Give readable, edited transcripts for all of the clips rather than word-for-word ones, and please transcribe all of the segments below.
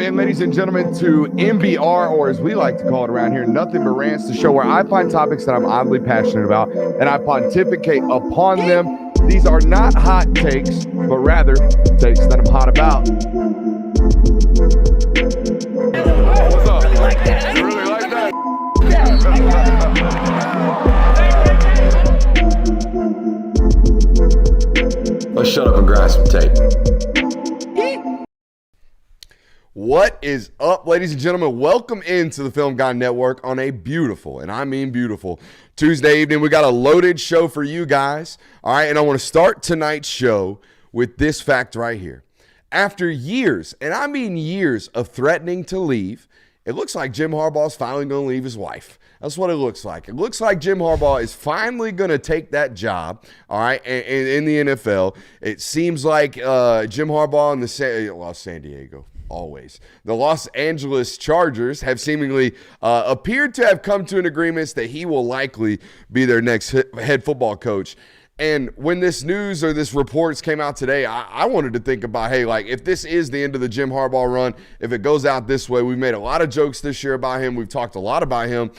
in, ladies and gentlemen, to NBR, or as we like to call it around here, Nothing But Rants, the show where I find topics that I'm oddly passionate about and I pontificate upon them. These are not hot takes, but rather takes that I'm hot about. What's up? Really like that. You really like that? Let's shut up and grind some tape. What is up, ladies and gentlemen? Welcome into the Film Guy Network on a beautiful, and I mean beautiful, Tuesday evening. We got a loaded show for you guys. All right, and I want to start tonight's show with this fact right here. After years, and I mean years, of threatening to leave, it looks like Jim Harbaugh is finally going to leave his wife. That's what it looks like. It looks like Jim Harbaugh is finally going to take that job, all right, in the NFL. It seems like Jim Harbaugh in San Diego. Always. The Los Angeles Chargers have seemingly appeared to have come to an agreement that he will likely be their next head football coach. And when this news or this reports came out today, I wanted to think about, hey, like if this is the end of the Jim Harbaugh run, if it goes out this way, we've made a lot of jokes this year about him. We've talked a lot about him.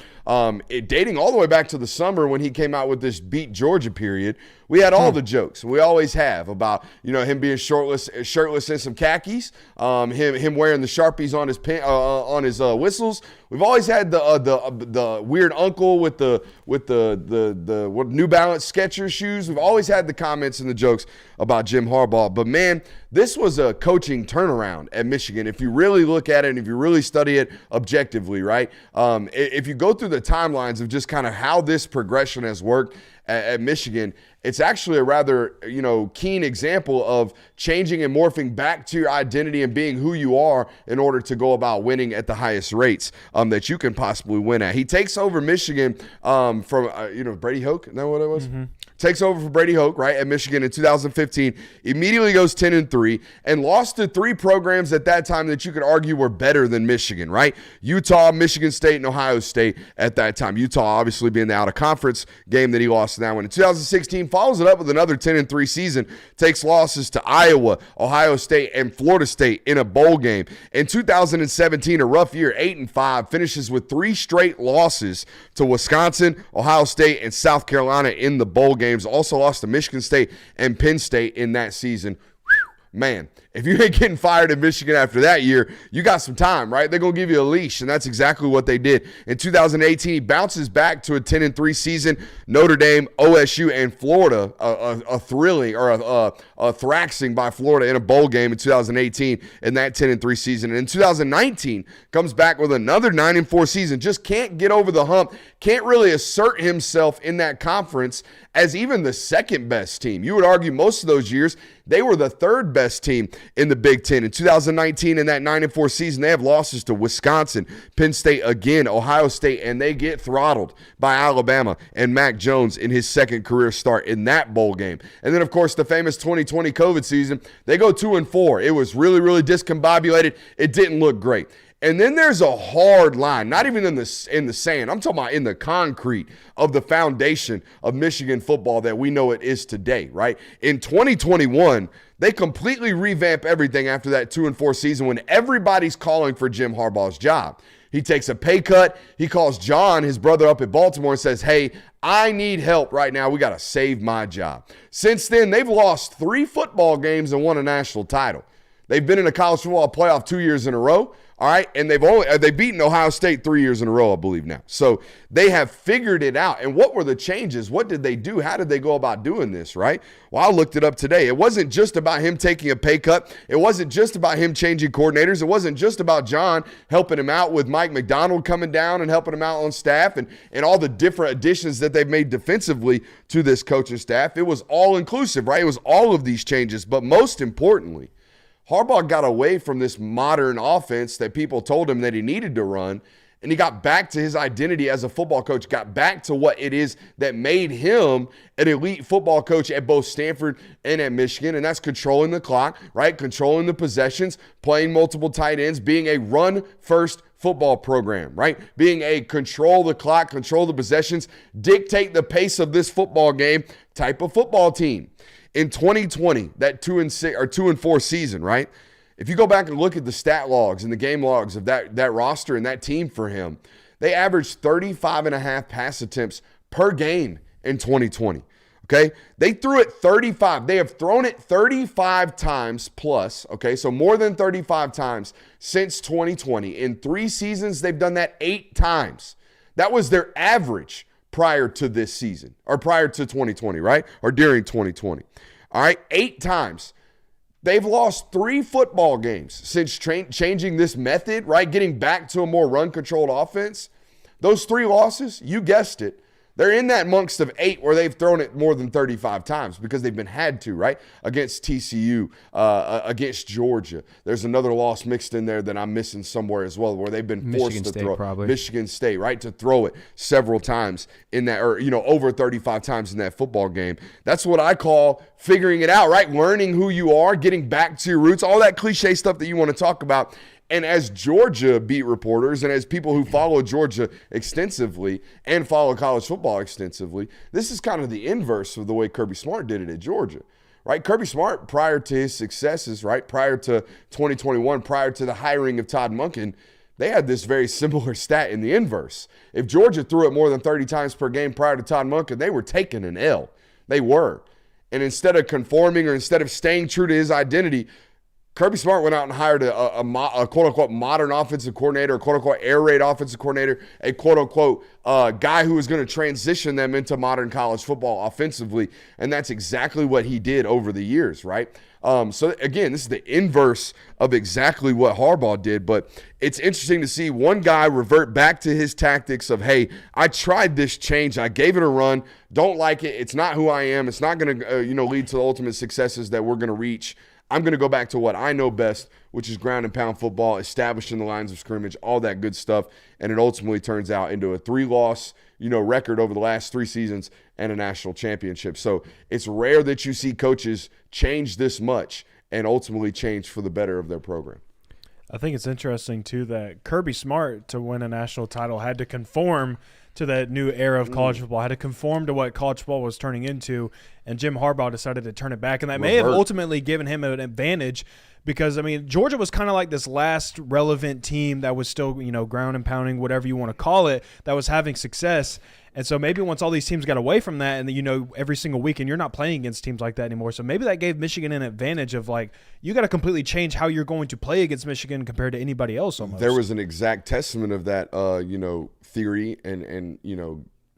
Dating all the way back to the summer when he came out with this beat Georgia period, we had all the jokes. We always have about, him being shirtless in some khakis, him wearing the Sharpies on his whistles. We've always had the weird uncle with the New Balance Skechers shoes. We've always had the comments and the jokes about Jim Harbaugh. But man, this was a coaching turnaround at Michigan. If you really look at it and if you really study it objectively, right? If you go through the timelines of just kind of how this progression has worked at Michigan, it's actually a rather, keen example of changing and morphing back to your identity and being who you are in order to go about winning at the highest rates that you can possibly win at. He takes over Michigan from, Brady Hoke. Isn't that what it was? Mm-hmm. Takes over for Brady Hoke, right, at Michigan in 2015, immediately goes 10-3, and lost to three programs at that time that you could argue were better than Michigan, right? Utah, Michigan State, and Ohio State at that time. Utah obviously being the out-of-conference game that he lost in that one. In 2016, follows it up with another 10-3 season, takes losses to Iowa, Ohio State, and Florida State in a bowl game. In 2017, a rough year, 8-5, finishes with three straight losses to Wisconsin, Ohio State, and South Carolina in the bowl games. Also lost to Michigan State and Penn State in that season. Man, if you ain't getting fired in Michigan after that year, you got some time, right? They're going to give you a leash, and that's exactly what they did. In 2018, he bounces back to a 10-3 season. Notre Dame, OSU, and Florida, a thrilling or a thraxing by Florida in a bowl game in 2018 in that 10-3 season. And in 2019, comes back with another 9-4 season. Just can't get over the hump, can't really assert himself in that conference as even the second best team. You would argue most of those years, they were the third best team in the Big Ten. In 2019, in that 9-4 season, they have losses to Wisconsin, Penn State again, Ohio State, and they get throttled by Alabama and Mac Jones in his second career start in that bowl game. And then, of course, the famous 2020 COVID season, they go 2-4. It was really, really discombobulated. It didn't look great. And then there's a hard line, not even in the sand. I'm talking about in the concrete of the foundation of Michigan football that we know it is today, right? In 2021, they completely revamp everything after that 2-4 season when everybody's calling for Jim Harbaugh's job. He takes a pay cut. He calls John, his brother up at Baltimore, and says, hey, I need help right now. We got to save my job. Since then, they've lost 3 football games and won a national title. They've been in a college football playoff 2 years in a row. All right, and they've beaten Ohio State 3 years in a row, I believe now. So they have figured it out. And what were the changes? What did they do? How did they go about doing this, right? Well, I looked it up today. It wasn't just about him taking a pay cut. It wasn't just about him changing coordinators. It wasn't just about John helping him out with Mike McDonald coming down and helping him out on staff and all the different additions that they've made defensively to this coaching staff. It was all inclusive, right? It was all of these changes. But most importantly, Harbaugh got away from this modern offense that people told him that he needed to run, and he got back to his identity as a football coach, got back to what it is that made him an elite football coach at both Stanford and at Michigan, and that's controlling the clock, right? Controlling the possessions, playing multiple tight ends, being a run-first football program, right? Being a control the clock, control the possessions, dictate the pace of this football game type of football team. In 2020, that 2-4 season, right? If you go back and look at the stat logs and the game logs of that roster and that team for him, they averaged 35.5 pass attempts per game in 2020. Okay, they threw it 35. They have thrown it 35 times plus. Okay, so more than 35 times since 2020. In 3 seasons, they've done that 8 times. That was their average prior to this season, or prior to 2020, right? Or during 2020. All right, 8 times. They've lost 3 football games since changing this method, right? Getting back to a more run-controlled offense. Those 3 losses, you guessed it, they're in that amongst of 8 where they've thrown it more than 35 times because they've been had to, right? Against TCU, against Georgia. There's another loss mixed in there that I'm missing somewhere as well where they've been forced to throw. Probably. Michigan State, right? To throw it several times in that, or, over 35 times in that football game. That's what I call figuring it out, right? Learning who you are, getting back to your roots, all that cliche stuff that you want to talk about. And as Georgia beat reporters and as people who follow Georgia extensively and follow college football extensively, this is kind of the inverse of the way Kirby Smart did it at Georgia, right? Kirby Smart, prior to his successes, right, prior to 2021, prior to the hiring of Todd Monken, they had this very similar stat in the inverse. If Georgia threw it more than 30 times per game prior to Todd Monken, they were taking an L. They were. And instead of conforming or instead of staying true to his identity, Kirby Smart went out and hired a quote-unquote modern offensive coordinator, a quote-unquote air raid offensive coordinator, a quote-unquote guy who was going to transition them into modern college football offensively, and that's exactly what he did over the years, right? So, again, this is the inverse of exactly what Harbaugh did, but it's interesting to see one guy revert back to his tactics of, hey, I tried this change, I gave it a run, don't like it, it's not who I am, it's not going to lead to the ultimate successes that we're going to reach. I'm going to go back to what I know best, which is ground and pound football, establishing the lines of scrimmage, all that good stuff. And it ultimately turns out into a 3-loss, record over the last 3 seasons and a national championship. So it's rare that you see coaches change this much and ultimately change for the better of their program. I think it's interesting, too, that Kirby Smart, to win a national title, had to conform to that new era of college football, had to conform to what college football was turning into, and Jim Harbaugh decided to turn it back. And that may have ultimately given him an advantage because, Georgia was kind of like this last relevant team that was still, ground and pounding, whatever you want to call it, that was having success. And so maybe once all these teams got away from that and, every single week and you're not playing against teams like that anymore. So maybe that gave Michigan an advantage of, you got to completely change how you're going to play against Michigan compared to anybody else almost. There was an exact testament of that, theory and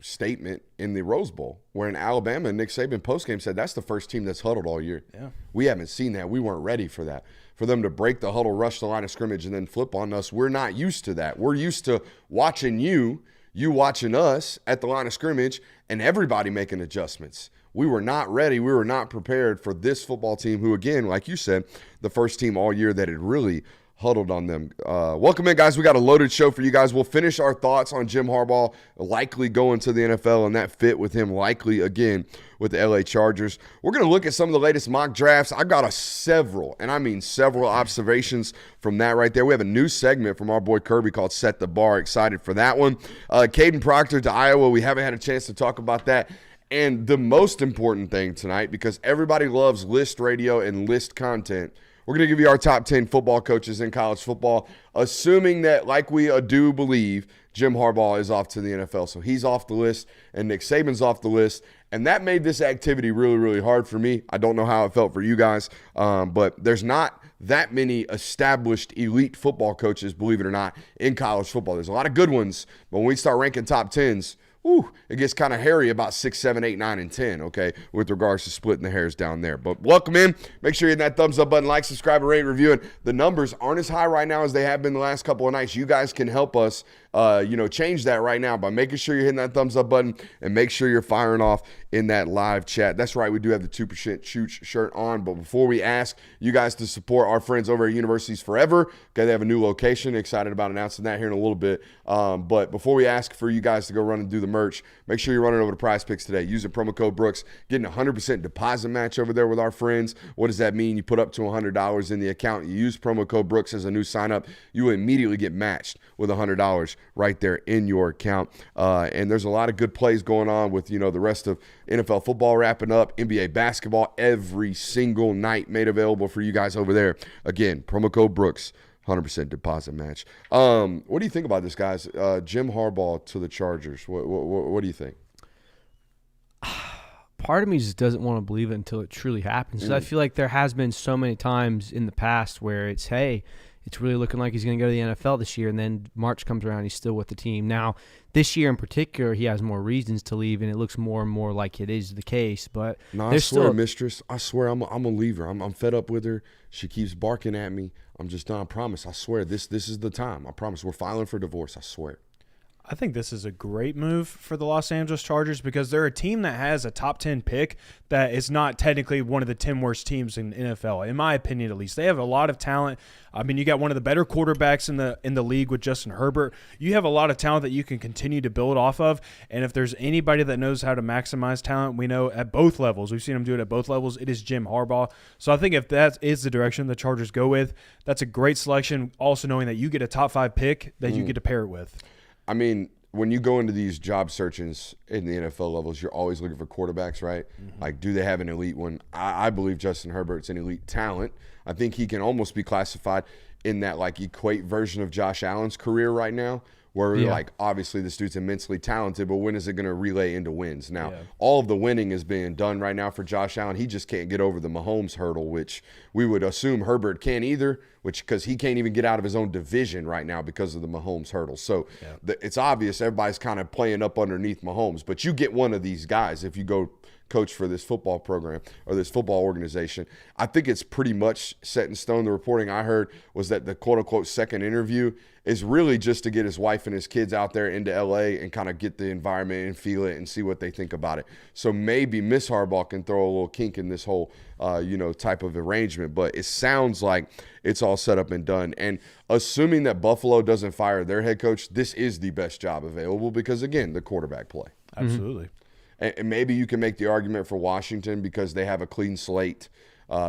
statement in the Rose Bowl where in Alabama, Nick Saban postgame said that's the first team that's huddled all year. Yeah. We haven't seen that. We weren't ready for that. For them to break the huddle, rush the line of scrimmage, and then flip on us, we're not used to that. We're used to watching you watching us at the line of scrimmage, and everybody making adjustments. We were not ready. We were not prepared for this football team who, again, like you said, the first team all year that had really huddled on them. Welcome in, guys. We got a loaded show for you guys. We'll finish our thoughts on Jim Harbaugh likely going to the NFL and that fit with him likely again with the LA Chargers. We're going to look at some of the latest mock drafts. I got several, and I mean several observations from that right there. We have a new segment from our boy Kirby called Set the Bar. Excited for that one. Kaden Proctor to Iowa. We haven't had a chance to talk about that. And the most important thing tonight, because everybody loves list radio and list content, we're going to give you our top 10 football coaches in college football, assuming that, like we do believe, Jim Harbaugh is off to the NFL. So he's off the list, and Nick Saban's off the list. And that made this activity really, really hard for me. I don't know how it felt for you guys, but there's not that many established elite football coaches, believe it or not, in college football. There's a lot of good ones, but when we start ranking top 10s, it gets kind of hairy about 6, 7, 8, 9, and 10, okay, with regards to splitting the hairs down there. But welcome in. Make sure you hit that thumbs up button, like, subscribe, and rate, review. And the numbers aren't as high right now as they have been the last couple of nights. You guys can help us, change that right now by making sure you're hitting that thumbs up button and make sure you're firing off in that live chat. That's right, we do have the 2% Chooch shirt on. But before we ask you guys to support our friends over at Universities Forever, okay, they have a new location. Excited about announcing that here in a little bit. But before we ask for you guys to go run and do the merch, make sure you're running over to Prize Picks today. Using promo code Brooks, getting a 100% deposit match over there with our friends. What does that mean? You put up to $100 in the account. You use promo code Brooks as a new sign up. You will immediately get matched with $100 right there in your account. And there's a lot of good plays going on with, the rest of NFL football wrapping up, NBA basketball every single night made available for you guys over there. Again, promo code Brooks, 100% deposit match. What do you think about this, guys? Jim Harbaugh to the Chargers. What do you think? Part of me just doesn't want to believe it until it truly happens. I feel like there has been so many times in the past where it's, hey, it's really looking like he's going to go to the NFL this year, and then March comes around, he's still with the team. Now, this year in particular, he has more reasons to leave, and it looks more and more like it is the case. But no, I swear, mistress, I swear I'm a leaver. I'm fed up with her. She keeps barking at me. I'm just done. I promise. I swear this is the time. I promise. We're filing for divorce. I swear. I think this is a great move for the Los Angeles Chargers because they're a team that has a top 10 pick that is not technically one of the 10 worst teams in NFL, in my opinion at least. They have a lot of talent. I mean, you got one of the better quarterbacks in the league with Justin Herbert. You have a lot of talent that you can continue to build off of, and if there's anybody that knows how to maximize talent, we know at both levels, we've seen him do it at both levels, it is Jim Harbaugh. So I think if that is the direction the Chargers go with, that's a great selection, also knowing that you get a top 5 pick that you get to pair it with. I mean, when you go into these job searches in the NFL levels, you're always looking for quarterbacks, right? Mm-hmm. Like, do they have an elite one? I believe Justin Herbert's an elite talent. I think he can almost be classified in that, like, equate version of Josh Allen's career right now, where we're like, obviously this dude's immensely talented, but when is it going to relay into wins? Now, all of the winning is being done right now for Josh Allen. He just can't get over the Mahomes hurdle, which we would assume Herbert can't either, because he can't even get out of his own division right now because of the Mahomes hurdle. So it's obvious everybody's kind of playing up underneath Mahomes, but you get one of these guys if you go coach for this football program or this football organization. I think it's pretty much set in stone. The reporting I heard was that the quote-unquote second interview is really just to get his wife and his kids out there into LA and kind of get the environment and feel it and see what they think about it. So maybe Miss Harbaugh can throw a little kink in this whole, type of arrangement. But it sounds like it's all set up and done. And assuming that Buffalo doesn't fire their head coach, this is the best job available because, again, the quarterback play. Absolutely. And maybe you can make the argument for Washington because they have a clean slate.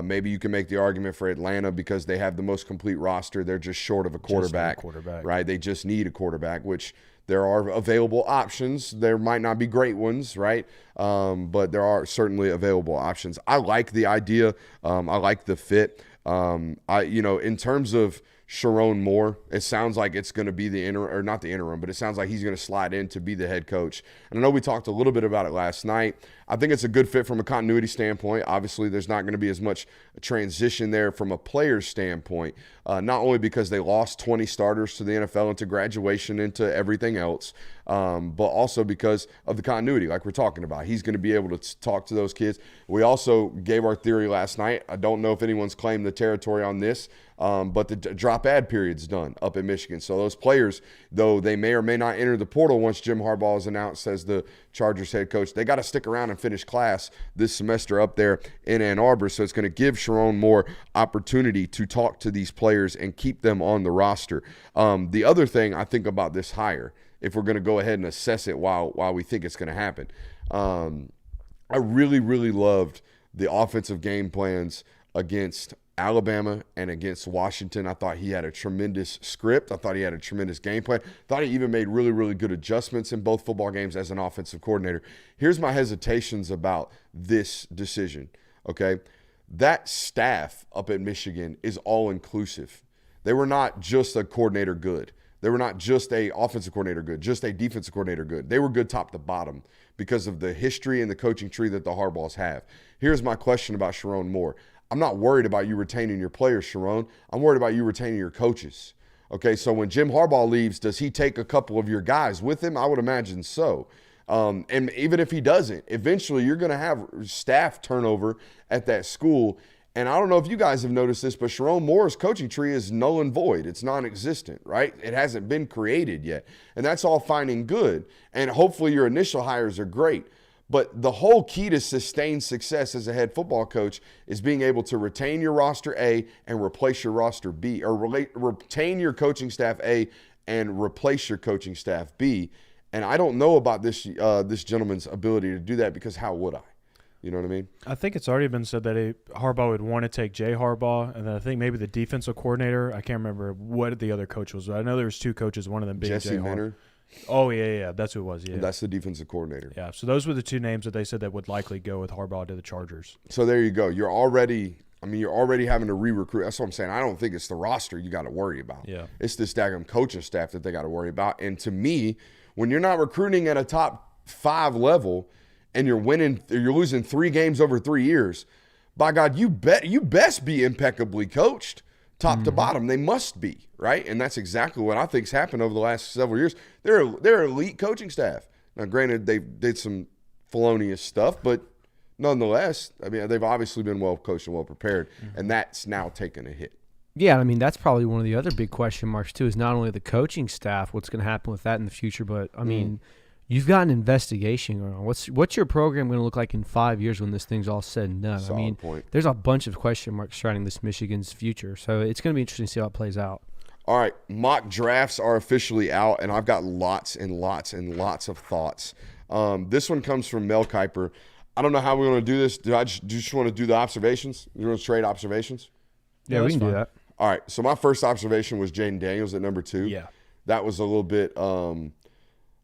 Maybe you can make the argument for Atlanta because they have the most complete roster. They're just short of a quarterback, right? They just need a quarterback, which there are available options. There might not be great ones, right? But there are certainly available options. I like the idea. I like the fit. In terms of Sharon Moore, it sounds like it's going to be the interim, or not the interim, but it sounds like he's going to slide in to be the head coach. And I know we talked a little bit about it last night. I think it's a good fit from a continuity standpoint. Obviously, there's not going to be as much transition there from a player's standpoint, not only because they lost 20 starters to the NFL into graduation into everything else, but also because of the continuity like we're talking about. He's going to be able to talk to those kids. We also gave our theory last night. I don't know if anyone's claimed the territory on this, but the drop ad period's done up in Michigan. So those players, though they may or may not enter the portal once Jim Harbaugh is announced as the Chargers head coach, they got to stick around and finish class this semester up there in Ann Arbor. So it's going to give Sharon more opportunity to talk to these players and keep them on the roster. The other thing I think about this hire, if we're going to go ahead and assess it while we think it's going to happen, I really, really loved the offensive game plans against Alabama and against Washington. I thought he had a tremendous script. I thought he had a tremendous game plan. Thought he even made really, really good adjustments in both football games as an offensive coordinator. Here's my hesitations about this decision, okay? That staff up at Michigan is all-inclusive. They were not just a coordinator good. They were not just a offensive coordinator good, just a defensive coordinator good. They were good top to bottom because of the history and the coaching tree that the Harbaughs have. Here's my question about Sharon Moore. I'm not worried about you retaining your players, Sharon. I'm worried about you retaining your coaches. Okay, so when Jim Harbaugh leaves, does he take a couple of your guys with him? I would imagine so. And even if he doesn't, eventually you're going to have staff turnover at that school. And I don't know if you guys have noticed this, but Sharon Moore's coaching tree is null and void. It's non-existent, right? It hasn't been created yet. And that's all fine and good. And hopefully your initial hires are great. But the whole key to sustained success as a head football coach is being able to retain your roster A and replace your roster B, or retain your coaching staff A and replace your coaching staff B. And I don't know about this gentleman's ability to do that, because how would I? You know what I mean? I think it's already been said that Harbaugh would want to take Jay Harbaugh, and then I think maybe the defensive coordinator. I can't remember what the other coach was. I know there was two coaches, one of them being Jesse Jay Minter. Oh, yeah. That's who it was, yeah. That's the defensive coordinator. Yeah, so those were the two names that they said that would likely go with Harbaugh to the Chargers. So there you go. You're already having to re-recruit. That's what I'm saying. I don't think it's the roster you got to worry about. Yeah. It's the staggering coaching staff that they got to worry about. And to me, when you're not recruiting at a top 5 level and you're losing 3 games over 3 years, by God, you best be impeccably coached, top to bottom. They must be, right? And that's exactly what I think's happened over the last several years. They're elite coaching staff. Now, granted, they did some felonious stuff, but nonetheless, I mean, they've obviously been well coached and well prepared, and that's now taken a hit. Yeah, I mean, that's probably one of the other big question marks, too, is not only the coaching staff, what's going to happen with that in the future, but, I mean, you've got an investigation going on. What's your program going to look like in 5 years when this thing's all said and done? Solid I mean, point. there's a bunch of question marks surrounding this Michigan's future, so it's going to be interesting to see how it plays out. All right, mock drafts are officially out, and I've got lots and lots and lots of thoughts. This one comes from Mel Kiper. I don't know how we're going to do this. Do I just want to do the observations? You want to trade observations? Yeah, we can do that. All right, so my first observation was Jaden Daniels at number 2. Yeah. That was a little bit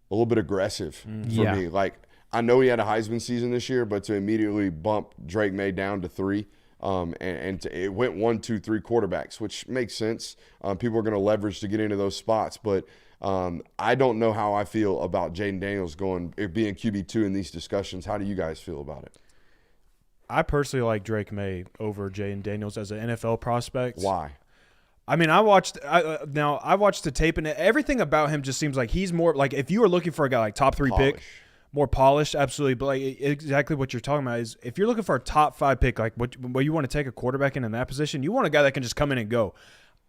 aggressive for Yeah. me. Like, I know he had a Heisman season this year, but to immediately bump Drake May down to 3, it went 1, 2, 3 quarterbacks, which makes sense. People are going to leverage to get into those spots, but I don't know how I feel about Jaden Daniels being QB2 in these discussions. How do you guys feel about it? I personally like Drake May over Jaden Daniels as an NFL prospect. Why? I mean, I watched the tape, and everything about him just seems like he's more like, if you were looking for a guy like top 3 pick, more polished, absolutely. But like exactly what you're talking about is if you're looking for a top 5 pick, like what you want to take a quarterback in that position, you want a guy that can just come in and go.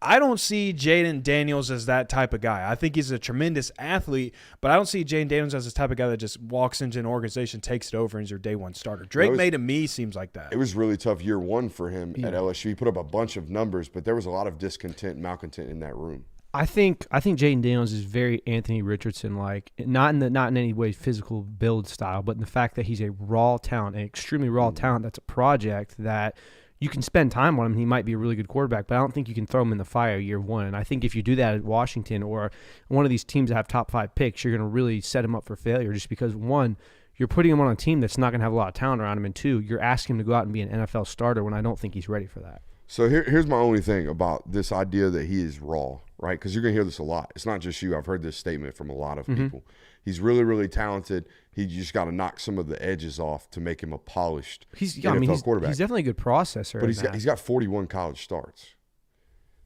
I don't see Jaden Daniels as that type of guy. I think he's a tremendous athlete, but I don't see Jaden Daniels as the type of guy that just walks into an organization, takes it over, and is your day one starter. Drake May to me seems like that. It was really tough year 1 for him at LSU. He put up a bunch of numbers, but there was a lot of discontent and malcontent in that room. I think Jaden Daniels is very Anthony Richardson like, not in any way physical build style, but in the fact that he's a raw talent, an extremely raw talent. That's a project that you can spend time on him. He might be a really good quarterback, but I don't think you can throw him in the fire year 1. And I think if you do that at Washington or one of these teams that have top 5 picks, you're going to really set him up for failure just because, 1, you're putting him on a team that's not going to have a lot of talent around him, and 2, you're asking him to go out and be an NFL starter when I don't think he's ready for that. So here's my only thing about this idea that he is raw, right? Because you're going to hear this a lot. It's not just you. I've heard this statement from a lot of people. He's really, really talented. He just got to knock some of the edges off to make him a polished NFL quarterback. He's definitely a good processor. But he's got 41 college starts.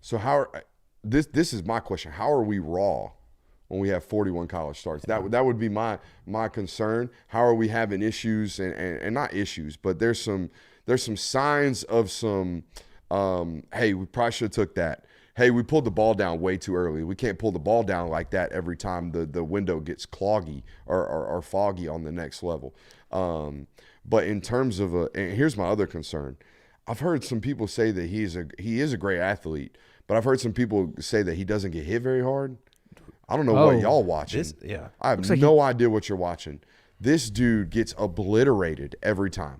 So this is my question. How are we raw when we have 41 college starts? That would be my concern. How are we having issues and not issues, but there's some signs of some hey, we probably should have took that. Hey, we pulled the ball down way too early. We can't pull the ball down like that every time the window gets cloggy or foggy on the next level. But in terms of and here's my other concern. I've heard some people say that he is a great athlete, but I've heard some people say that he doesn't get hit very hard. I don't know what y'all watching. I have no idea what you're watching. This dude gets obliterated every time.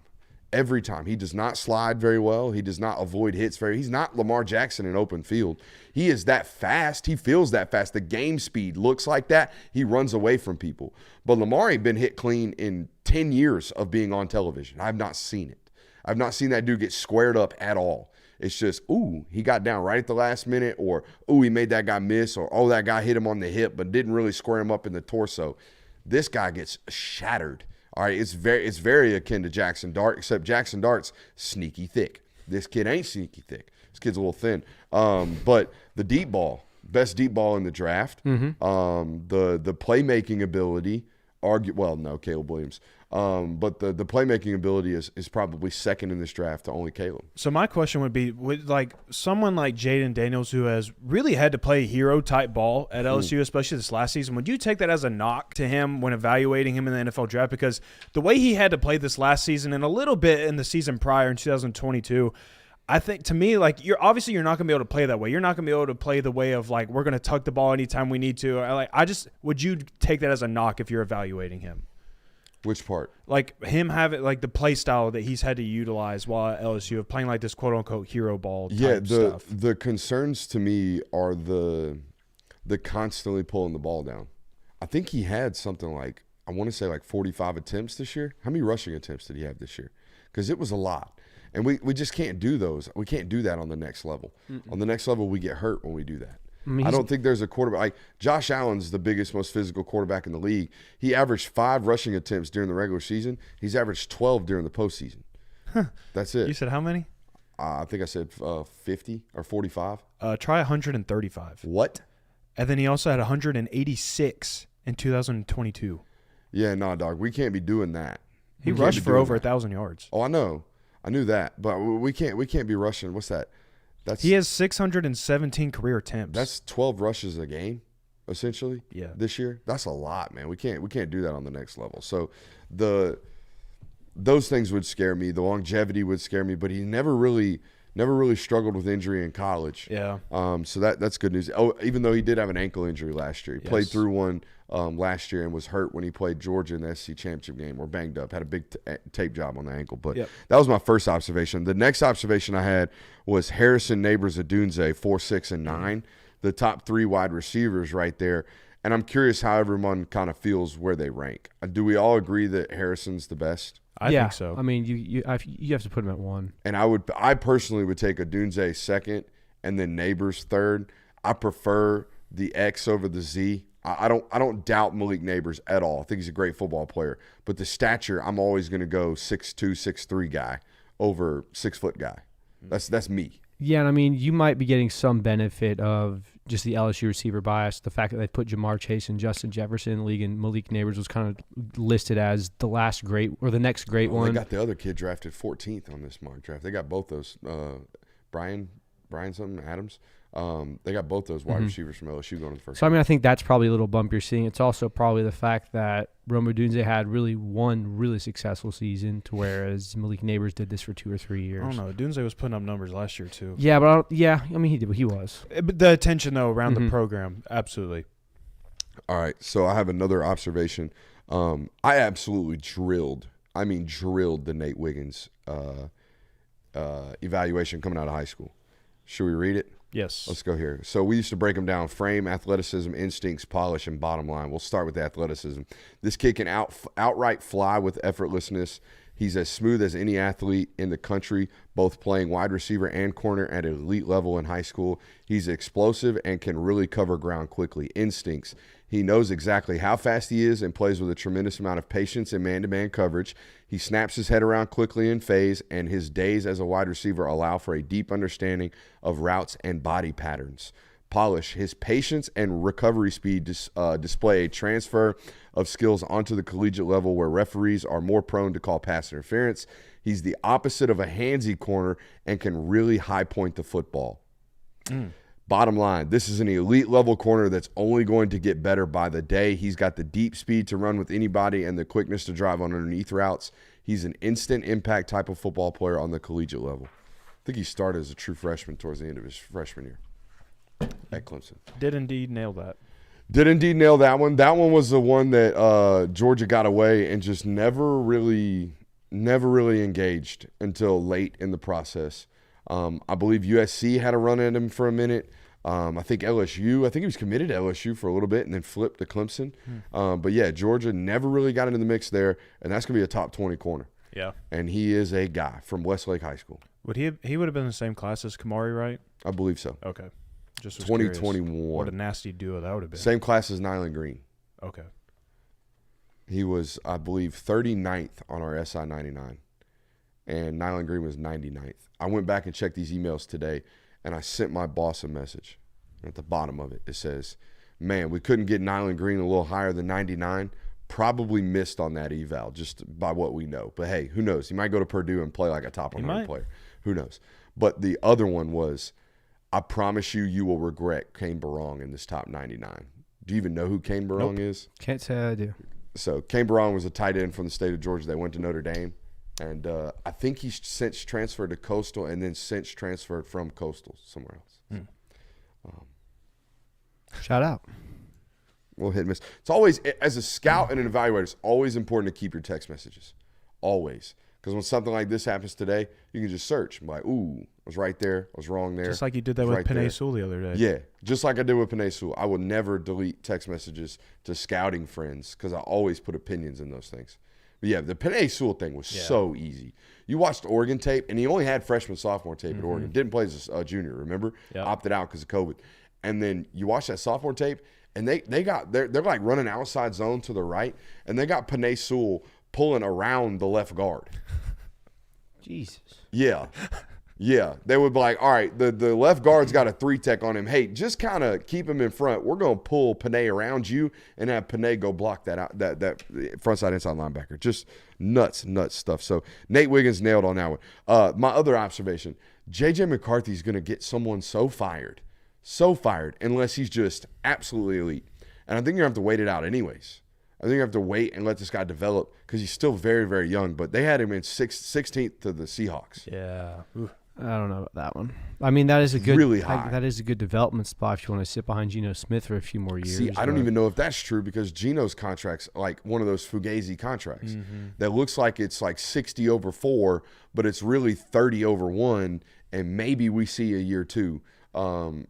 Every time. He does not slide very well. He does not avoid hits he's not Lamar Jackson in open field. He is that fast. He feels that fast. The game speed looks like that. He runs away from people. But Lamar ain't been hit clean in 10 years of being on television. I've not seen it. I've not seen that dude get squared up at all. It's just, ooh, he got down right at the last minute, or, ooh, he made that guy miss, or, oh, that guy hit him on the hip but didn't really square him up in the torso. This guy gets shattered. All right, it's very akin to Jackson Dart, except Jackson Dart's sneaky thick. This kid ain't sneaky thick. This kid's a little thin. But the deep ball, best deep ball in the draft. The playmaking ability, Caleb Williams. But the playmaking ability is probably second in this draft to only Caleb. So my question would be, would like someone like Jaden Daniels, who has really had to play hero-type ball at LSU, especially this last season, would you take that as a knock to him when evaluating him in the NFL draft? Because the way he had to play this last season and a little bit in the season prior in 2022, I think, to me, like, you're not going to be able to play that way. You're not going to be able to play the way of, like, we're going to tuck the ball anytime we need to. Would you take that as a knock if you're evaluating him? Which part? Like him having like the play style that he's had to utilize while at LSU of playing like this quote unquote hero ball type stuff. The concerns to me are the constantly pulling the ball down. I think he had something like, I want to say like 45 attempts this year. How many rushing attempts did he have this year? Because it was a lot. And we just can't do those. We can't do that on the next level. On the next level, we get hurt when we do that. I don't think there's a quarterback. Like Josh Allen's the biggest, most physical quarterback in the league. He averaged 5 rushing attempts during the regular season. He's averaged 12 during the postseason. That's it. You said how many? I think I said 50 or 45. Try 135. What? And then he also had 186 in 2022. Yeah, no, dog. We can't be doing that. He rushed for over 1,000 yards. Oh, I know. I knew that. But we can't be rushing. What's that? He has 617 career attempts. That's 12 rushes a game, essentially. Yeah. This year, that's a lot, man. We can't do that on the next level. So, those things would scare me. The longevity would scare me. But he never really struggled with injury in college. Yeah. So that's good news. Oh, even though he did have an ankle injury last year, he played through one last year and was hurt when he played Georgia in the SEC championship game, or banged up, had a big tape job on the ankle. But that was my first observation. The next observation I had was Harrison, Neighbors, Adunze, 4, 6, and 9, the top 3 wide receivers right there. And I'm curious how everyone kind of feels where they rank. Do we all agree that Harrison's the best? I think so. I mean, you have to put him at 1. And I personally would take Adunze second and then Neighbors third. I prefer the X over the Z. I don't doubt Malik Neighbors at all. I think he's a great football player. But the stature, I'm always going to go 6'2", 6'3" guy over 6-foot guy. That's me. Yeah, and I mean, you might be getting some benefit of just the LSU receiver bias, the fact that they put Jamar Chase and Justin Jefferson in the league, and Malik Neighbors was kind of listed as the last great or the next great one. They got the other kid drafted 14th on this mock draft. They got both those, Brian something Adams. They got both those wide receivers from LSU going to the first. So, I mean, I think that's probably a little bump you're seeing. It's also probably the fact that Rome Odunze had really one really successful season, to whereas Malik Neighbors did this for 2 or 3 years. I don't know. Odunze was putting up numbers last year too. Yeah, but I mean, he did. He was. But the attention though around the program, absolutely. All right, so I have another observation. I absolutely drilled the Nate Wiggins evaluation coming out of high school. Should we read it? Yes. Let's go here. So we used to break them down: frame, athleticism, instincts, polish, and bottom line. We'll start with the athleticism. This kid can outright fly with effortlessness. He's as smooth as any athlete in the country, both playing wide receiver and corner at an elite level in high school. He's explosive and can really cover ground quickly. Instincts. He knows exactly how fast he is and plays with a tremendous amount of patience in man-to-man coverage. He snaps his head around quickly in phase, and his days as a wide receiver allow for a deep understanding of routes and body patterns. Polish. His patience and recovery speed display a transfer of skills onto the collegiate level, where referees are more prone to call pass interference. He's the opposite of a handsy corner and can really high point the football. Bottom line, this is an elite level corner that's only going to get better by the day. He's got the deep speed to run with anybody and the quickness to drive on underneath routes. He's an instant impact type of football player on the collegiate level. I think he started as a true freshman towards the end of his freshman year at Clemson. Did indeed nail that. Did indeed nail that one. That one was the one that Georgia got away and just never really engaged until late in the process. I believe USC had a run at him for a minute. I think LSU, he was committed to LSU for a little bit and then flipped to Clemson. But yeah, Georgia never really got into the mix there, and that's going to be a top 20 corner. Yeah. And he is a guy from Westlake High School. Would he would have been in the same class as Kamari, right? I believe so. Okay. Just was 2021. curious. What a nasty duo that would have been. Same class as Nyland Green. Okay. He was, I believe, 39th on our SI 99, and Nyland Green was 99th. I went back and checked these emails today, and I sent my boss a message. At the bottom of it, it says, man, we couldn't get Nyland Green a little higher than 99. Probably missed on that eval just by what we know. But, hey, who knows? He might go to Purdue and play like a top 100 player. Who knows? But the other one was, I promise you will regret Kane Barong in this top 99. Do you even know who Kane Barong is? Can't say I do. So Kane Barong was a tight end from the state of Georgia that went to Notre Dame. And I think he's since transferred to Coastal and then since transferred from Coastal somewhere else. Shout out. we'll hit and miss. It's always, as a scout and an evaluator, it's always important to keep your text messages. Always. Because when something like this happens today, you can just search. I'm like, ooh, I was right there. I was wrong there. Just like you did that with right Penei Sewell the other day. Yeah, just like I did with Penei Sewell. I will never delete text messages to scouting friends because I always put opinions in those things. But yeah, the Penei Sewell thing was so easy. You watched Oregon tape, and he only had freshman, sophomore tape at Oregon. Didn't play as a junior, remember? Yep. Opted out because of COVID. And then you watch that sophomore tape, and they're like running outside zone to the right, and they got Penei Sewell pulling around the left guard. Jesus. Yeah. Yeah. They would be like, all right, the left guard's got a 3-tech on him. Hey, just kind of keep him in front. We're going to pull Penei around you and have Penei go block that out, that front side inside linebacker. Just nuts stuff. So Nate Wiggins nailed on that one. My other observation, J.J. McCarthy's going to get someone so fired, unless he's just absolutely elite. And I think you're going to have to wait it out anyways. I think you have to wait and let this guy develop because he's still very, very young. But they had him in 16th to the Seahawks. Yeah. Ooh. I don't know about that one. I mean, that is a good, really high. that is a good development spot if you want to sit behind Geno Smith for a few more years. See, I don't even know if that's true because Geno's contract's like one of those Fugazi contracts that looks like it's like 60 over 4, but it's really 30 over 1, and maybe we see a year 2,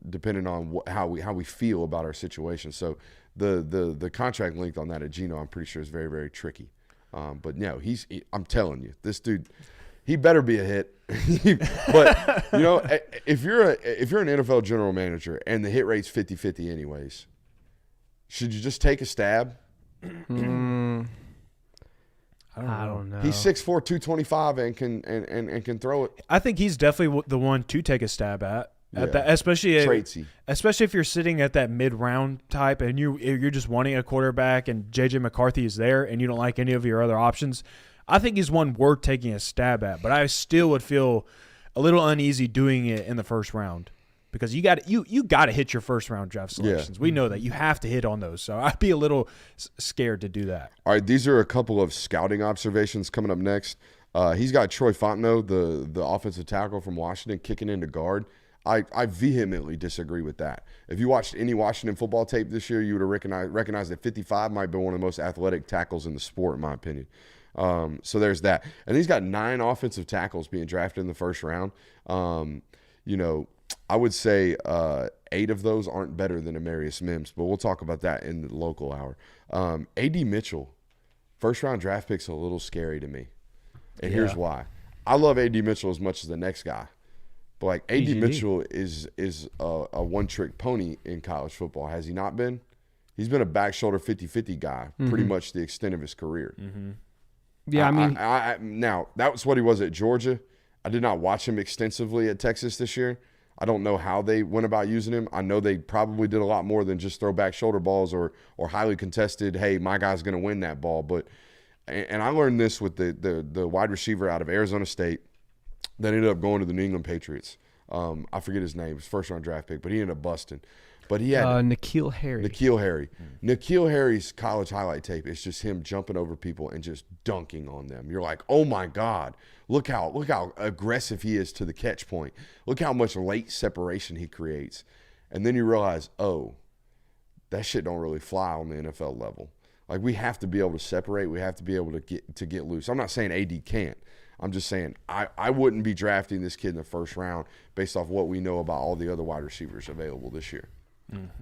depending on how we feel about our situation. So the contract length on that at Geno, I'm pretty sure is very, very tricky. But no, I'm telling you, this dude, he better be a hit. But you know, if you're an NFL general manager and the hit rate's 50-50 anyways, should you just take a stab? I don't know. He's 6'4", 225 and can throw it. I think he's definitely the one to take a stab at that, especially if you're sitting at that mid-round type and you're just wanting a quarterback and J.J. McCarthy is there and you don't like any of your other options. I think he's one worth taking a stab at, but I still would feel a little uneasy doing it in the first round because you got to hit your first round draft selections. We know that you have to hit on those, so I'd be a little scared to do that. All right, these are a couple of scouting observations coming up next. He's got Troy Fontenot, the offensive tackle from Washington, kicking into guard. I vehemently disagree with that. If you watched any Washington football tape this year, you would have recognized that 55 might be one of the most athletic tackles in the sport, in my opinion. So there's that. And he's got 9 offensive tackles being drafted in the first round. You know, I would say 8 of those aren't better than Amarius Mims, but we'll talk about that in the local hour. A.D. Mitchell, first-round draft pick's a little scary to me. And here's why. I love A.D. Mitchell as much as the next guy. But, like, A.D. Mitchell is a one-trick pony in college football. Has he not been? He's been a back shoulder 50-50 guy pretty much the extent of his career. Yeah, I mean, now that was what he was at Georgia. I did not watch him extensively at Texas this year. I don't know how they went about using him. I know they probably did a lot more than just throw back shoulder balls or highly contested. Hey, my guy's going to win that ball. But and I learned this with the wide receiver out of Arizona State that ended up going to the New England Patriots. I forget his name. His first round draft pick, but he ended up busting. But he had N'Keal Harry. N'Keal Harry's college highlight tape is just him jumping over people and just dunking on them. You're like, oh my God, look how aggressive he is to the catch point. Look how much late separation he creates. And then you realize, oh, that shit don't really fly on the NFL level. Like, we have to be able to separate. We have to be able to get loose. I'm not saying AD can't. I'm just saying I wouldn't be drafting this kid in the first round based off what we know about all the other wide receivers available this year.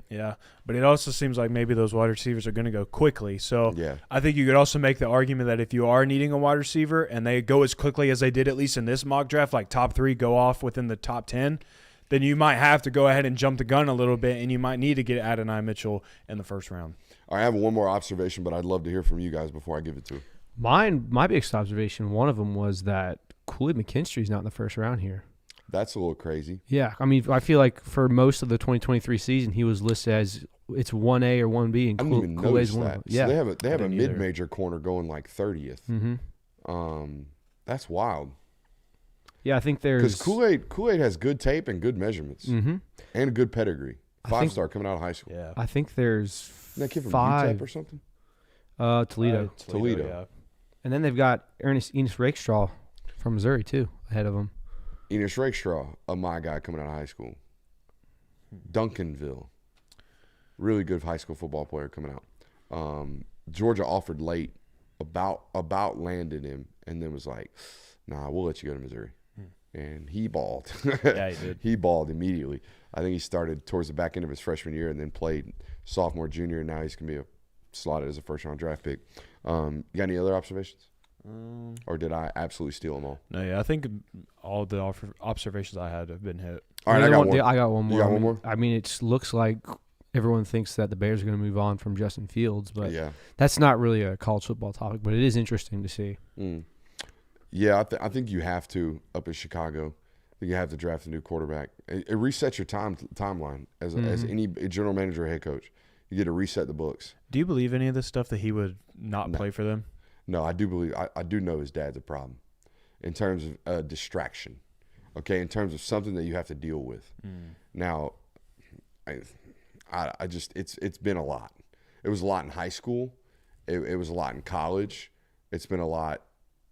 Yeah, but it also seems like maybe those wide receivers are going to go quickly. So yeah. I think you could also make the argument that if you are needing a wide receiver and they go as quickly as they did, at least in this mock draft, like top 3 go off within the top 10, then you might have to go ahead and jump the gun a little bit, and you might need to get Adonai Mitchell in the first round. I have one more observation, but I'd love to hear from you guys before I give it to you. My biggest observation, one of them was that Kool-Aid McKinstry's not in the first round here. That's a little crazy. Yeah, I mean, I feel like for most of the 2023 season, he was listed as it's 1A or 1B, and I didn't even Kool-Aid's notice one that. of them. Yeah, So they have a mid-major corner going like 30th. That's wild. Yeah, I think there's because Kool-Aid has good tape and good measurements and a good pedigree. 5-star coming out of high school. Yeah, I think there's Isn't that kid from 5 UTEP or something? Toledo. Toledo. Yeah. And then they've got Enos Rakestraw from Missouri too ahead of him. Enos Rakestraw, my guy coming out of high school. Duncanville. Really good high school football player coming out. Georgia offered late, about landed him, and then was like, nah, we'll let you go to Missouri. And he balled. Yeah, he did. He balled immediately. I think he started towards the back end of his freshman year and then played sophomore, junior, and now he's going to be slotted as a first-round draft pick. You got any other observations? Or did I absolutely steal them all? No, yeah, I think all the observations I had have been hit. All right, I got one. I got one more. You got one more? I mean, it looks like everyone thinks that the Bears are going to move on from Justin Fields, but that's not really a college football topic, but it is interesting to see. Yeah, I think you have to up in Chicago. I think you have to draft a new quarterback. It resets your timeline as any general manager or head coach. You get to reset the books. Do you believe any of this stuff that he would not play for them? No, I do believe I do know his dad's a problem in terms of distraction. Okay, in terms of something that you have to deal with. Now, I just it's been a lot. It was a lot in high school. It was a lot in college. It's been a lot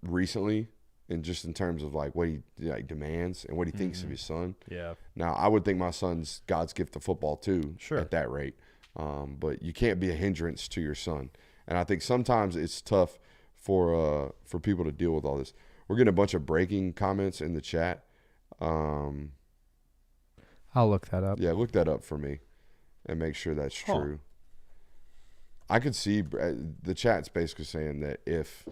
recently, and just in terms of like what he demands and what he thinks of his son. Yeah. Now, I would think my son's God's gift to football too. Sure. At that rate, but you can't be a hindrance to your son. And I think sometimes it's tough for people to deal with all this. We're getting a bunch of breaking comments in the chat. I'll look that up. Yeah, look that up for me and make sure that's true. I could see the chat's basically saying that if,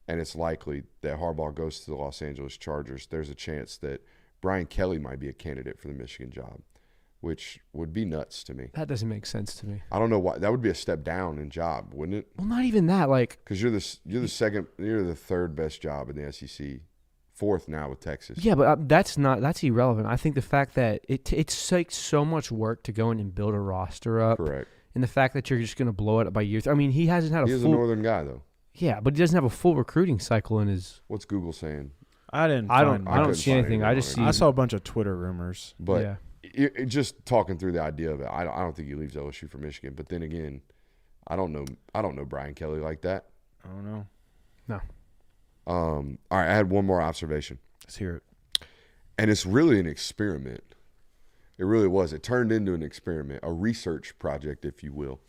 and it's likely that Harbaugh goes to the Los Angeles Chargers, there's a chance that Brian Kelly might be a candidate for the Michigan job, which would be nuts to me. That doesn't make sense to me. I don't know why. That would be a step down in job, wouldn't it? Well, not even that. Like, because you're the third best job in the SEC, fourth now with Texas. Yeah, but that's irrelevant. I think the fact that it takes so much work to go in and build a roster up. Correct. And the fact that you're just going to blow it up by year three. I mean, he hasn't had He's a northern guy though. Yeah, but he doesn't have a full recruiting cycle in his. What's Google saying? I don't see anything. I just see. I saw a bunch of Twitter rumors. But yeah. It just talking through the idea of it, I don't think he leaves LSU for Michigan. But then again, I don't know Brian Kelly like that. I don't know. No. All right, I had one more observation. Let's hear it. And it's really an experiment. It really was. It turned into an experiment, a research project, if you will.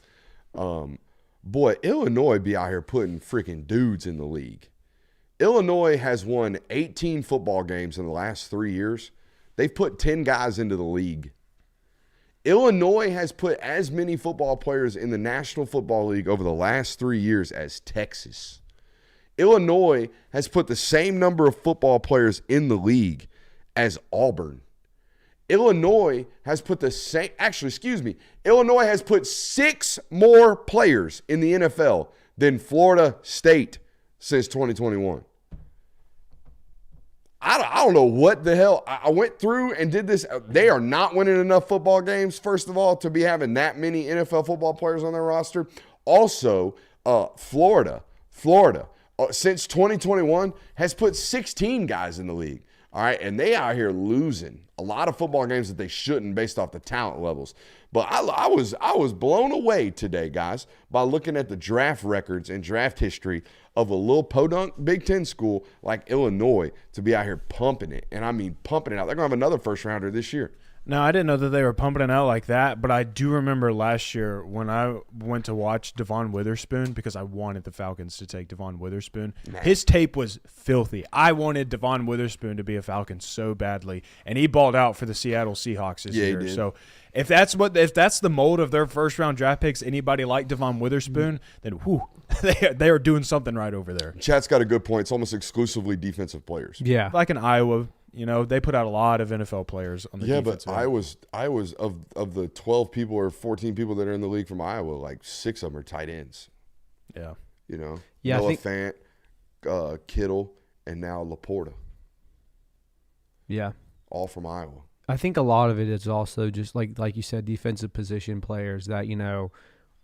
Boy, Illinois be out here putting freaking dudes in the league. Illinois has won 18 football games in the last 3 years. They've put 10 guys into the league. Illinois has put as many football players in the National Football League over the last 3 years as Texas. Illinois has put the same number of football players in the league as Auburn. Illinois has put Illinois has put 6 more players in the NFL than Florida State since 2021. I don't know what the hell. I went through and did this. They are not winning enough football games, first of all, to be having that many NFL football players on their roster. Also, Florida, since 2021, has put 16 guys in the league. All right, and they out here losing a lot of football games that they shouldn't based off the talent levels. But I was blown away today, guys, by looking at the draft records and draft history of a little podunk Big Ten school like Illinois to be out here pumping it. And I mean pumping it out. They're going to have another first rounder this year. No, I didn't know that they were pumping it out like that, but I do remember last year when I went to watch Devon Witherspoon because I wanted the Falcons to take Devon Witherspoon. His tape was filthy. I wanted Devon Witherspoon to be a Falcon so badly, and he balled out for the Seattle Seahawks this year. He did. So if that's the mold of their first-round draft picks, anybody like Devon Witherspoon, then they are doing something right over there. Chat's got a good point. It's almost exclusively defensive players. Yeah. Like in Iowa. You know, they put out a lot of NFL players on the defense. Yeah, but I was of the 12 people or 14 people that are in the league from Iowa, like 6 of them are tight ends. Yeah. You know? Yeah, Noah Fant, Kittle, and now Laporta. Yeah. All from Iowa. I think a lot of it is also just like you said, defensive position players that, you know,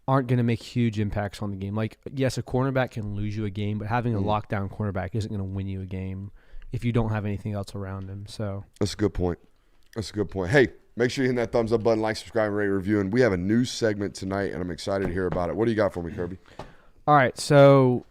aren't going to make huge impacts on the game. Like, yes, a cornerback can lose you a game, but having a lockdown cornerback isn't going to win you a game if you don't have anything else around him. So that's a good point. Hey, make sure you hit that thumbs up button, like, subscribe, rate, review. And we have a new segment tonight, and I'm excited to hear about it. What do you got for me, Kirby? All right, so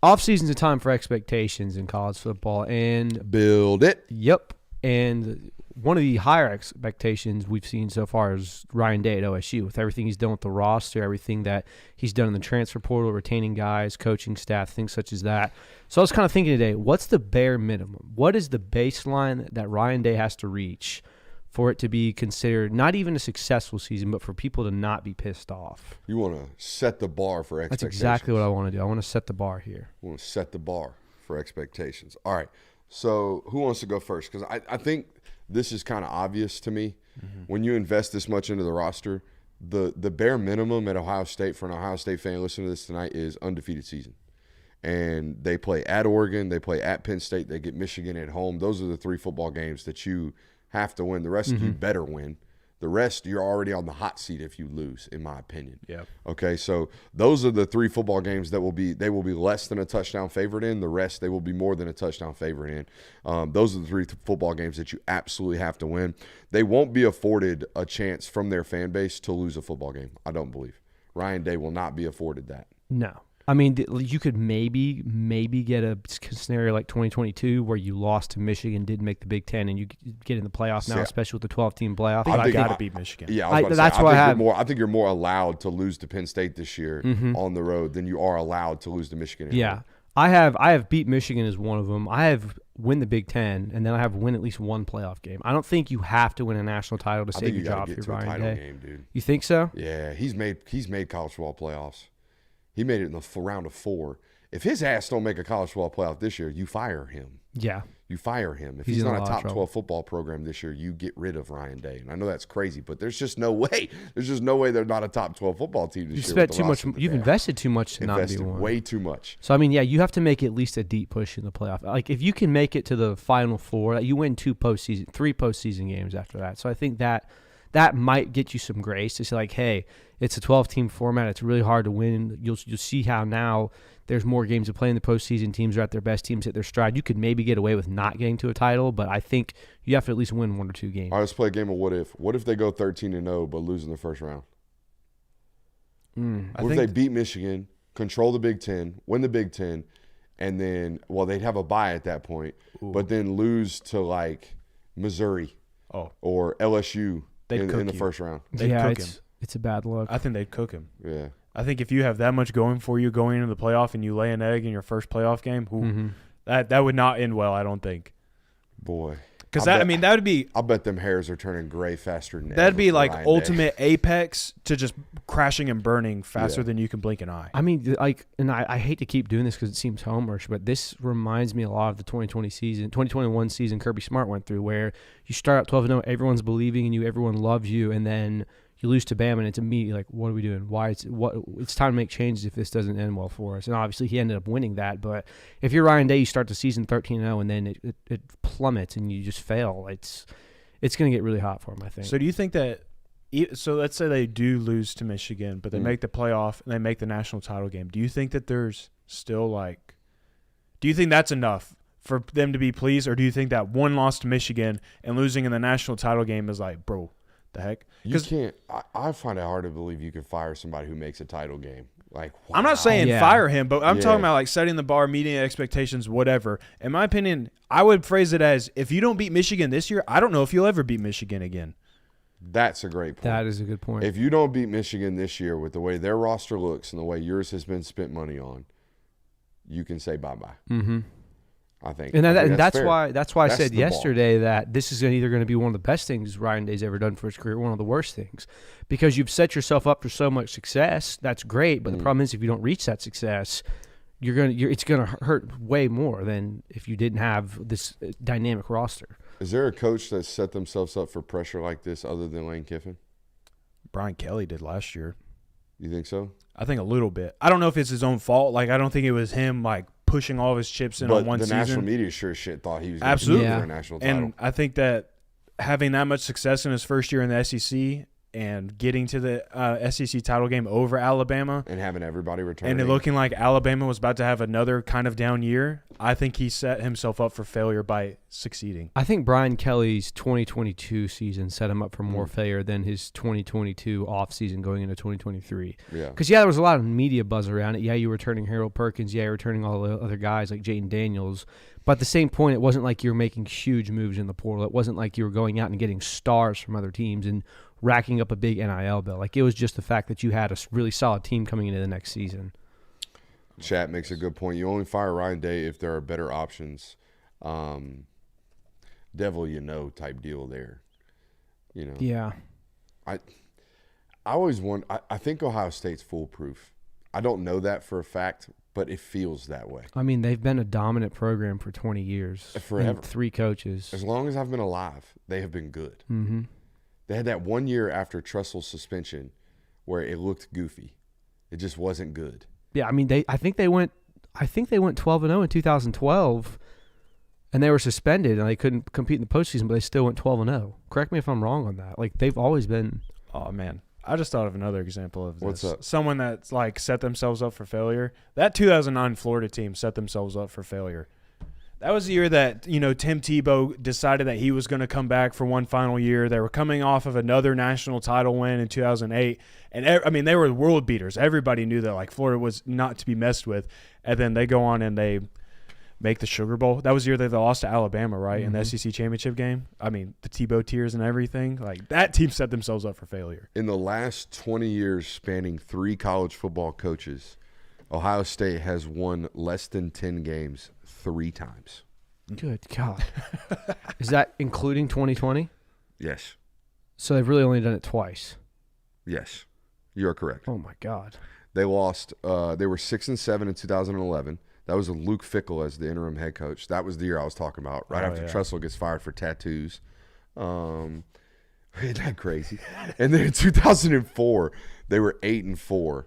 off-season's a time for expectations in college football. And build it. Yep. And one of the higher expectations we've seen so far is Ryan Day at OSU, with everything he's done with the roster, everything that he's done in the transfer portal, retaining guys, coaching staff, things such as that. So I was kind of thinking today, what's the bare minimum? What is the baseline that Ryan Day has to reach for it to be considered not even a successful season, but for people to not be pissed off? You want to set the bar for expectations. That's exactly what I want to do. I want to set the bar here. You want to set the bar for expectations. All right. So who wants to go first? Because I think this is kind of obvious to me. When you invest this much into the roster, the bare minimum at Ohio State for an Ohio State fan listening to this tonight is undefeated season. And they play at Oregon. They play at Penn State. They get Michigan at home. Those are the 3 football games that you have to win. The rest you better win. The rest, you're already on the hot seat if you lose, in my opinion. Yeah. Okay, so those are the 3 football games that will be less than a touchdown favorite in. The rest, they will be more than a touchdown favorite in. Those are the 3 football games that you absolutely have to win. They won't be afforded a chance from their fan base to lose a football game, I don't believe. Ryan Day will not be afforded that. No. I mean, you could maybe get a scenario like 2022 where you lost to Michigan, didn't make the Big Ten, and you get in the playoff now, especially with the 12-team playoff. I got to beat Michigan. Yeah, I think you're more allowed to lose to Penn State this year on the road than you are allowed to lose to Michigan. Yeah, I have beat Michigan as one of them. I have win the Big Ten, and then I have win at least one playoff game. I don't think you have to win a national title to save your job if you're Ryan Day. Game, dude. You think so? Yeah, he's made college football playoffs. He made it in the round of 4. If his ass don't make a college football playoff this year, you fire him. Yeah. You fire him. If he's not a top 12 football program this year, you get rid of Ryan Day. And I know that's crazy, but there's just no way. There's just no way they're not a top 12 football team this year. You spent too much. You've invested too much to not be one. Way too much. So, I mean, yeah, you have to make at least a deep push in the playoff. Like, if you can make it to the Final Four, you win 3 postseason games after that. So I think that might get you some grace to say, like, hey, it's a 12-team format. It's really hard to win. You'll see how now there's more games to play in the postseason. Teams are at their best. Teams hit their stride. You could maybe get away with not getting to a title, but I think you have to at least win 1 or 2 games. All right, let's play a game of what if. What if they go 13-0 but lose in the first round? What if they beat Michigan, control the Big Ten, win the Big Ten, and then, they'd have a bye at that point, but then lose to, like, Missouri or LSU in the first round? They'd cook him. It's a bad look. I think they'd cook him. Yeah. I think if you have that much going for you going into the playoff and you lay an egg in your first playoff game, that would not end well, I don't think. Boy. Because that would be. I bet them hairs are turning gray faster than that'd be like ultimate apex to just crashing and burning faster than you can blink an eye. I mean, like, and I hate to keep doing this because it seems homerish, but this reminds me a lot of the 2021 season Kirby Smart went through, where you start out 12-0, everyone's believing in you, everyone loves you, and then you lose to Bama, and it's immediately like, what are we doing? It's time to make changes if this doesn't end well for us. And obviously he ended up winning that. But if you're Ryan Day, you start the season 13-0, and then it plummets and you just fail. It's going to get really hot for him, I think. So do you think that – so let's say they do lose to Michigan, but they make the playoff and they make the national title game. Do you think that there's still like – do you think that's enough for them to be pleased, or do you think that one loss to Michigan and losing in the national title game is like, bro – the heck? You can't. I find it hard to believe you could fire somebody who makes a title game. Like, wow. I'm not saying fire him, but I'm talking about like setting the bar, meeting expectations, whatever. In my opinion, I would phrase it as, if you don't beat Michigan this year, I don't know if you'll ever beat Michigan again. That's a great point. That is a good point. If you don't beat Michigan this year with the way their roster looks and the way yours has been spent money on, you can say bye-bye. Mm-hmm. I think. And that's why I said yesterday that this is either going to be one of the best things Ryan Day's ever done for his career, one of the worst things, because you've set yourself up for so much success. That's great, but the problem is if you don't reach that success, it's going to hurt way more than if you didn't have this dynamic roster. Is there a coach that set themselves up for pressure like this other than Lane Kiffin? Brian Kelly did last year. You think so? I think a little bit. I don't know if it's his own fault. Like, I don't think it was him like pushing all of his chips in on one season. But the national media sure shit thought he was going to be for a national title. And I think that having that much success in his first year in the SEC and getting to the SEC title game over Alabama and having everybody return, and it looking like Alabama was about to have another kind of down year, I think he set himself up for failure by succeeding. I think Brian Kelly's 2022 season set him up for more failure than his 2022 offseason going into 2023. Yeah. Because, there was a lot of media buzz around it. Yeah, you were returning Harold Perkins. Yeah, you were returning all the other guys like Jaden Daniels. But at the same point, it wasn't like you were making huge moves in the portal. It wasn't like you were going out and getting stars from other teams and racking up a big NIL bill. Like, it was just the fact that you had a really solid team coming into the next season. Chat makes a good point. You only fire Ryan Day if there are better options. Devil type deal there. Yeah. I always wonder. I think Ohio State's foolproof. I don't know that for a fact, but it feels that way. I mean, they've been a dominant program for 20 years. Forever. And 3 coaches. As long as I've been alive, they have been good. Mm-hmm. They had that 1 year after Trestle's suspension where it looked goofy. It just wasn't good. Yeah, I mean, I think they went 12-0 in 2012, and they were suspended and they couldn't compete in the postseason, but they still went 12-0. Correct me if I'm wrong on that. Like, they've always been. Oh man, I just thought of another example of this. What's up? Someone that's like set themselves up for failure. That 2009 Florida team set themselves up for failure. That was the year that, Tim Tebow decided that he was going to come back for one final year. They were coming off of another national title win in 2008. And, they were world beaters. Everybody knew that, like, Florida was not to be messed with. And then they go on and they make the Sugar Bowl. That was the year they lost to Alabama, right, in the SEC championship game. I mean, the Tebow tears and everything. Like, that team set themselves up for failure. In the last 20 years spanning 3 college football coaches, Ohio State has won less than 10 games 3 times. Good God. Is that including 2020? Yes. So they've really only done it twice. Yes. You're correct. Oh, my God. They lost. They were 6-7 in 2011. That was with Luke Fickell as the interim head coach. That was the year I was talking about, right after Trestle gets fired for tattoos. Isn't that crazy? And then in 2004, they were 8-4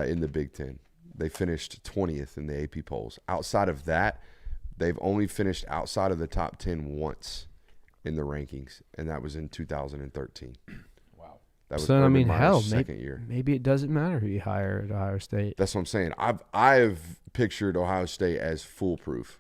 in the Big Ten. They finished 20th in the AP polls. Outside of that, they've only finished outside of the top 10 once in the rankings, and that was in 2013. Wow. That was So, Urban Meyer's hell, second year. Maybe it doesn't matter who you hire at Ohio State. That's what I'm saying. I've pictured Ohio State as foolproof.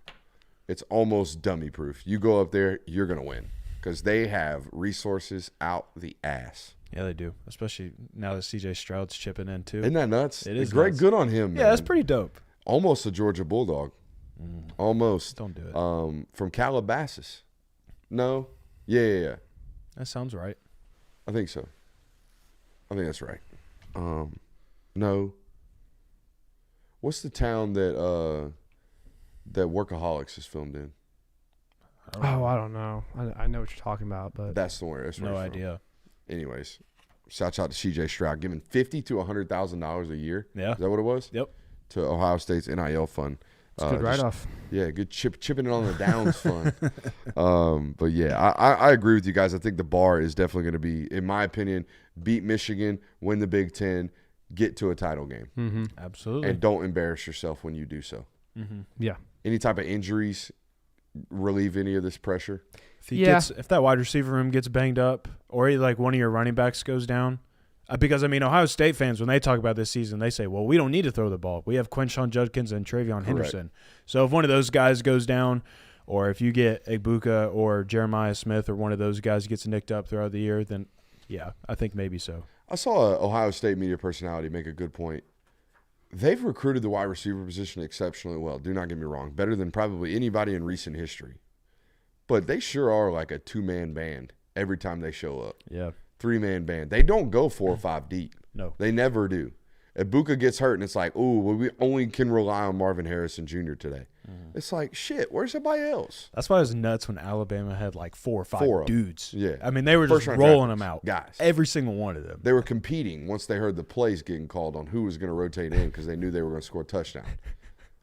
It's almost dummy proof. You go up there, you're going to win because they have resources out the ass. Yeah, they do, especially now that CJ Stroud's chipping in too. Isn't that nuts? It is Greg, nuts. good on him, man. Yeah, that's pretty dope. Almost a Georgia Bulldog. Almost. Don't do it. From Calabasas. No? Yeah. That sounds right. I think so. I think that's right. No. What's the town that Workaholics is filmed in? Oh, I don't know. I know what you're talking about, but That's the one. That's where No it's from. idea. Anyways, shouts out to CJ Stroud, giving $50,000 to $100,000 a year. Yeah. Is that what it was? Yep. To Ohio State's NIL fund. it's a good write-off. Yeah, good chipping it on the Downs fund. But yeah, I agree with you guys. I think the bar is definitely going to be, in my opinion, beat Michigan, win the Big Ten, get to a title game, Mm-hmm. Absolutely. and don't embarrass yourself when you do so. Yeah. Any type of injuries relieve any of this pressure? If that wide receiver room gets banged up, or like one of your running backs goes down, because Ohio State fans, when they talk about this season, they say, "Well, we don't need to throw the ball. We have Quinshon Judkins and Travion Henderson." So if one of those guys goes down, or if you get Ibuka or Jeremiah Smith or one of those guys gets nicked up throughout the year, then yeah, I think maybe so. I saw an Ohio State media personality make a good point. They've recruited the wide receiver position exceptionally well. Do not get me wrong. Better than probably anybody in recent history. But they sure are like a 2-man band every time they show up. Yeah. 3-man band. They don't go 4 or 5 deep. No. They never do. Ibuka gets hurt, and it's like, ooh, well, we only can rely on Marvin Harrison Jr. today. It's like, shit, where's everybody else? That's why it was nuts when Alabama had like 4 or 5 4 of them. dudes. Yeah. I mean, they were just First-round rolling draft them out. guys. Every single one of them. They were competing once they heard the plays getting called on who was going to rotate in because they knew they were going to score a touchdown.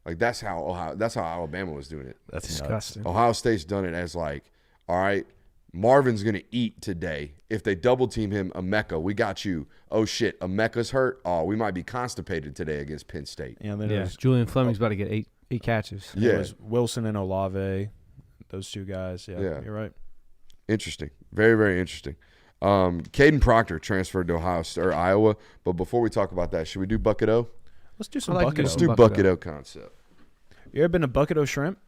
Like, that's how Alabama was doing it. That's Disgusting. Ohio State's done it as like, all right, Marvin's going to eat today. If they double team him, Emeka, we got you. Oh, shit, Emeka's hurt. Oh, we might be constipated today against Penn State. Yeah, then Yeah. Julian Fleming's about to get eight catches. Yeah. It was Wilson and Olave, those 2 guys. Yeah, you're right. Interesting. Very, very interesting. Kaden Proctor transferred to Iowa. But before we talk about that, should we do Bucket O? Let's do some I like bucket. Let's to do Bucket Bucket O. O concept. You ever been to Bucket O Shrimp?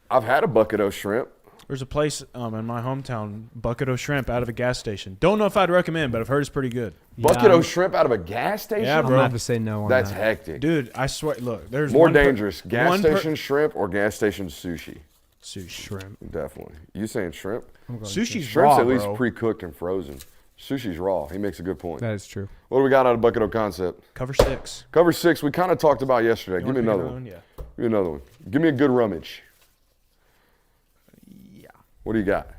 I've had a bucket of shrimp. There's a place in my hometown, Bucket O Shrimp, out of a gas station. Don't know if I'd recommend, but I've heard it's pretty good. Bucket of shrimp out of a gas station? Yeah, I'm bro. gonna have to say no on That's that. hectic. Dude, I swear. Look, there's More one dangerous, gas station shrimp or gas station sushi? sushi. Shrimp. Definitely. You saying shrimp? Sushi's Shrimp's raw, at least bro. pre-cooked and frozen. Sushi's raw. He makes a good point. That is true. What do we got out of Bucket O Concept? Cover 6. Cover 6, we kind of talked about yesterday. Give me Wanna pick another one. Yeah. Give me another one. Give me a good rummage. Yeah. What do you got?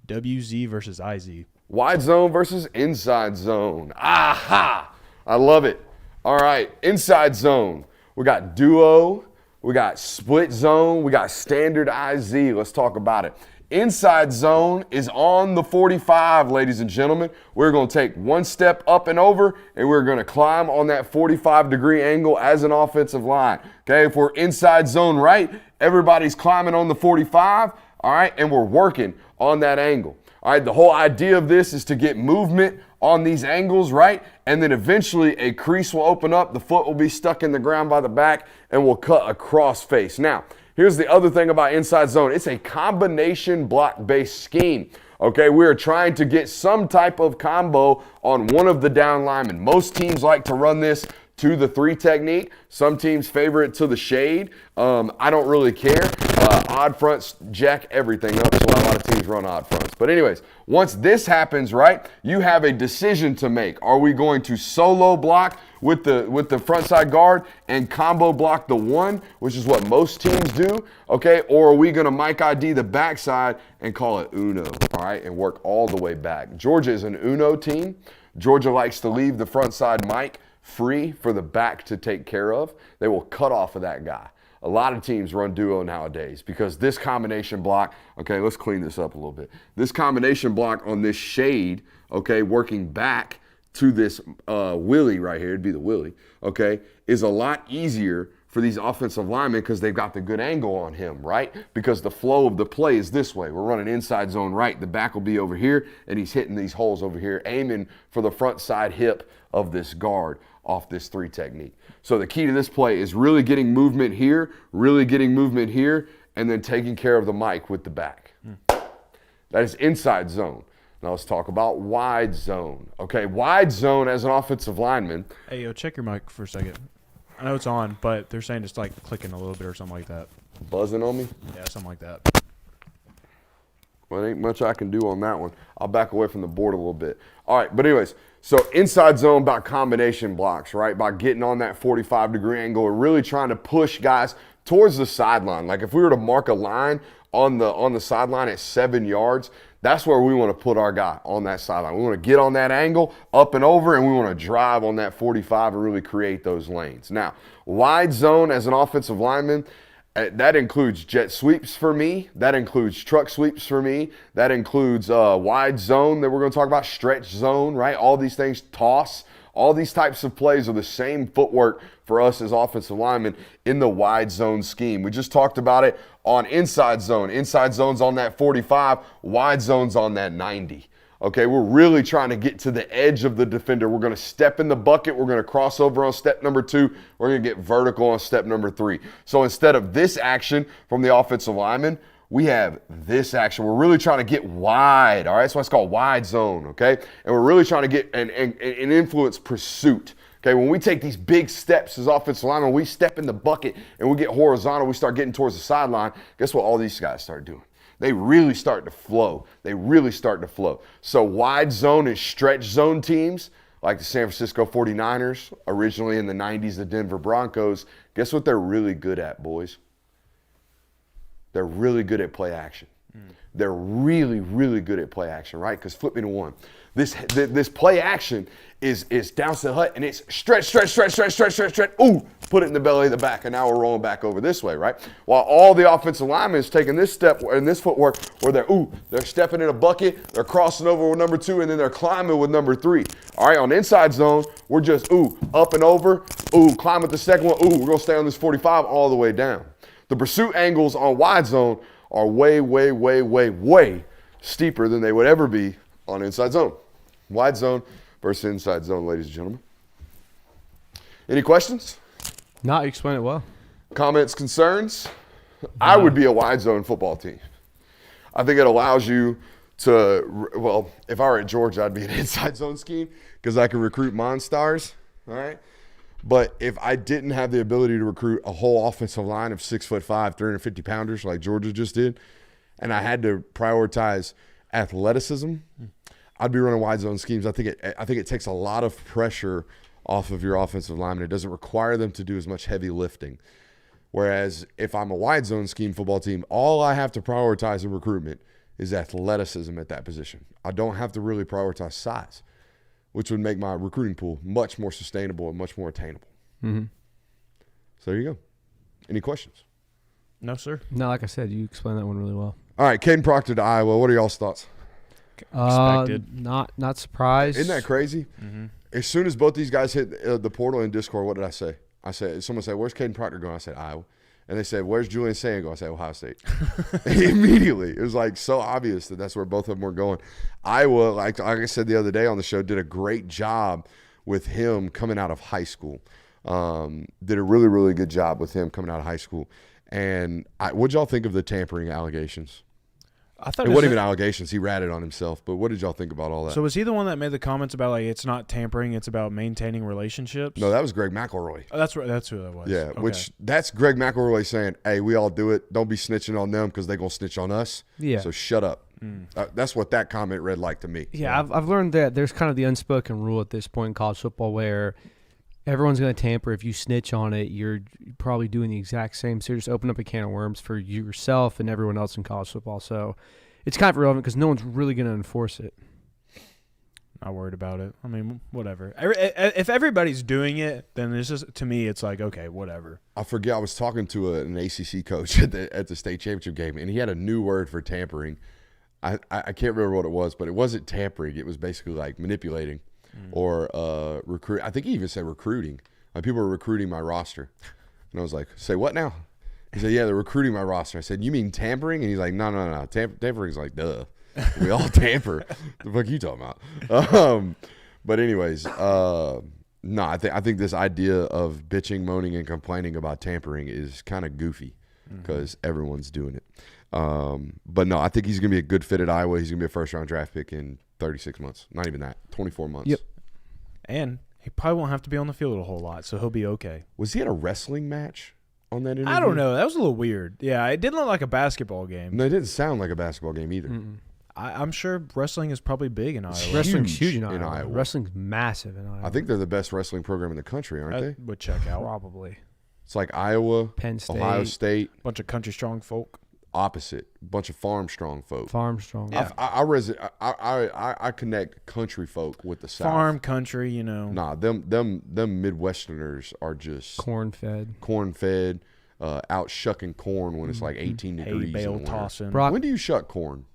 WZ versus IZ. Wide zone versus inside zone. Aha! I love it. All right, inside zone. We got duo. We got split zone. We got standard IZ. Let's talk about it. Inside zone is on the 45, ladies and gentlemen. We're going to take one step up and over, and we're going to climb on that 45-degree angle as an offensive line. Okay, if we're inside zone right, everybody's climbing on the 45, all right, and we're working on that angle. All right, the whole idea of this is to get movement on these angles, right? And then eventually a crease will open up, the foot will be stuck in the ground by the back, and we'll cut a cross face. Now, here's the other thing about inside zone. It's a combination block-based scheme. Okay, we are trying to get some type of combo on one of the down linemen. Most teams like to run this to the 3 technique. Some teams favor it to the shade. I don't really care. Odd fronts jack everything up, so a lot of teams run odd fronts. But anyways, once this happens, right, you have a decision to make. Are we going to solo block with the front side guard and combo block the 1, which is what most teams do, okay? Or are we going to Mike ID the backside and call it Uno, all right, and work all the way back? Georgia is an Uno team. Georgia likes to leave the front side Mike free for the back to take care of. They will cut off of that guy. A lot of teams run duo nowadays because this combination block, okay, let's clean this up a little bit. This combination block on this shade, okay, working back to this Willie right here, it'd be the Willie, okay, is a lot easier for these offensive linemen because they've got the good angle on him, right? Because the flow of the play is this way. We're running inside zone right. The back will be over here, and he's hitting these holes over here, aiming for the front side hip of this guard off this 3 technique. So the key to this play is really getting movement here, and then taking care of the mic with the back. That is inside zone. Now let's talk about wide zone. Okay, wide zone as an offensive lineman. Hey, yo, check your mic for a second. I know it's on, but they're saying it's like clicking a little bit or something like that. Buzzing on me? Yeah, something like that. Well, there ain't much I can do on that one. I'll back away from the board a little bit. All right, but anyways, so inside zone by combination blocks, right? By getting on that 45-degree angle, we're really trying to push guys towards the sideline. Like if we were to mark a line on the sideline at 7 yards, that's where we want to put our guy on that sideline. We want to get on that angle, up and over, and we want to drive on that 45 and really create those lanes. Now, wide zone as an offensive lineman, that includes jet sweeps for me. That includes truck sweeps for me. That includes wide zone that we're going to talk about, stretch zone, right? All these things, toss. All these types of plays are the same footwork for us as offensive linemen in the wide zone scheme. We just talked about it on inside zone. Inside zone's on that 45, wide zone's on that 90. Okay, we're really trying to get to the edge of the defender. We're going to step in the bucket. We're going to cross over on step number 2. We're going to get vertical on step number 3. So instead of this action from the offensive lineman, we have this action. We're really trying to get wide, all right? That's why it's called wide zone, okay? And we're really trying to get an influence pursuit. Okay, when we take these big steps as offensive linemen, we step in the bucket and we get horizontal, we start getting towards the sideline, guess what all these guys start doing? They really start to flow. So wide zone and stretch zone teams, like the San Francisco 49ers, originally in the 90s, the Denver Broncos, guess what they're really good at, boys? They're really good at play action. They're really, really good at play action, right? Because flip me to 1. This play action is down to the hut, and it's stretch. Ooh, put it in the belly of the back, and now we're rolling back over this way, right? While all the offensive linemen is taking this step and this footwork where they're stepping in a bucket, they're crossing over with number 2, and then they're climbing with number 3. All right, on the inside zone, we're just, up and over, climb with the second one, we're going to stay on this 45 all the way down. The pursuit angles on wide zone are way steeper than they would ever be on inside zone. Wide zone versus inside zone, ladies and gentlemen. Any questions? No, you explained it well. Comments, concerns? I would be a wide zone football team. I think it allows you to, well, if I were at Georgia, I'd be an inside zone scheme because I can recruit monstars, all right? But if I didn't have the ability to recruit a whole offensive line of 6'5", 350-pounders like Georgia just did, and I had to prioritize athleticism, I'd be running wide zone schemes. I think it takes a lot of pressure off of your offensive lineman. It doesn't require them to do as much heavy lifting. Whereas if I'm a wide zone scheme football team, all I have to prioritize in recruitment is athleticism at that position. I don't have to really prioritize size, which would make my recruiting pool much more sustainable and much more attainable. Mm-hmm. So there you go. Any questions? No, sir. No, like I said, you explained that one really well. All right, Kaden Proctor to Iowa. What are y'all's thoughts? Expected. Not surprised. Isn't that crazy? Mm-hmm. As soon as both these guys hit the portal in Discord, what did I say? Someone said, "Where's Kaden Proctor going?" I said, "Iowa." And they said, "Where's Julian Sand going?" I said, "Ohio State." Immediately. It was like so obvious that that's where both of them were going. Iowa, like I said the other day on the show, did a great job with him coming out of high school. Did a really, really good job with him coming out of high school. And what'd y'all think of the tampering allegations? I thought it wasn't even allegations. He ratted on himself. But what did y'all think about all that? So was he the one that made the comments about like it's not tampering, it's about maintaining relationships? No, that was Greg McElroy. Oh, that's who that was. Yeah, Okay. which that's Greg McElroy saying, "Hey, we all do it. Don't be snitching on them because they're gonna snitch on us. Yeah. So shut up." That's what that comment read like to me. Yeah, I've learned that there's kind of the unspoken rule at this point in college football where everyone's going to tamper. If you snitch on it, you're probably doing the exact same. So you're just opening up a can of worms for yourself and everyone else in college football. So it's kind of irrelevant because no one's really going to enforce it. Not worried about it. I mean, whatever. If everybody's doing it, then it's just, to me, it's like, okay, whatever. I forget. I was talking to an ACC coach at the state championship game, and he had a new word for tampering. I can't remember what it was, but it wasn't tampering. It was basically like manipulating or recruit. I think he even said recruiting. Like people were recruiting my roster. And I was like, say what now? He said, yeah, they're recruiting my roster. I said, you mean tampering? And he's like, no. Tampering's like, duh. We all tamper. The fuck you talking about? But anyways, no, I think this idea of bitching, moaning, and complaining about tampering is kind of goofy because everyone's doing it. But no, I think he's going to be a good fit at Iowa. He's going to be a first-round draft pick in 36 months. Not even that, 24 months. Yep. And he probably won't have to be on the field a whole lot, so he'll be okay. Was he at a wrestling match on that interview? I don't know. That was a little weird. Yeah, it didn't look like a basketball game. No, it didn't sound like a basketball game either. I'm sure wrestling is probably big in Iowa. Wrestling's huge in in Iowa. Iowa. Wrestling's massive in Iowa. I think they're the best wrestling program in the country, aren't they? Would check out. Probably. It's like Iowa, Penn State. Ohio State, Bunch of country strong folk. opposite, bunch of farm strong folk. Farm strong. Yeah. I connect country folk with the South. Farm country, you know. Nah, them Midwesterners are just Corn fed. corn fed, out shucking corn when it's like 18 Hay degrees. bale in the winter. tossing. Brock, When do you shuck corn?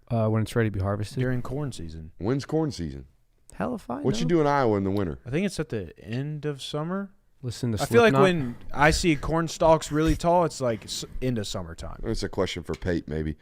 when it's ready to be harvested. During corn season. When's corn season? Hell if I What know. you do in Iowa in the winter? I think it's at the end of summer. Listen to I feel like Slipknot. when I see corn stalks really tall, it's like into summertime. It's a question for Pate, maybe.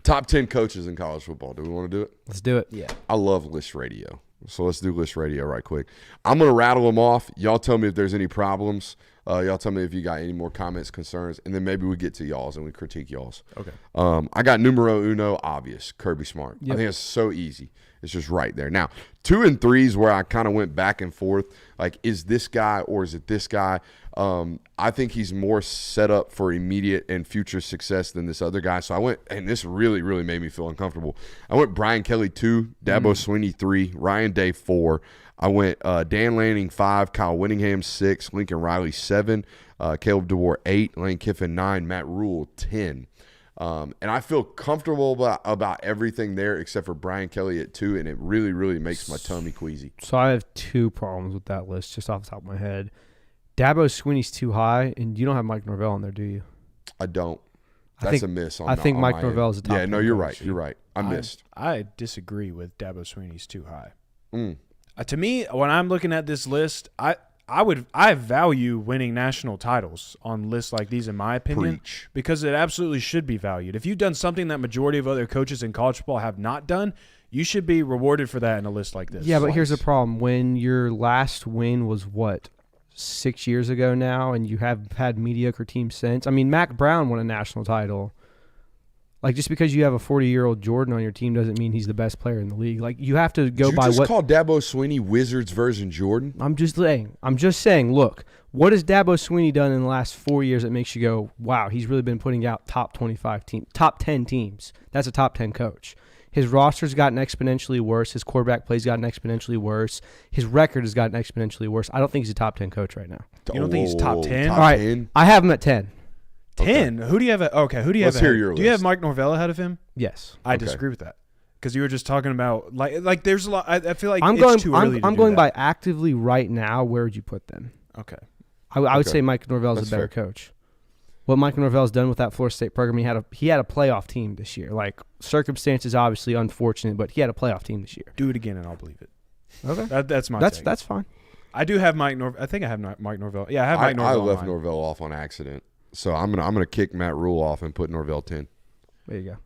Top 10 coaches in college football. Do we want to do it? Let's do it. Yeah. I love List Radio. So let's do List Radio right quick. I'm going to rattle them off. Y'all tell me if there's any problems. Y'all tell me if you got any more comments, concerns, and then maybe we get to y'all's and we critique y'all's. Okay. I got numero uno, obvious, Kirby Smart. Yep. I think it's so easy. It's just right there. Now, 2 and 3 is where I kind of went back and forth. Like, is this guy or is it this guy? I think he's more set up for immediate and future success than this other guy. So I went, and this really, really made me feel uncomfortable. I went Brian Kelly 2, Dabo Swinney 3, Ryan Day 4. I went Dan Lanning 5, Kyle Whittingham 6, Lincoln Riley 7, Caleb DeWar 8, Lane Kiffin 9, Matt Rule 10. And I feel comfortable about everything there except for Brian Kelly at 2, and it really, really makes my tummy queasy. So I have 2 problems with that list just off the top of my head. Dabo Swinney's too high, and you don't have Mike Norvell on there, do you? I don't. I That's think- a miss. I think on Mike my Norvell end. is a top Yeah, no, 10 you're coach. right. You're right. I missed. I disagree with Dabo Swinney's too high. Mm. To me, when I'm looking at this list, I value winning national titles on lists like these, in my opinion, Preach. because it absolutely should be valued. If you've done something that majority of other coaches in college football have not done, you should be rewarded for that in a list like this. Yeah, but here's the problem. When your last win was what? 6 years ago now, and you have had mediocre teams since. I mean, Mac Brown won a national title. Like, just because you have a 40-year-old Jordan on your team doesn't mean he's the best player in the league. Like, you have to go by what. Did you just call Dabo Swinney Wizards version Jordan? I'm just saying, look, what has Dabo Swinney done in the last 4 years that makes you go, wow, he's really been putting out top 10 teams. That's a top 10 coach. His roster's gotten exponentially worse. His quarterback play's gotten exponentially worse. His record has gotten exponentially worse. I don't think he's a top 10 coach right now. You don't think he's top 10? All right, I have him at 10. 10? Okay. Who do you have at? Okay, who do you have? Let's hear your list. Do you have list. Mike Norvell ahead of him? Yes. I disagree with that because you were just talking about like there's a lot. I feel like I'm it's going. too early. I'm going by actively right now. Where would you put them? Okay. I would say Mike Norvell's a better coach. What Mike Norvell's done with that Florida State program, he had a playoff team this year. Like, circumstances obviously unfortunate, but he had a playoff team this year. Do it again and I'll believe it. Okay, that's my. That's fine. I do have Mike Norvell. I think I have Mike Norvell. Yeah, I have Mike Norvell. I left Norvell off on accident, so I'm gonna kick Matt Rule off and put Norvell 10. There you go.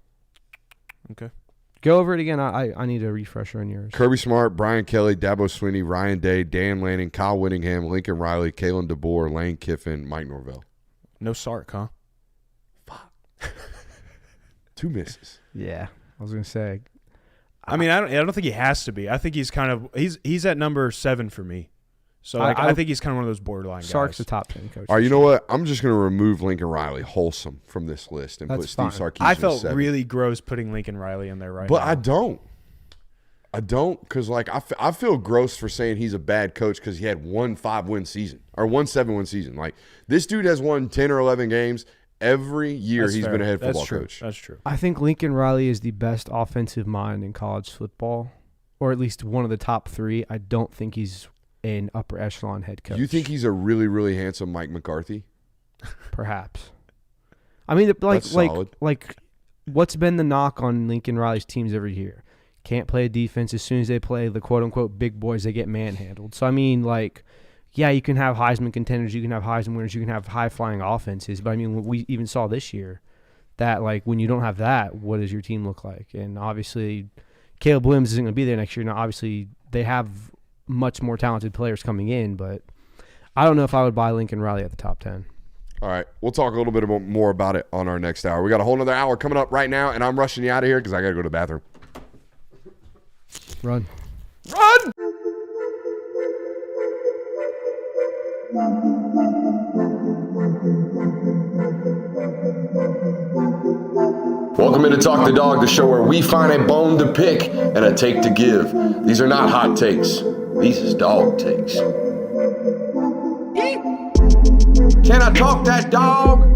Okay. Go over it again. I need a refresher on yours. Kirby Smart, Brian Kelly, Dabo Swinney, Ryan Day, Dan Lanning, Kyle Whittingham, Lincoln Riley, Kalen DeBoer, Lane Kiffin, Mike Norvell. No Sark, huh? Fuck. 2 misses. Yeah, I was gonna say. I mean, I don't think he has to be. I think he's kind of he's at number 7 for me. So I think he's kind of one of those borderline guys. Sark's a top 10 coach. All right, you know what? I'm just going to remove Lincoln Riley wholesome from this list and put Steve Sarkisian I felt 7. really gross putting Lincoln Riley in there right now. But I don't because, like, I feel gross for saying he's a bad coach because he had 1 5-win season or 1 7-win season. Like, this dude has won 10 or 11 games every year. He's been a head football coach. That's true. I think Lincoln Riley is the best offensive mind in college football, or at least one of the top 3. I don't think he's an upper echelon head coach. You think he's a really, really handsome Mike McCarthy? Perhaps. I mean, like, what's been the knock on Lincoln Riley's teams every year? Can't play defense. As soon as they play the quote-unquote big boys, they get manhandled. So, I mean, like, yeah, you can have Heisman contenders, you can have Heisman winners, you can have high-flying offenses. But, I mean, we even saw this year that, like, when you don't have that, what does your team look like? And, obviously, Caleb Williams isn't going to be there next year. Now, obviously, they have much more talented players coming in, but I don't know if I would buy Lincoln Riley at the top 10. All right, we'll talk a little bit more about it on our next hour. We got a whole other hour coming up right now, and I'm rushing you out of here because I got to go to the bathroom. Run. Welcome into Talk the Dog, the show where we find a bone to pick and a take to give. These are not hot takes. These is dog takes. Can I talk that dog?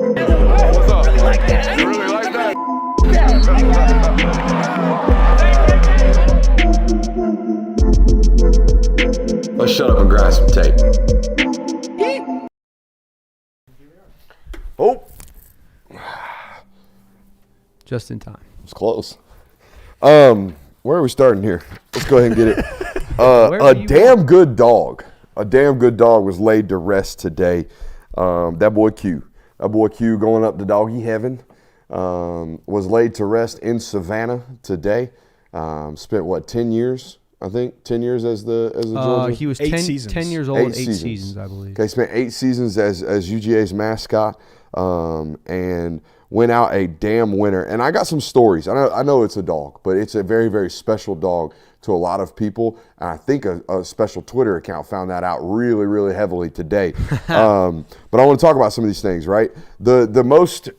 What's up? Really like that. You really like that? Let's shut up and grind some tape. Oh, Just in time. it's close. Where are we starting here? Let's go ahead and get it. A damn good dog was laid to rest today. That boy Q going up to doggy heaven, was laid to rest in Savannah today. Spent 10 years? I think 10 years as the Georgia. He was 8 10 seasons. years old, 8 seasons, I believe. Okay, spent 8 seasons as UGA's mascot, and went out a damn winner. And I got some stories. I know it's a dog, but it's a very, very special dog to a lot of people. And I think a special Twitter account found that out really, really heavily today. But I want to talk about some of these things, right? The most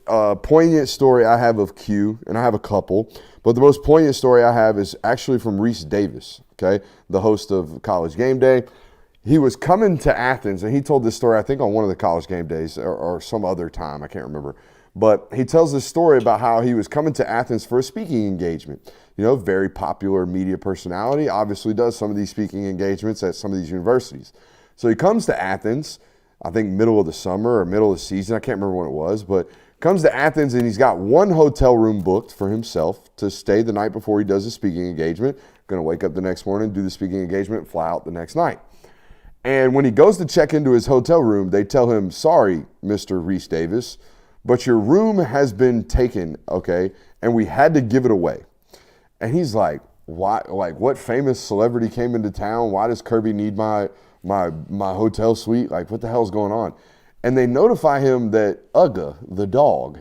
poignant story I have of Q, and I have a couple, but the most poignant story I have is actually from Reese Davis, okay, the host of College Game Day. He was coming to Athens, and he told this story, I think, on one of the College Game Days or some other time. I can't remember. But he tells this story about how he was coming to Athens for a speaking engagement. You know, very popular media personality, obviously does some of these speaking engagements at some of these universities. So he comes to Athens, I think middle of the summer or middle of the season. I can't remember when it was, but comes to Athens, and he's got one hotel room booked for himself to stay the night before he does his speaking engagement. Going to wake up the next morning, do the speaking engagement, fly out the next night. And when he goes to check into his hotel room, they tell him, sorry, Mr. Reese Davis, but your room has been taken, okay, and we had to give it away. And he's like, why? Like, what famous celebrity came into town? Why does Kirby need my hotel suite? Like, what the hell's going on? And they notify him that Uga, the dog,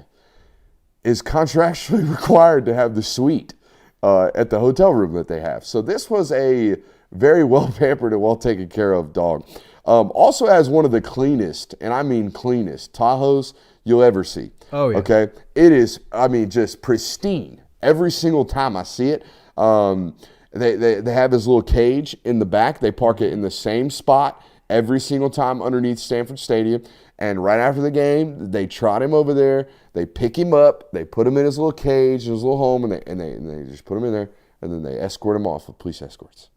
is contractually required to have the suite at the hotel room that they have. So this was a very well pampered and well taken care of dog. Also has one of the cleanest, and I mean cleanest, Tahoes you'll ever see. Oh, yeah. Okay? It is, I mean, just pristine. Every single time I see it, they have this little cage in the back. They park it in the same spot every single time underneath Stanford Stadium. And right after the game, they trot him over there. They pick him up. They put him in his little cage, his little home, and they just put him in there. And then they escort him off with police escorts.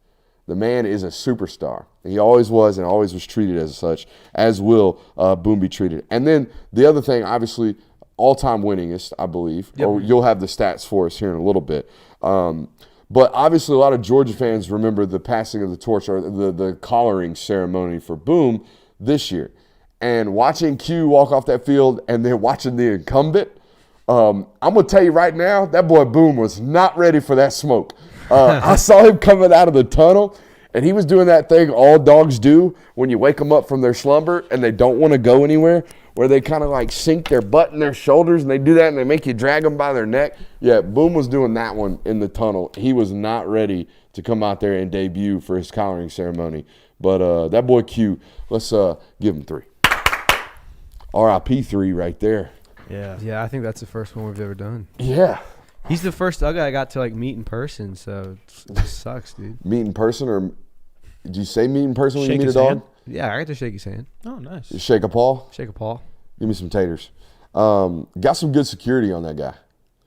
The man is a superstar. He always was and always was treated as such, as will Boom be treated. And then the other thing, obviously, all-time winningest, I believe. Yep. Or you'll have the stats for us here in a little bit. But obviously, a lot of Georgia fans remember the passing of the torch or the collaring ceremony for Boom this year. And watching Q walk off that field and then watching the incumbent, I'm going to tell you right now, that boy Boom was not ready for that smoke. I saw him coming out of the tunnel, and he was doing that thing all dogs do when you wake them up from their slumber and they don't want to go anywhere, where they kind of like sink their butt in their shoulders, and they do that and they make you drag them by their neck. Yeah, Boom was doing that one in the tunnel. He was not ready to come out there and debut for his collaring ceremony. But that boy Q, let's give him 3. RIP 3 right there. Yeah, I think that's the first one we've ever done. Yeah. He's the first Uga I got to like meet in person, so it just sucks, dude. Meet in person, or did you say meet in person when you meet a dog? Hand? Yeah, I got to shake his hand. Oh, nice. You shake a paw? Shake a paw. Give me some taters. Got some good security on that guy.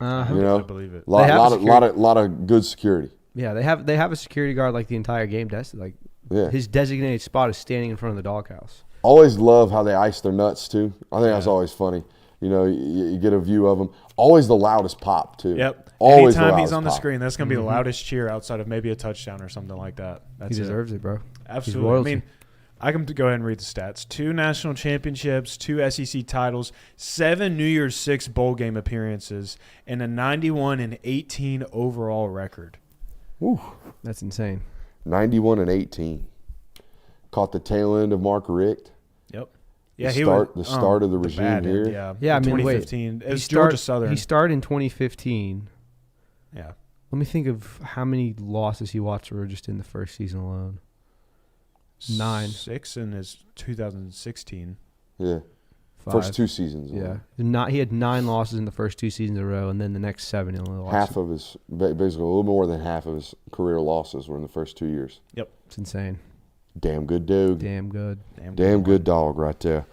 I You know, believe it. lot of good security. Yeah, they have a security guard like the entire game. That's like his designated spot is standing in front of the doghouse. Always love how they ice their nuts too. I think that's always funny. You know, you get a view of them. Always the loudest pop too. Yep. Always Anytime the he's on the pop. screen, that's going to be the loudest cheer outside of maybe a touchdown or something like that. He deserves it, bro. Absolutely. I mean, I can go ahead and read the stats. 2 national championships, 2 SEC titles, 7 New Year's 6 bowl game appearances, and a 91-18 overall record. Whew. That's insane. 91-18. Caught the tail end of Mark Richt. Yep. Yeah, the start of the regime here. Yeah. I mean, 2015. It was Georgia Southern. He started in 2015. Yeah. Let me think of how many losses he watched were just in the first season alone. 9. 6 in his 2016. Yeah. 5. First 2 seasons. Yeah. He had 9 losses in the first 2 seasons in a row, and then the next 7 he only lost. Half of his, basically a little more than half of his career losses were in the first 2 years. Yep. It's insane. Damn good dude. Damn good. Damn good dog right there.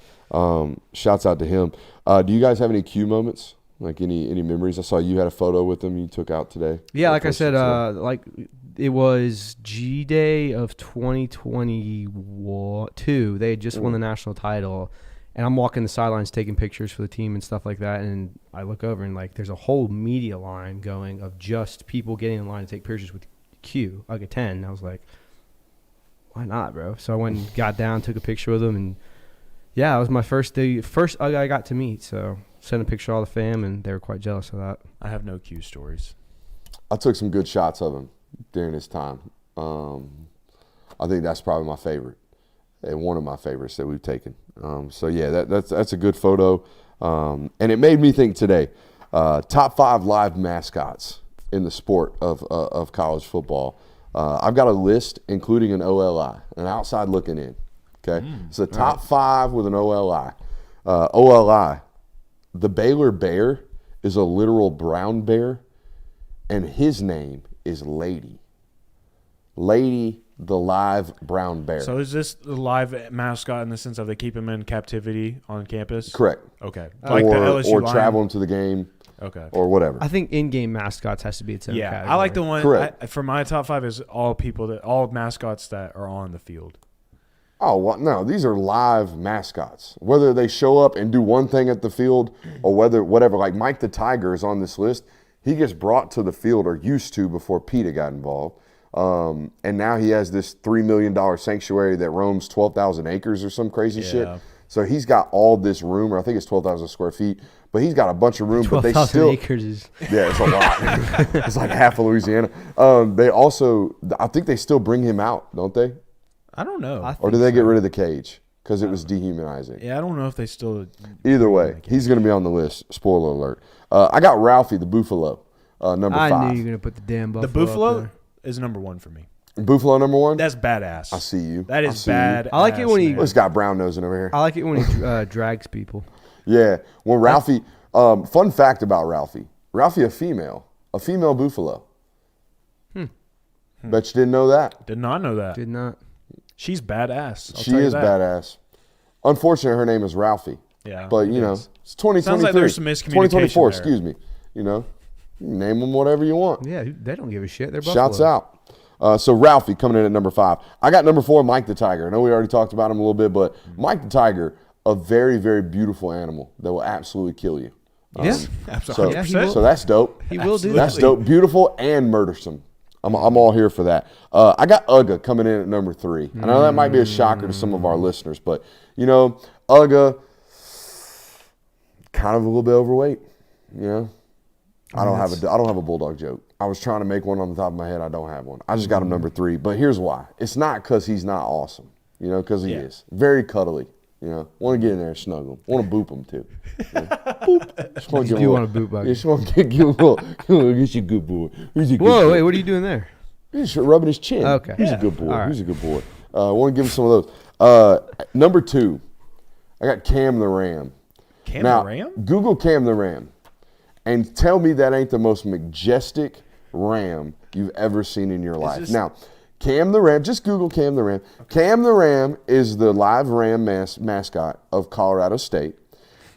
Shouts out to him. Do you guys have any Q moments? Like any memories? I saw you had a photo with him you took out today. Yeah, like I said, like it was G Day of 2022. They had just won the national title, and I'm walking the sidelines taking pictures for the team and stuff like that. And I look over and like there's a whole media line going of just people getting in line to take pictures with Q, like a 10. And I was like, why not, bro? So I went and got down, took a picture with him, and yeah, it was my first Uga I got to meet. So sent a picture to all the fam, and they were quite jealous of that. I have no Q stories. I took some good shots of him during his time. I think that's probably my favorite, and one of my favorites that we've taken. So yeah, that's a good photo, and it made me think today. Top 5 live mascots in the sport of college football. I've got a list, including an OLI, an outside looking in. Okay, so top 5 with an OLI. OLI, the Baylor Bear is a literal brown bear, and his name is Lady. Lady, the live brown bear. So is this the live mascot in the sense of they keep him in captivity on campus? Correct. Okay. Like the LSU or travel him to the game. Okay. Or whatever. I think in-game mascots has to be its own category. I like the one. Correct. For my top 5 is all mascots that are on the field. Oh, well, no, these are live mascots. Whether they show up and do one thing at the field or whatever, like Mike the Tiger is on this list. He gets brought to the field, or used to before PETA got involved. And now he has this $3 million sanctuary that roams 12,000 acres or some crazy shit. So he's got all this room, or I think it's 12,000 square feet, but he's got a bunch of room. But they 12,000 still acres is. Yeah, it's a lot. It's like half of Louisiana. They also, I think they still bring him out, don't they? I don't know. Or did they get rid of the cage because it was dehumanizing? Yeah, I don't know if they still. Either way, he's going to be on the list. Spoiler alert. I got Ralphie the Buffalo, number 5. I knew you were gonna put the damn buffalo. The up Buffalo there. is number 1 for me. Buffalo number 1? That's badass. I see you. That is bad. I like it when he- Well, he's got brown nosing over here. I like it when he drags people. Yeah. When Ralphie, fun fact about Ralphie. Ralphie a female Buffalo. Bet you didn't know that. Did not know that. Did not. She's badass. I'll She tell you is that. badass. Unfortunately, her name is Ralphie. Yeah, But, it you know, is. it's 2023. Sounds like there's some miscommunication 2024, there. excuse me. You know, you can name them whatever you want. Yeah, they don't give a shit. They're Shouts buffalo. out. So Ralphie coming in at number 5. I got number 4, Mike the Tiger. I know we already talked about him a little bit, but Mike the Tiger, a very, very beautiful animal that will absolutely kill you. Yes, So, Absolutely. Yeah, he will. so that's dope. He will do That's that. dope. Beautiful and murdersome. I'm all here for that. I got Uga coming in at number 3. I know that might be a shocker to some of our listeners, but, you know, Uga, kind of a little bit overweight, you know. I don't have a Bulldog joke. I was trying to make one on the top of my head. I don't have one. I just got him number 3. But here's why. It's not because he's not awesome, you know, because he is. Very cuddly, you know. Want to get in there and snuggle him. Want to boop him, too. You know? Boop. Just wanna You give do him want to boot bug. Yeah, just want to give him a little, he's a good boy. He's a good Whoa, boy. wait, what are you doing there? He's rubbing his chin. Okay. He's Yeah. a good boy. All right. He's a good boy. I want to give him some of those. Number 2, I got Cam the Ram. Cam Now, the Ram? Google Cam the Ram and tell me that ain't the most majestic ram you've ever seen in your life. this- Now, Cam the Ram, just Google Cam the Ram. Cam the Ram is the live ram mascot of Colorado State.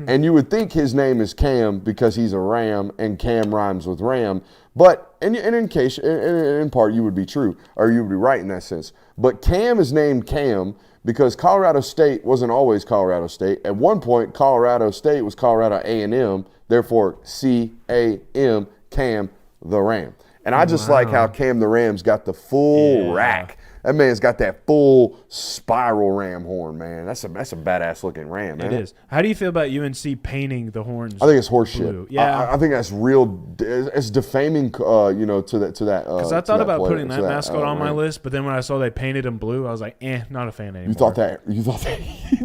And you would think his name is Cam because he's a ram and Cam rhymes with ram. But and in part you would be true, or you would be right in that sense. But Cam is named Cam because Colorado State wasn't always Colorado State. At one point, Colorado State was Colorado A&M, therefore C-A-M, Cam the Ram. And I just like how Cam the Ram's got the full rack. That man's got that full spiral ram horn, man. That's a badass looking ram, man. It is. How do you feel about UNC painting the horns? I think it's horseshit. blue? Yeah. I think that's real. It's defaming, you know, to that. Because I thought about putting that mascot on my list, but then when I saw they painted him blue, I was like, not a fan anymore. You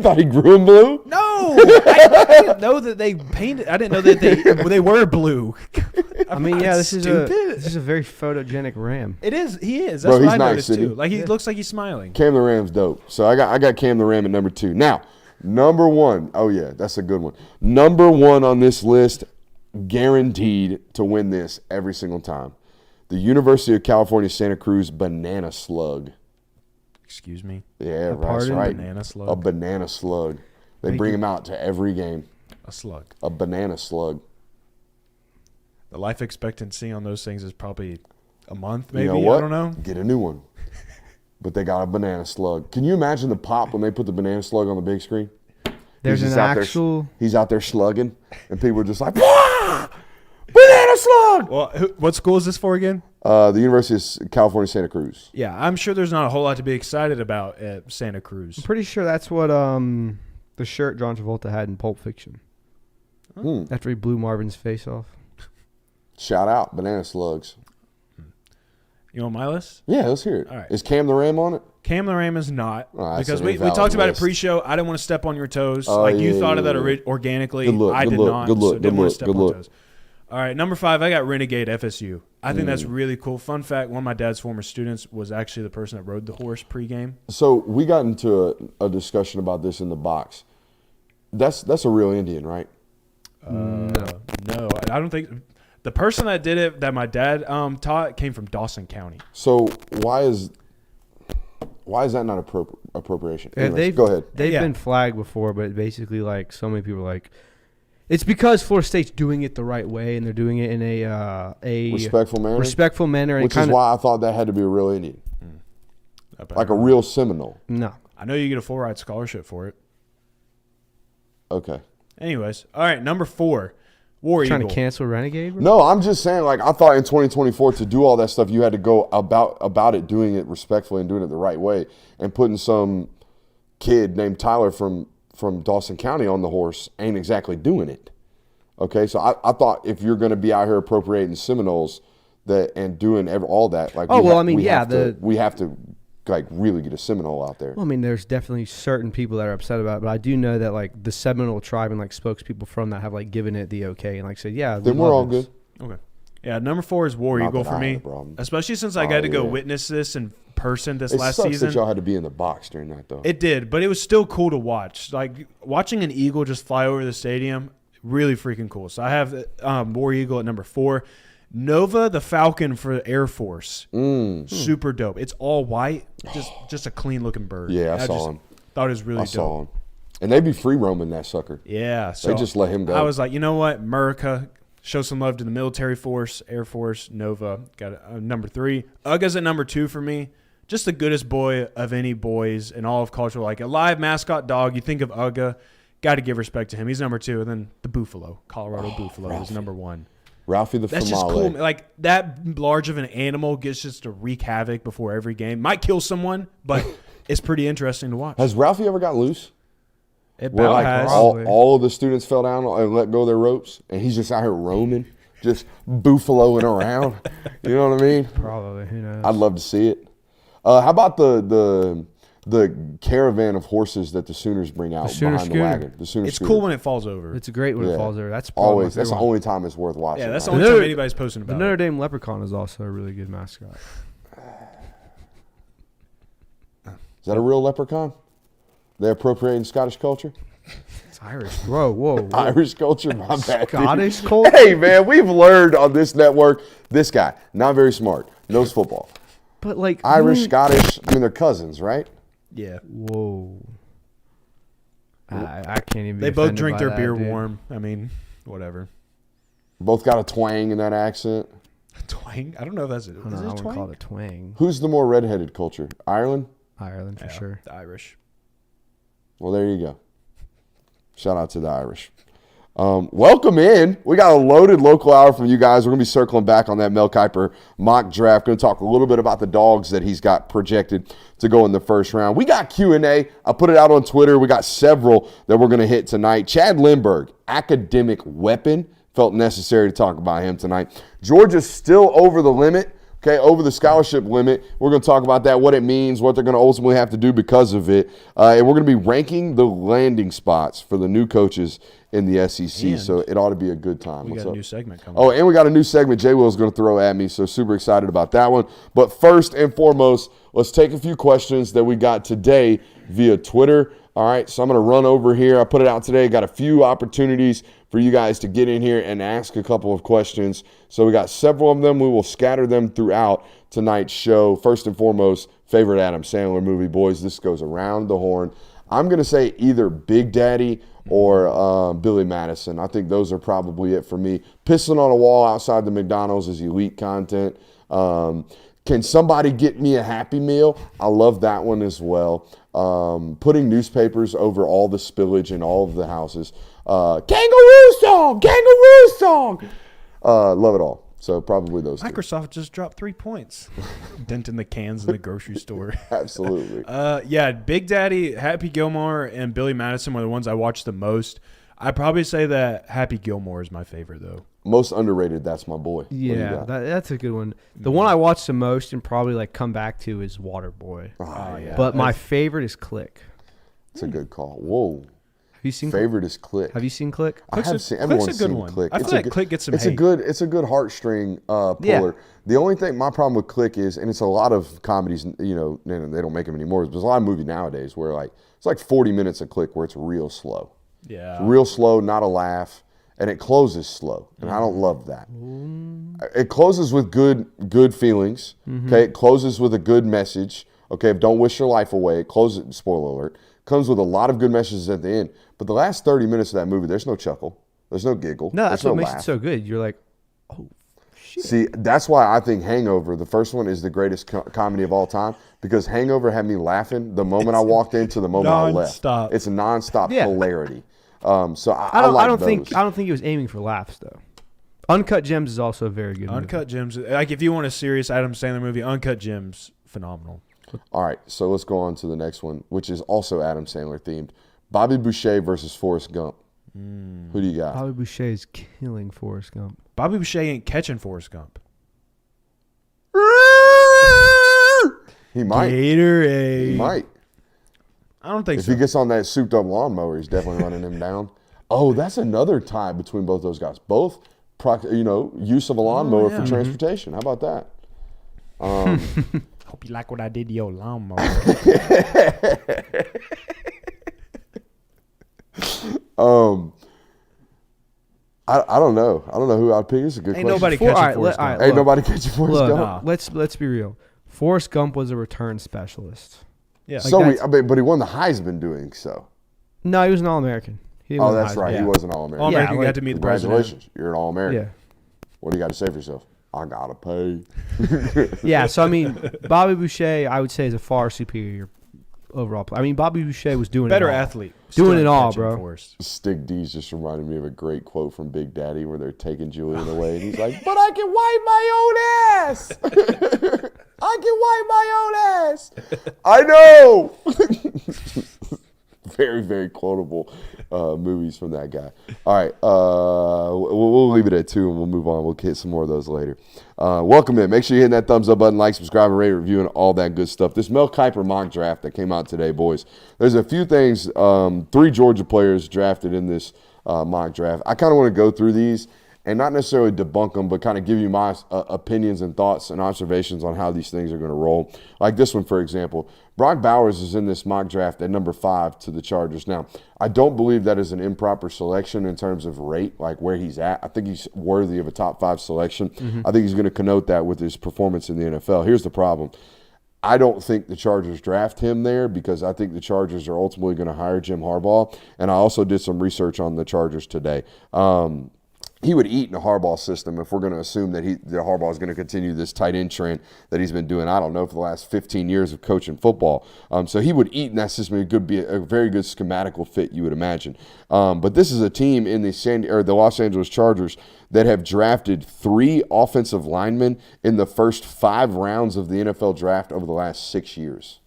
thought he grew him blue? No, I didn't know that they painted. I didn't know that they were blue. I mean, yeah, this is a very photogenic ram. It is. He is. Bro, That's he's what I nice, noticed isn't he? too. Like he looks like he's smiling. Cam the Ram's dope. So I got Cam the Ram at number 2. Now, number 1. Oh yeah, that's a good one. Number 1 on this list, guaranteed to win this every single time. The University of California, Santa Cruz banana slug. Excuse me. Yeah, that's pardon? right. Banana slug. A banana slug. They bring him out to every game. A slug. A banana slug. The life expectancy on those things is probably a month, maybe. You know what? I don't know. Get a new one. But they got a banana slug. Can you imagine the pop when they put the banana slug on the big screen? There's He's an just out actual. He's out there slugging, and people are just like, "Wah! Banana slug!" Well, what school is this for again? The University of California, Santa Cruz. Yeah, I'm sure there's not a whole lot to be excited about at Santa Cruz. I'm pretty sure that's what the shirt John Travolta had in Pulp Fiction. After he blew Marvin's face off. Shout out, banana slugs. You want my list? Yeah, let's hear it. All right. Is Cam the Ram on it? Cam the Ram is not that's because an we invalid talked about it list. pre-show. I didn't want to step on your toes. Oh, you yeah, thought of that yeah. organically. Good look, I good did look, not. good look, so didn't good want look, to step good on look. toes. All right, number 5, I got Renegade FSU. I think that's really cool. Fun fact: one of my dad's former students was actually the person that rode the horse pregame. So we got into a discussion about this in the box. That's a real Indian, right? No, I don't think the person that did it that my dad taught came from Dawson County. So why is that not appropriation? Yeah, Anyways, go ahead. They've Yeah. been flagged before, but basically, like, so many people are like, it's because Florida State's doing it the right way, and they're doing it in a Respectful manner. and Which is why I thought that had to be a real Indian, like a real Seminole. No. I know you get a full ride scholarship for it. Okay. Anyways, all right, number 4, War Trying Eagle. to cancel Renegade? Bro? No, I'm just saying, like, I thought in 2024 to do all that stuff, you had to go about it, doing it respectfully and doing it the right way, and putting some kid named Tyler from from Dawson County on the horse ain't exactly doing it. Okay, so I thought if you're going to be out here appropriating Seminoles and doing all that, like we have to like really get a Seminole out there. Well, I mean, there's definitely certain people that are upset about it, but I do know that like the Seminole tribe and like spokespeople from that have like given it the okay and like said, yeah, then we're all good. Okay. Yeah, number 4 is War Eagle for me, especially since I got to go witness this in person this last season. It sucks that y'all had to be in the box during that, though. It did, but it was still cool to watch. Like watching an eagle just fly over the stadium, really freaking cool. So I have War Eagle at number 4. Nova the Falcon for Air Force. Super dope. It's all white, just a clean looking bird. Yeah, I saw him. Thought it was really dope. Saw him. And they be free roaming that sucker. Yeah. So they just let him go. I was like, you know what? America, show some love to the military force, Air Force, Nova. Got number 3. Uga's at number 2 for me. Just the goodest boy of any boys in all of culture. Like a live mascot dog, you think of Uga, got to give respect to him. He's number 2. And then the Buffalo, Colorado Buffalo is number 1. Ralphie the That's Famale. just cool. Like that large of an animal gets just to wreak havoc before every game. Might kill someone, but it's pretty interesting to watch. Has Ralphie ever got loose? It Where like has. all of the students fell down and let go of their ropes, and he's just out here roaming, just buffaloing around. You know what I mean? Probably. Who knows? I'd love to see it. How about the caravan of horses that the Sooners bring out behind the wagon? The Sooner It's Scooter. cool when it falls over. It's great when it falls over. That's always. That's the only time it's worth watching. Yeah, that's the right? only time anybody's posting The about Notre it. Dame Leprechaun is also a really good mascot. Is that a real leprechaun? They appropriating Scottish culture? It's Irish. Whoa. Irish culture? My bad. Scottish culture? Hey, man, we've learned on this network, this guy, not very smart, knows football. But like Irish, Scottish, I mean, they're cousins, right? Yeah. Whoa. I can't even. They both drink their beer warm. I mean, whatever. Both got a twang in that accent. Twang? I don't know if that's it. I Is it a wouldn't twang? call it a twang. Who's the more redheaded culture? Ireland? Ireland for sure. The Irish. Well, there you go. Shout out to the Irish. Welcome in. We got a loaded local hour from you guys. We're going to be circling back on that Mel Kiper mock draft. Going to talk a little bit about the dogs that he's got projected to go in the first round. We got Q&A. I put it out on Twitter. We got several that we're going to hit tonight. Chad Lindbergh, academic weapon. Felt necessary to talk about him tonight. Georgia's still over the limit. Okay, over the scholarship limit. We're going to talk about that, what it means, what they're going to ultimately have to do because of it. And we're going to be ranking the landing spots for the new coaches in the SEC. And so it ought to be a good time. We got a new segment coming. Oh, and we got a new segment Jay Will's going to throw at me, so super excited about that one. But first and foremost, let's take a few questions that we got today via Twitter. All right, so I'm going to run over here. I put it out today. Got a few opportunities for you guys to get in here and ask a couple of questions. So we got several of them. We will scatter them throughout tonight's show. First and foremost, favorite Adam Sandler movie, boys. This goes around the horn. I'm going to say either Big Daddy or Billy Madison. I think those are probably it for me. Pissing on a wall outside the McDonald's is elite content. Can somebody get me a Happy Meal? I love that one as well. Putting newspapers over all the spillage in all of the houses. Kangaroo song! Kangaroo song! Love it all. So probably those two. Microsoft just dropped 3 points. Denting the cans in the grocery store. Absolutely. Yeah, Big Daddy, Happy Gilmore, and Billy Madison were the ones I watched the most. I'd probably say that Happy Gilmore is my favorite, though. Most underrated, that's my boy. Yeah, that's a good one. The one I watched the most and probably like come back to is Waterboy. Yeah. But my favorite is Click. It's a good call. Whoa. Have you seen Favorite is Click. Have you seen Click? I have seen. Everyone's seen Click. I feel like Click gets some It's hate. It's a good heartstring puller. Yeah. The only thing, my problem with Click is, and it's a lot of comedies. You know, they don't make them anymore. There's a lot of movies nowadays where like it's like 40 minutes of Click where it's real slow. Yeah. It's real slow, not a laugh, and it closes slow, and I don't love that. It closes with good feelings. Okay, it closes with a good message. Okay, don't wish your life away. It closes. Spoiler alert. Comes with a lot of good messages at the end. But the last 30 minutes of that movie, there's no chuckle. There's no giggle. No, that's there's what no makes laugh. it so good. You're like, oh, shit. See, that's why I think Hangover, the first one, is the greatest comedy of all time because Hangover had me laughing the moment I walked in to the moment I left. nonstop. It's a nonstop Yeah. hilarity. So I I like don't those. think he was aiming for laughs though. Uncut Gems is also a very good movie. Uncut Gems. Like, if you want a serious Adam Sandler movie, Uncut Gems, phenomenal. All right, so let's go on to the next one, which is also Adam Sandler themed. Bobby Boucher versus Forrest Gump. Who do you got? Bobby Boucher is killing Forrest Gump. Bobby Boucher ain't catching Forrest Gump. He might. Gatorade. He might. I don't think If so. he gets on that souped-up lawnmower, he's definitely running him down. Oh, that's another tie between both those guys. Both, use of a lawnmower for transportation. How about that? Hope you like what I did to your lawnmower. I don't know. I don't know who I'd pick. It's a good Ain't question. nobody catching Forrest Gump. Ain't nobody catching Forrest Look, Gump. let's be real. Forrest Gump was a return specialist. Yeah. But he won the Heisman doing so. No, he was an All-American. Oh, that's right. Yeah. He was an All-American. All-American Yeah, got to meet the president. Congratulations. You're an All-American. Yeah. What do you got to say for yourself? I got to pay. Yeah, so I mean, Bobby Boucher, I would say, is a far superior overall player. I mean, Bobby Boucher was doing Better it all. athlete. Doing Still it all, catching bro. Forrest. Stick D's just reminded me of a great quote from Big Daddy where they're taking Julian away. And he's like, but I can wipe my own ass. I can wipe my own ass. I know. Very, very quotable movies from that guy. All right. We'll leave it at 2 and we'll move on. We'll hit some more of those later. Welcome in. Make sure you hit that thumbs up button, like, subscribe, and rate, review, and all that good stuff. This Mel Kiper mock draft that came out today, boys. There's a few things. 3 Georgia players drafted in this mock draft. I kind of want to go through these and not necessarily debunk them, but kind of give you my opinions and thoughts and observations on how these things are going to roll. Like this one, for example. Brock Bowers is in this mock draft at number 5 to the Chargers. Now, I don't believe that is an improper selection in terms of rate, like where he's at. I think he's worthy of a top 5 selection. I think he's going to connote that with his performance in the NFL. Here's the problem. I don't think the Chargers draft him there because I think the Chargers are ultimately going to hire Jim Harbaugh. And I also did some research on the Chargers today. He would eat in a Harbaugh system if we're going to assume that Harbaugh is going to continue this tight end trend that he's been doing, I don't know, for the last 15 years of coaching football. So he would eat in that system. It could be a very good schematical fit, you would imagine. But this is a team in the Los Angeles Chargers that have drafted 3 offensive linemen in the first 5 rounds of the NFL draft over the last 6 years.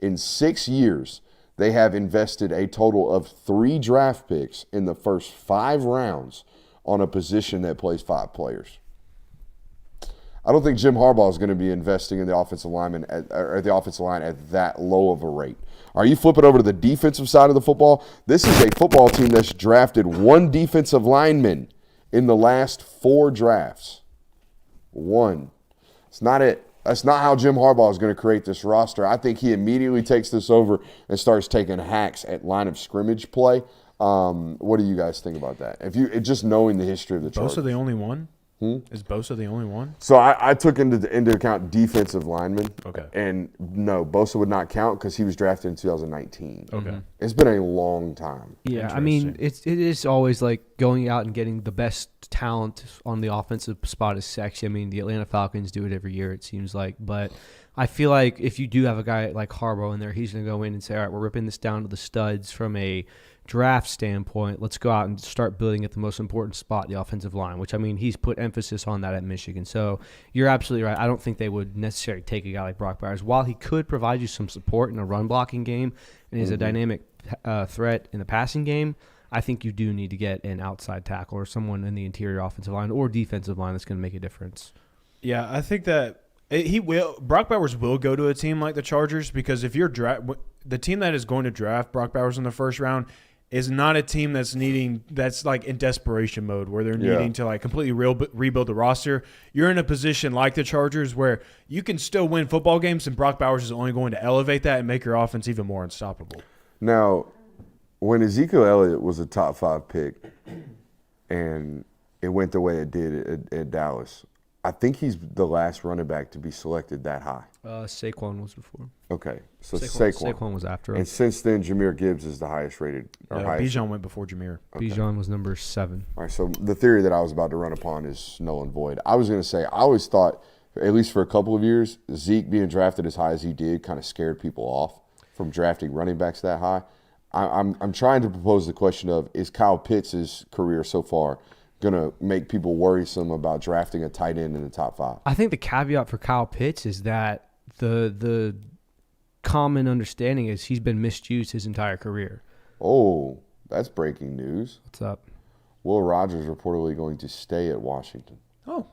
In 6 years, they have invested a total of 3 draft picks in the first 5 rounds on a position that plays 5 players. I don't think Jim Harbaugh is going to be investing in the offensive lineman at that low of a rate. Are you flipping over to the defensive side of the football? This is a football team that's drafted 1 defensive lineman in the last 4 drafts. 1. It's not it. That's not how Jim Harbaugh is going to create this roster. I think he immediately takes this over and starts taking hacks at line of scrimmage play. What do you guys think about that? Just knowing the history of the Chargers. Bosa the only one? Is Bosa the only one? So I took into account defensive linemen. Okay. And no, Bosa would not count because he was drafted in 2019. Okay. It's been a long time. Yeah, I mean, it is always like going out and getting the best talent on the offensive spot is sexy. I mean, the Atlanta Falcons do it every year, it seems like. But I feel like if you do have a guy like Harbaugh in there, he's going to go in and say, all right, we're ripping this down to the studs from a draft standpoint. Let's go out and start building at the most important spot, the offensive line, which, I mean, he's put emphasis on that at Michigan. So you're absolutely right. I don't think they would necessarily take a guy like Brock Bowers. While he could provide you some support in a run blocking game and is a dynamic threat in the passing game, I think you do need to get an outside tackle or someone in the interior offensive line or defensive line that's going to make a difference. Yeah, I think that Brock Bowers will go to a team like the Chargers because if you're the team that is going to draft Brock Bowers in the first round is not a team that's like in desperation mode where they're needing to like completely rebuild the roster. You're in a position like the Chargers where you can still win football games, and Brock Bowers is only going to elevate that and make your offense even more unstoppable. Now, when Ezekiel Elliott was a top 5 pick and it went the way it did at Dallas, I think he's the last running back to be selected that high. Saquon was before. Okay, so Saquon was after him. And since then, Jahmyr Gibbs is the highest rated. Bijan went before Jahmyr. Okay. Bijan was number 7. All right, so the theory that I was about to run upon is null and void. I was going to say, I always thought, at least for a couple of years, Zeke being drafted as high as he did kind of scared people off from drafting running backs that high. I'm trying to propose the question of, is Kyle Pitts' career so far going to make people worrisome about drafting a tight end in the top 5? I think the caveat for Kyle Pitts is that the common understanding is he's been misused his entire career. Oh, that's breaking news. What's up? Will Rogers reportedly going to stay at Washington. Oh,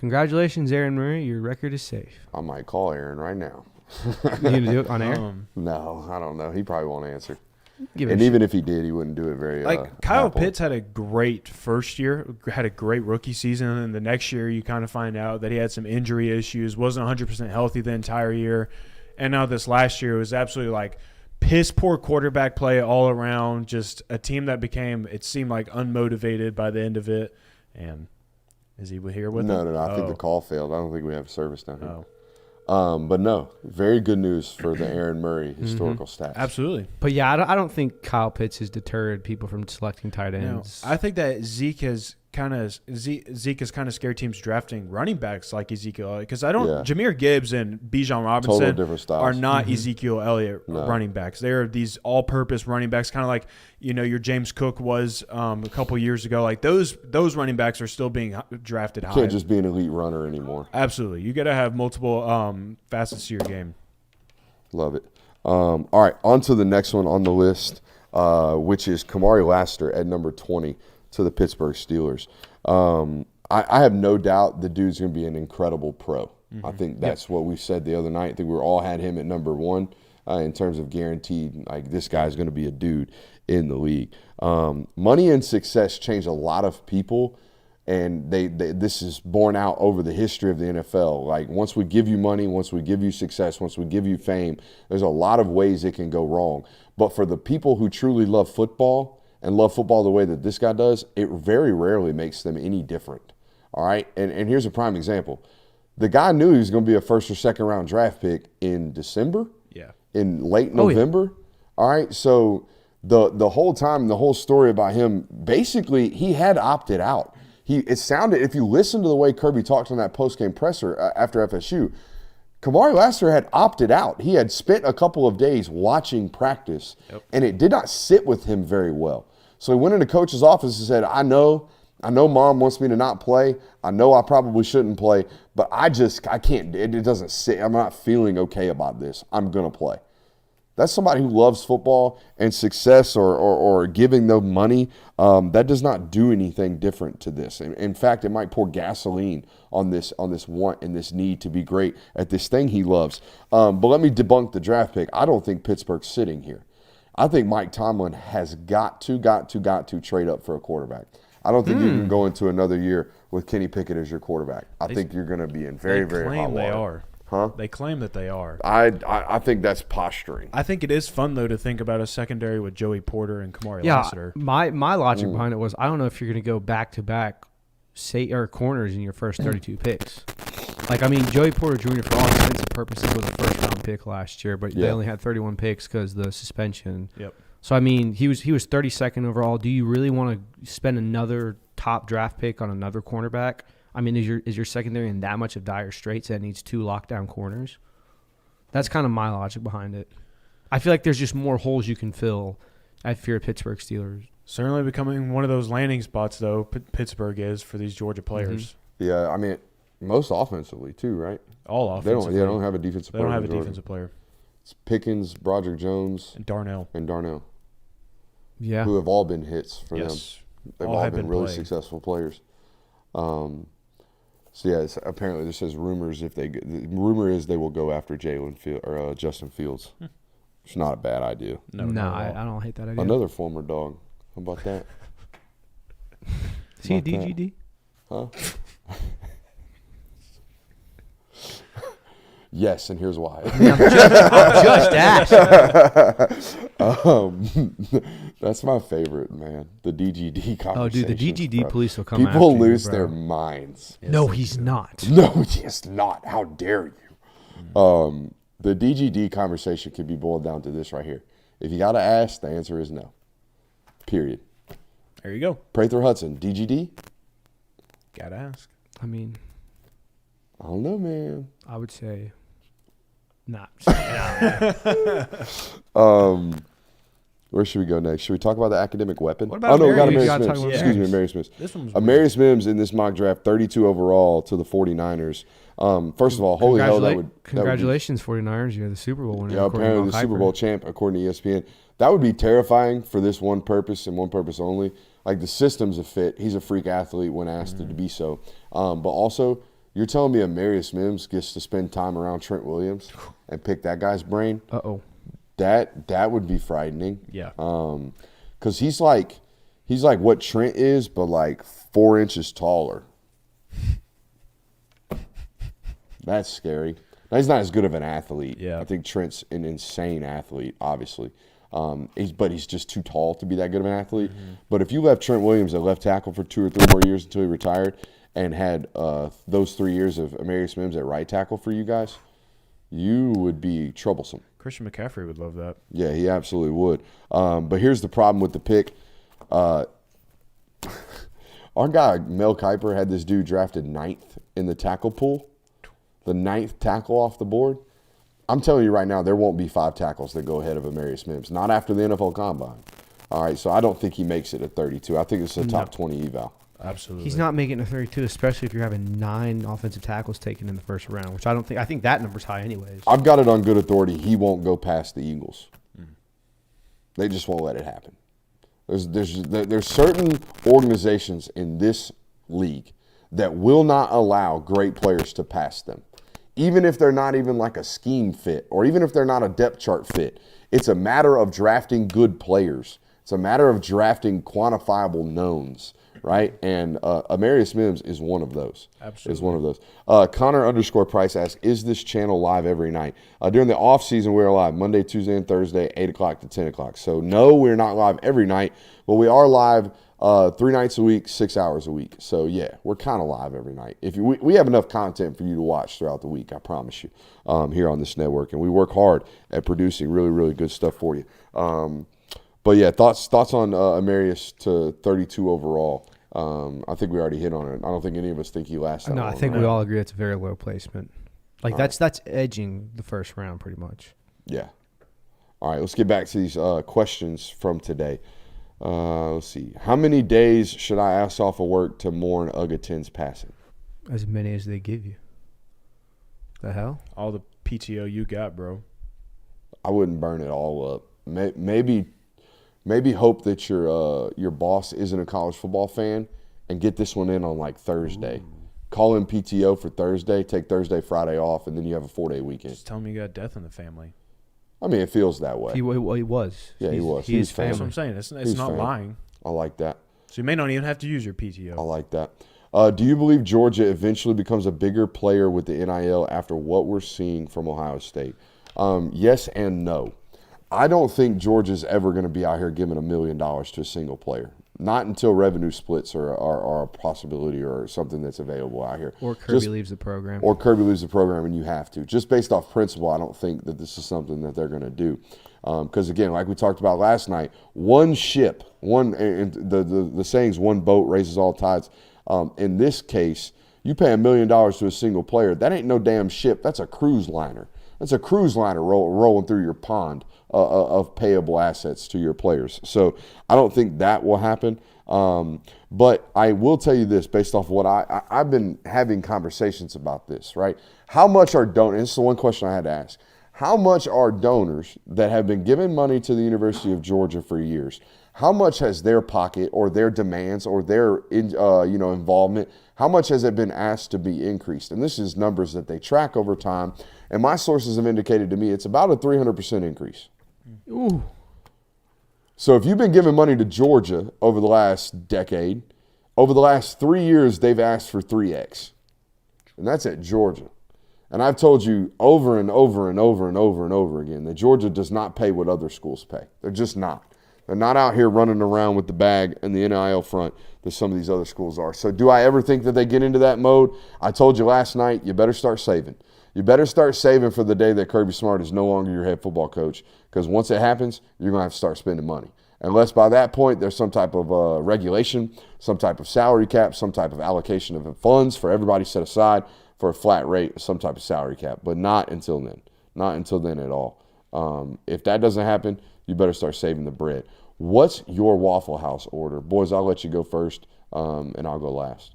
Congratulations, Aaron Murray. Your record is safe. I might call Aaron right now. You gonna do it on air? No, I don't know. He probably won't answer. Give it And a even if he did, he wouldn't do it very Kyle happily. Pitts had a great first year, had a great rookie season, and the next year you kind of find out that he had some injury issues, wasn't 100% healthy the entire year, and now this last year was absolutely like piss poor quarterback play all around, just a team that became, it seemed like, unmotivated by the end of it. And is he here with No, him? I think the call failed. I don't think we have service down here. Oh. But no, very good news for the Aaron Murray historical stats. Absolutely. But yeah, I don't think Kyle Pitts has deterred people from selecting tight No, ends. I think that Zeke has kind of scared teams drafting running backs like Ezekiel Elliott, because I don't. Yeah. Jameer Gibbs and Bijan Total Robinson different styles. are not Ezekiel Elliott No. running backs. They are these all-purpose running backs, kind of like your James Cook was a couple years ago. Like those running backs are still being drafted high. Can't just be an elite runner anymore. Absolutely, you got to have multiple facets to your game. Love it. All right, on to the next one on the list, which is Kamari Lassiter at number 20 to the Pittsburgh Steelers. I have no doubt the dude's going to be an incredible pro. I think that's what we said the other night. I think we all had him at number 1 in terms of guaranteed, like this guy's going to be a dude in the league. Money and success change a lot of people, and this is borne out over the history of the NFL. Like once we give you money, once we give you success, once we give you fame, there's a lot of ways it can go wrong. But for the people who truly love football and love football the way that this guy does, it very rarely makes them any different. All right? And here's a prime example. The guy knew he was going to be a first or second round draft pick in December, in late November. All right? So the whole time, the whole story about him, basically he had opted out. It sounded, if you listen to the way Kirby talked on that post-game presser after FSU, Kamari Lassiter had opted out. He had spent a couple of days watching practice, and it did not sit with him very well. So he went into coach's office and said, I know mom wants me to not play. I know I probably shouldn't play, but I can't. It doesn't sit. I'm not feeling okay about this. I'm going to play. That's somebody who loves football and success or giving them money. That does not do anything different to this. In fact, it might pour gasoline on this want and this need to be great at this thing he loves. But let me debunk the draft pick. I don't think Pittsburgh's sitting here. I think Mike Tomlin has got to trade up for a quarterback. I don't think you can go into another year with Kenny Pickett as your quarterback. I think you're going to be in very, very hot water. They are. Huh? They claim that they are. I think that's posturing. I think it is fun, though, to think about a secondary with Joey Porter and Kamari Yeah, Lassiter. my logic behind it was I don't know if you're going to go back-to-back corners in your first 32 picks. Like, I mean, Joey Porter Jr., for all intents and purposes, was a first-round pick last year, but they only had 31 picks because of the suspension. Yep. So, I mean, he was 32nd overall. Do you really want to spend another top draft pick on another cornerback? I mean, is your secondary in that much of dire straits that it needs 2 lockdown corners? That's kind of my logic behind it. I feel like there's just more holes you can fill if you're a Pittsburgh Steelers. Certainly becoming one of those landing spots, though, Pittsburgh is for these Georgia players. Yeah, I mean, most offensively, too, right? All offensively. They don't have a defensive player. They don't have a Georgia. defensive player. It's Pickens, Broderick Jones, And Darnell. Yeah. who have all been hits for them. Yes. They've all have been really played. successful players. So yeah, apparently this says rumors. The rumor is they will go after Justin Fields. It's not a bad idea. No, I don't hate that idea. Another former dog. How about that? Is he a about that? DGD? Huh? Yes, and here's why. Just ask. That's my favorite, man. The DGD conversation. Oh, dude, the DGD police will come after People you, lose bro. their minds. No, he's not. No, he's not. How dare you? The DGD conversation can be boiled down to this right here. If you got to ask, the answer is no. Period. There you go. Prather Hudson, DGD? Gotta ask. I mean, I don't know, man. I would say not. Where should we go next? Should we talk about the academic weapon? What about we got Amarius? Amarius We gotta talk Mims. about Excuse me, Amarius. Amarius Mims. This one was Amarius Mims in this mock draft, 32 overall to the 49ers. First of all, holy hell, that would Congratulations, 49ers. You're the Super Bowl winner. Yeah, according to apparently the Mel Super Kiper. Bowl champ, according to ESPN. That would be terrifying for this one purpose and one purpose only. Like, the system's a fit. He's a freak athlete when asked to be so. But also, you're telling me Amarius Mims gets to spend time around Trent Williams and pick that guy's brain? Uh-oh. That would be frightening. Yeah. Because he's like what Trent is, but like 4 inches taller. That's scary. Now, he's not as good of an athlete. Yeah. I think Trent's an insane athlete, obviously. But he's just too tall to be that good of an athlete. Mm-hmm. But if you left Trent Williams at left tackle for 2 or 3 more years until he retired and had those 3 years of Amarius Mims at right tackle for you guys, you would be troublesome. Christian McCaffrey would love that. Yeah, he absolutely would. But here's the problem with the pick. Our guy, Mel Kiper, had this dude drafted 9th in the tackle pool. The 9th tackle off the board. I'm telling you right now, there won't be 5 tackles that go ahead of Amarius Mims. Not after the NFL Combine. All right, so I don't think he makes it at 32. I think it's a top 20 eval. Absolutely. He's not making it to 32, especially if you're having 9 offensive tackles taken in the first round, which I think that number's high anyways. I've got it on good authority. He won't go past the Eagles. They just won't let it happen. There's certain organizations in this league that will not allow great players to pass them. Even if they're not even like a scheme fit, or even if they're not a depth chart fit. It's a matter of drafting good players. It's a matter of drafting quantifiable knowns, right? And Amarius Mims is one of those. Absolutely. Is one of those. Connor_Price asks, is this channel live every night? During the off season, we're live Monday, Tuesday, and Thursday, 8 o'clock to 10 o'clock. So no, we're not live every night, but we are live 3 nights a week, 6 hours a week. So yeah, we're kind of live every night. We have enough content for you to watch throughout the week, I promise you, here on this network, and we work hard at producing really, really good stuff for you. But yeah, thoughts on Amarius to 32 overall. I think we already hit on it. I don't think any of us think he lasts that long. I think we all agree it's a very low placement. Like that's edging the first round pretty much. Yeah. All right, let's get back to these questions from today. Let's see. How many days should I ask off of work to mourn Uga 10's passing? As many as they give you. The hell? All the PTO you got, bro. I wouldn't burn it all up. Maybe hope that your boss isn't a college football fan and get this one in on like Thursday. Ooh. Call in PTO for Thursday, take Thursday, Friday off, and then you have a 4-day weekend. Just tell me you got death in the family. I mean, it feels that way. He was. Yeah, he was. He's family. That's what I'm saying. It's not lying. I like that. So you may not even have to use your PTO. I like that. Do you believe Georgia eventually becomes a bigger player with the NIL after what we're seeing from Ohio State? Yes and no. I don't think Georgia's ever going to be out here giving $1 million to a single player. Not until revenue splits are a possibility or something that's available out here. Or Kirby leaves the program. Or Kirby leaves the program and you have to. Just based off principle, I don't think that this is something that they're going to do. Because, again, like we talked about last night, one ship, the saying's one boat raises all tides. In this case, you pay $1 million to a single player. That ain't no damn ship. That's a cruise liner. That's a cruise liner rolling through your pond of payable assets to your players. So I don't think that will happen. But I will tell you this, based off what I've been having conversations about this, right? How much are donors, this is the one question I had to ask, how much are donors that have been giving money to the University of Georgia for years, how much has their pocket or their demands or their involvement, how much has it been asked to be increased? And this is numbers that they track over time. And my sources have indicated to me it's about a 300% increase. Ooh. So if you've been giving money to Georgia over the last decade, over the last 3 years, they've asked for 3X. And that's at Georgia. And I've told you over and over and over and over and over again that Georgia does not pay what other schools pay. They're just not. They're not out here running around with the bag and the NIL front that some of these other schools are. So do I ever think that they get into that mode? I told you last night, you better start saving. You better start saving for the day that Kirby Smart is no longer your head football coach, because once it happens, you're going to have to start spending money. Unless by that point there's some type of regulation, some type of salary cap, some type of allocation of funds for everybody set aside for a flat rate, some type of salary cap. But not until then. Not until then at all. If that doesn't happen, you better start saving the bread. What's your Waffle House order? Boys, I'll let you go first, and I'll go last.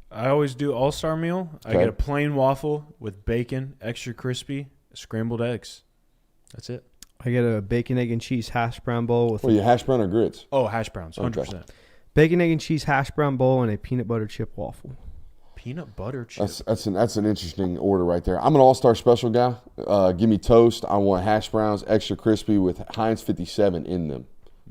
I always do all-star meal. Okay. I get a plain waffle with bacon, extra crispy, scrambled eggs. That's it. I get a bacon, egg, and cheese hash brown bowl with Well, you hash brown or grits? Oh, hash browns, 100%. bacon, egg, and cheese hash brown bowl and a peanut butter chip waffle. Peanut butter chip. That's an interesting order right there. I'm an all-star special guy. Give me toast. I want hash browns, extra crispy with Heinz 57 in them.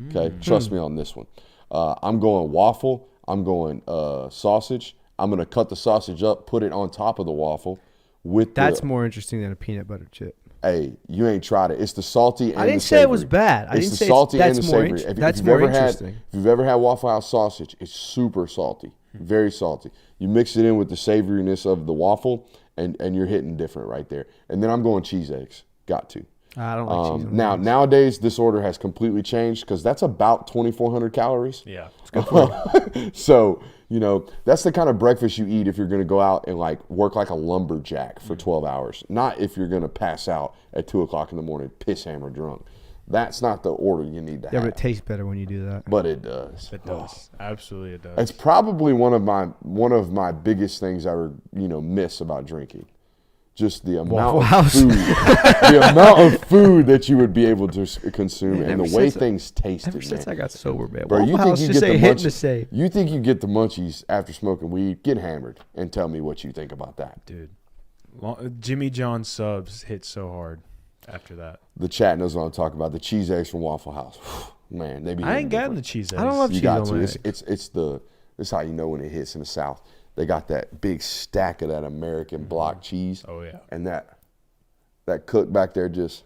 Okay, trust me on this one. I'm going waffle. I'm going sausage. I'm going to cut the sausage up, put it on top of the waffle. That's more interesting than a peanut butter chip. Hey, you ain't tried it. It's the salty and the savory. I didn't say it was bad. It's the salty and the savory. That's more interesting. If you've ever had Waffle House sausage, it's super salty, very salty. You mix it in with the savoriness of the waffle, and you're hitting different right there. And then I'm going cheese eggs. Got to. I don't like cheese on eggs. Nowadays, this order has completely changed because that's about 2,400 calories. Yeah. It's good for you. So, that's the kind of breakfast you eat if you're going to go out and work like a lumberjack for 12 hours. Not if you're going to pass out at 2 o'clock in the morning, piss hammer drunk. That's not the order you need to have. Yeah, but it tastes better when you do that. But it does. It does. Absolutely it does. It's probably one of my biggest things I miss about drinking. Just the amount of food, the amount of food that you would be able to consume, and the way things tasted. Ever since I got sober, man. Bro, you Waffle think House you get the say. You think you get the munchies after smoking weed? Get hammered and tell me what you think about that. Dude, Jimmy John subs hit so hard after that. The chat knows what I'm talking about. The cheese eggs from Waffle House, man. They be. I ain't gotten the cheese eggs. I don't love You cheese got on to. my It's this is how you know when it hits in the South. They got that big stack of that American block cheese. Oh yeah. And that cook back there just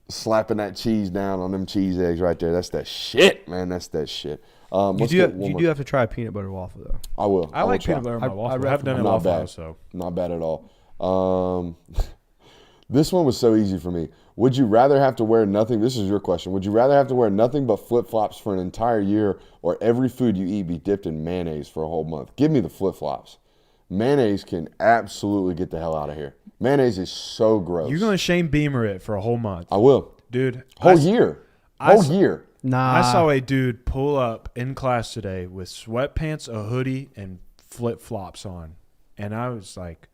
slapping that cheese down on them cheese eggs right there. That's that shit, man. That's that shit. You do have to try a peanut butter waffle though. I will. I like peanut butter on my waffle. I haven't done it in Not Waffle bad. House, so. Not bad at all. This one was so easy for me. Would you rather have to wear nothing? This is your question. Would you rather have to wear nothing but flip-flops for an entire year, or every food you eat be dipped in mayonnaise for a whole month? Give me the flip-flops. Mayonnaise can absolutely get the hell out of here. Mayonnaise is so gross. You're going to Shane Beamer it for a whole month. I will. Dude. Whole year. Nah. I saw a dude pull up in class today with sweatpants, a hoodie, and flip-flops on. And I was like,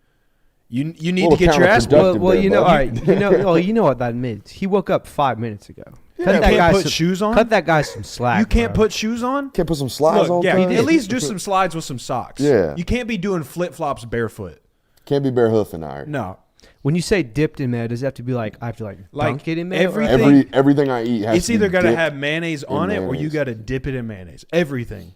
you need to get your ass counterproductive. Well, there, all bud. right. You know what that means. He woke up 5 minutes ago. You can't put shoes on? Cut that guy some slack. You can't bro. put shoes on? Can't put some slides on? Yeah, cuz? at least do some slides with some socks. Yeah. You can't be doing flip-flops barefoot. Can't be bare hoofing iron. No. When you say dipped in mayo, does it have to be I have to dunk it in mayo? Everything I eat has It's to either be got to dipped have mayonnaise on it or you mayonnaise. got to dip it in mayonnaise. Everything.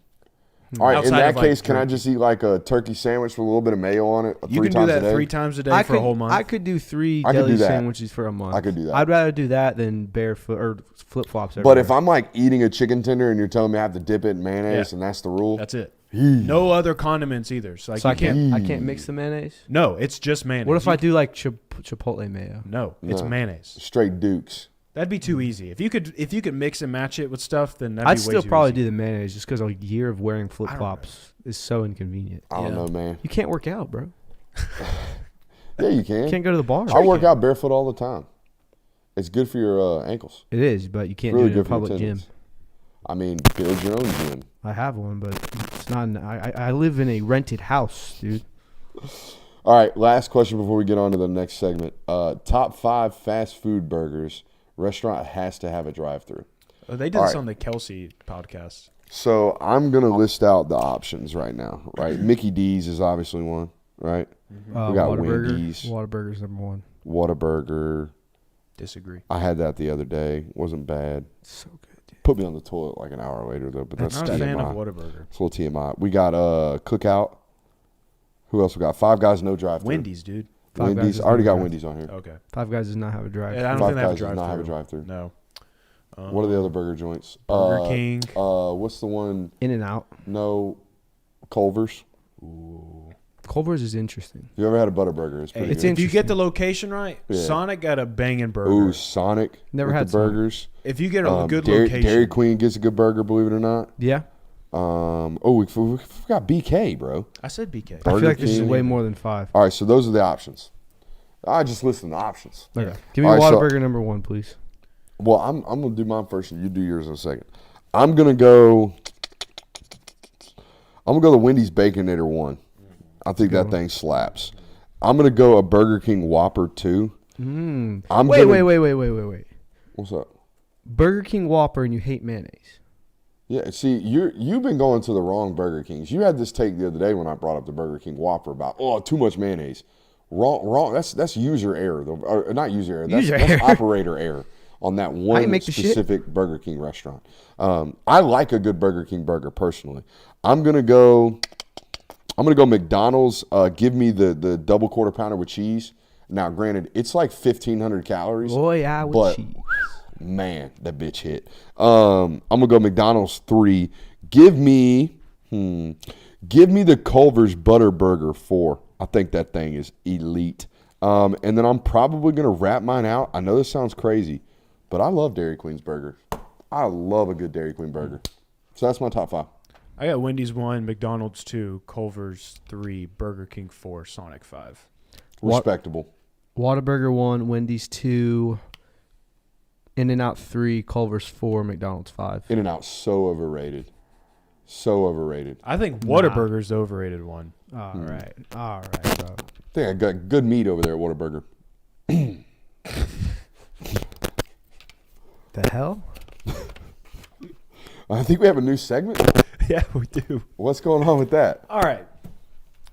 All right, in Outside that of, case, can I just eat a turkey sandwich with a little bit of mayo on it You 3 can do times that a day? 3 times a day for a whole month. I could do 3 I could deli do that. sandwiches for a month. I could do that. I'd rather do that than barefoot or flip flops. But if I'm eating a chicken tender and you're telling me I have to dip it in mayonnaise and that's the rule, That's it. No other condiments either. So, I can't mix the mayonnaise. No, it's just mayonnaise. What if I do chipotle mayo? No, it's mayonnaise. straight Dukes. That'd be too easy. If you could mix and match it with stuff, then that'd I'd be way still too probably easy. do the mayonnaise just because a year of wearing flip flops is so inconvenient. I don't know, man. You can't work out, bro. Yeah, you can. You can't go to the bar. I work out barefoot all the time. It's good for your ankles. It is, but you can't Really do it in a good for your public gym. tendons. I mean, build your own gym. I have one, but it's not. I live in a rented house, dude. All right, last question before we get on to the next segment. Top 5 fast food burgers. Restaurant has to have a drive-through. Oh, they did this on the Kelsey podcast. So I'm going to list out the options right now, right? Mickey D's is obviously one, right? We got Wendy's. Whataburger's number 1. Whataburger. Disagree. I had that the other day. Wasn't bad. So good, dude. Put me on the toilet like an hour later, though, but that's I'm not a TMI. fan of Whataburger. It's a little TMI. We got Cookout. Who else we got? Five Guys, no drive-through. Wendy's, dude. Five Guys Wendy's. does I already not got have- Wendy's on here. Okay. Five Guys does not have a drive. Yeah, I don't Five think they have a Guys does not have a drive-through. drive-through. No. What are the other burger joints? Burger King. What's the one? In and Out. No, Culver's. Culver's is interesting. You ever had a Butterburger? It's pretty Hey, good. if you get the location right, Yeah. Sonic got a banging burger. Ooh, Sonic. Never with had the Sonic. burgers. If you get a good Dairy, location. Dairy Queen gets a good burger, believe it or not. Yeah. We forgot BK, bro. I said BK. I feel Burger like this is King. way more than 5. All right, so those are the options. I just listed the options. Okay. Give me All right, so- Whataburger number 1, please. Well, I'm gonna do mine first, and you do yours in a second. I'm gonna go the Wendy's Baconator 1. I think that thing slaps. I'm gonna go a Burger King Whopper 2. Wait. What's up? Burger King Whopper and you hate mayonnaise. Yeah, see, you've been going to the wrong Burger Kings. You had this take the other day when I brought up the Burger King Whopper about too much mayonnaise. Wrong. That's user error, though. Or not user error. That's operator error on that one specific Burger King restaurant. I like a good Burger King burger personally. I'm gonna go McDonald's. Give me the double quarter pounder with cheese. Now, granted, it's like 1,500 calories. Oh yeah, with cheese. Man, that bitch hit. I'm gonna go McDonald's 3. Give me the Culver's Butter Burger 4. I think that thing is elite. And then I'm probably gonna wrap mine out. I know this sounds crazy, but I love Dairy Queen's burgers. I love a good Dairy Queen burger. So that's my top 5. I got Wendy's 1, McDonald's 2, Culver's 3, Burger King 4, Sonic 5. Respectable. Whataburger 1, Wendy's 2, In-N-Out 3, Culver's 4, McDonald's 5. In-N-Out so overrated. So overrated. I think Whataburger's the overrated one. All right, bro. I think I got good meat over there at Whataburger. The hell? I think we have a new segment. Yeah, we do. What's going on with that? All right.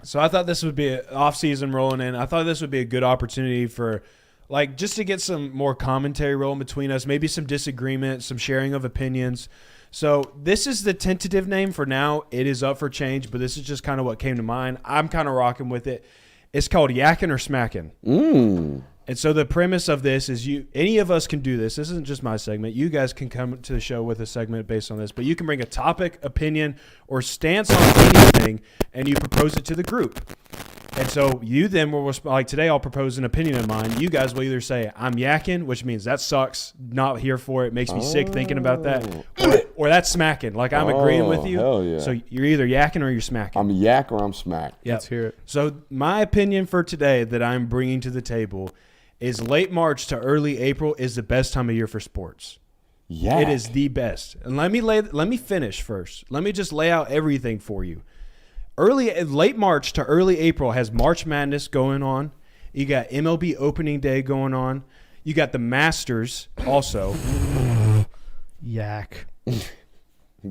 So I thought this would be an off-season rolling in. I thought this would be a good opportunity for, like, just to get some more commentary rolling between us, maybe some disagreement, some sharing of opinions. So this is the tentative name for now. It is up for change, but this is just kind of what came to mind. I'm kind of rocking with it. It's called Yaking or Smacking. And so the premise of this is any of us can do this. This isn't just my segment. You guys can come to the show with a segment based on this, but you can bring a topic, opinion, or stance on anything, and you propose it to the group. And so you then will, like today, I'll propose an opinion of mine. You guys will either say, I'm yakking, which means that sucks, not here for it, makes me sick thinking about that, or that's smacking, like I'm agreeing with you. Hell yeah. So you're either yakking or you're smacking. I'm a yak or I'm smack. Yep. Let's hear it. So my opinion for today that I'm bringing to the table is late March to early April is the best time of year for sports. Yeah. It is the best. And let me finish first. Let me just lay out everything for you. Late March to early April has March Madness going on. You got MLB opening day going on. You got the Masters also. Yak.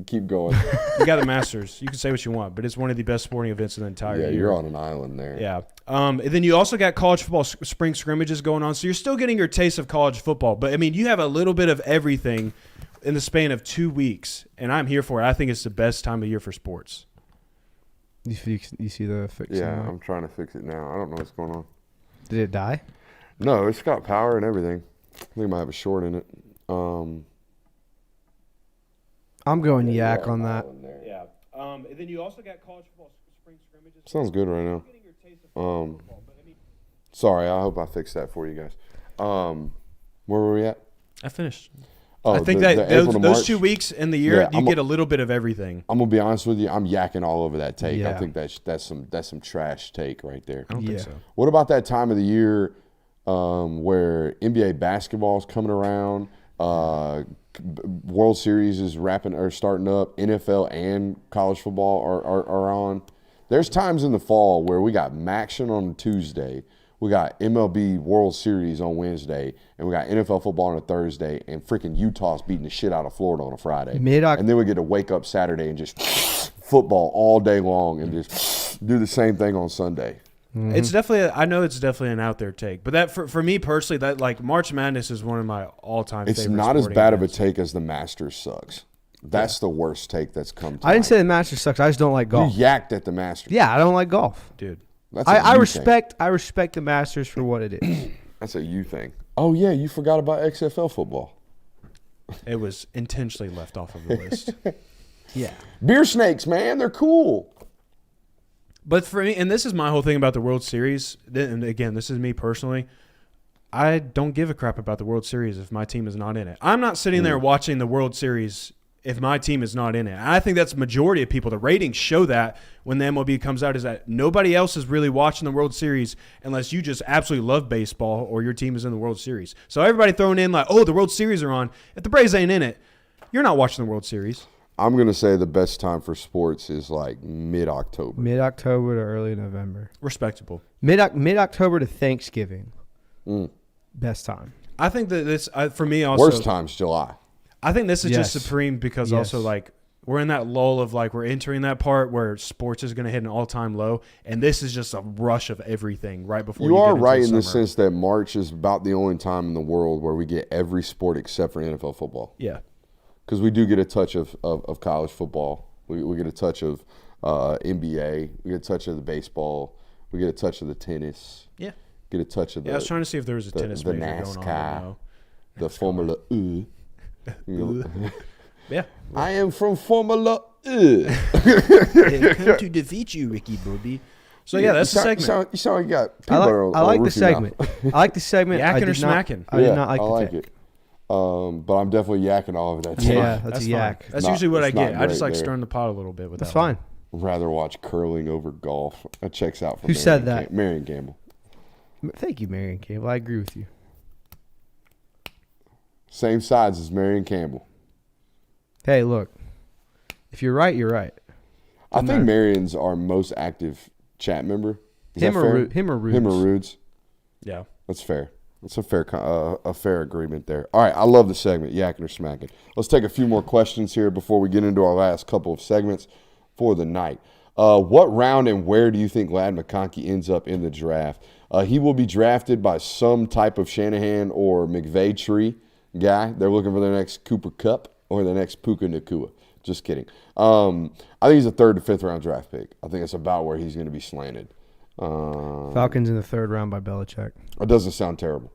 Keep going. You got the Masters. You can say what you want, but it's one of the best sporting events in the entire year. Yeah, you're on an island there. Yeah. And then you also got college football spring scrimmages going on. So you're still getting your taste of college football. But, I mean, you have a little bit of everything in the span of 2 weeks, and I'm here for it. I think it's the best time of year for sports. You see the fix? Yeah, I'm trying to fix it now. I don't know what's going on. Did it die? No, it's got power and everything. I think it might have a short in it. I'm going yak on that. Yeah. And then you also got college football spring scrimmages. Sounds good right now. Sorry, I hope I fixed that for you guys. Where were we at? I finished. Oh, I think the April to those March? 2 weeks in the year, Yeah, you get a little bit of everything. I'm gonna be honest with you. I'm yakking all over that take. I Yeah. think that's some trash take right there. I don't think so. What about that time of the year where NBA basketball is coming around, World Series is starting up, NFL and college football are on? There's times in the fall where we got Maction on Tuesday, we got MLB World Series on Wednesday, and we got NFL football on a Thursday, and freaking Utah's beating the shit out of Florida on a Friday. And then we get to wake up Saturday and just football all day long and just do the same thing on Sunday. Mm-hmm. It's definitely, I know it's definitely an out there take, but that for me personally, that like March Madness is one of my all time. It's not as bad of a take as the Masters sucks. That's the worst take that's come to I didn't say the Masters sucks. I just don't like golf. You yacked at the Masters. Yeah, I don't like golf, dude. That's I respect the Masters for what it is. That's a you thing. Oh yeah, you forgot about XFL football. It was intentionally left off of the list. Yeah. Beer snakes, man, they're cool. But for me, and this is my whole thing about the World Series, and again, this is me personally, I don't give a crap about the World Series if my team is not in it. I'm not sitting there watching the World Series if my team is not in it. And I think that's the majority of people. The ratings show that when the MLB comes out, is that nobody else is really watching the World Series unless you just absolutely love baseball or your team is in the World Series. So everybody throwing in like, oh, the World Series are on. If the Braves ain't in it, you're not watching the World Series. I'm going to say the best time for sports is like mid-October. Mid-October to early November. Respectable. Mid-October to Thanksgiving. best time. I think that this for me also Worst time's July. I think this is Yes. just supreme because Yes. also like we're in that lull of like we're entering that part where sports is going to hit an all-time low, and this is just a rush of everything right before You get are into right in the summer. sense that March is about the only time in the world where we get every sport except for NFL football. Yeah. Because we do get a touch of college football. We get a touch of NBA. We get a touch of the baseball. We get a touch of the tennis. Yeah. Get a touch of the Yeah, I was trying to see if there was a tennis the major going on. NASCAR, No. the Formula E. Yeah. I am from Formula E. Come to defeat you, Ricky Bobby. So yeah, that's the segment. You sound like you got I peanut butter like, on I like the the segment. I like the segment. I Yakking or did not- smacking? I did not like I the like pick. it. But I'm definitely yakking all of that. Yeah, Time. that's a fine. yak. That's not- usually what I it's not get. I just great like there. stirring the pot a little bit with That's that one. fine. Rather watch curling over golf. That checks out for Who said Marion that? Marion Campbell. Thank you, Marion Campbell. I agree with you. Same sides as Marion Campbell. Hey, look. If you're right, you're right. I think Marion's our most active chat member. Is Him that or fair? Ru- him or Him or Rudes. Rudes. Yeah. That's fair. That's a fair agreement there. All right, I love the segment, yakking or smacking. Let's take a few more questions here before we get into our last couple of segments for the night. What round and where do you think Ladd McConkey ends up in the draft? He will be drafted by some type of Shanahan or McVay tree guy. They're looking for their next Cooper Kupp or the next Puka Nacua. Just kidding. I think he's a 3rd to 5th round draft pick. I think it's about where he's going to be slanted. Falcons in the 3rd round by Belichick. It doesn't sound terrible.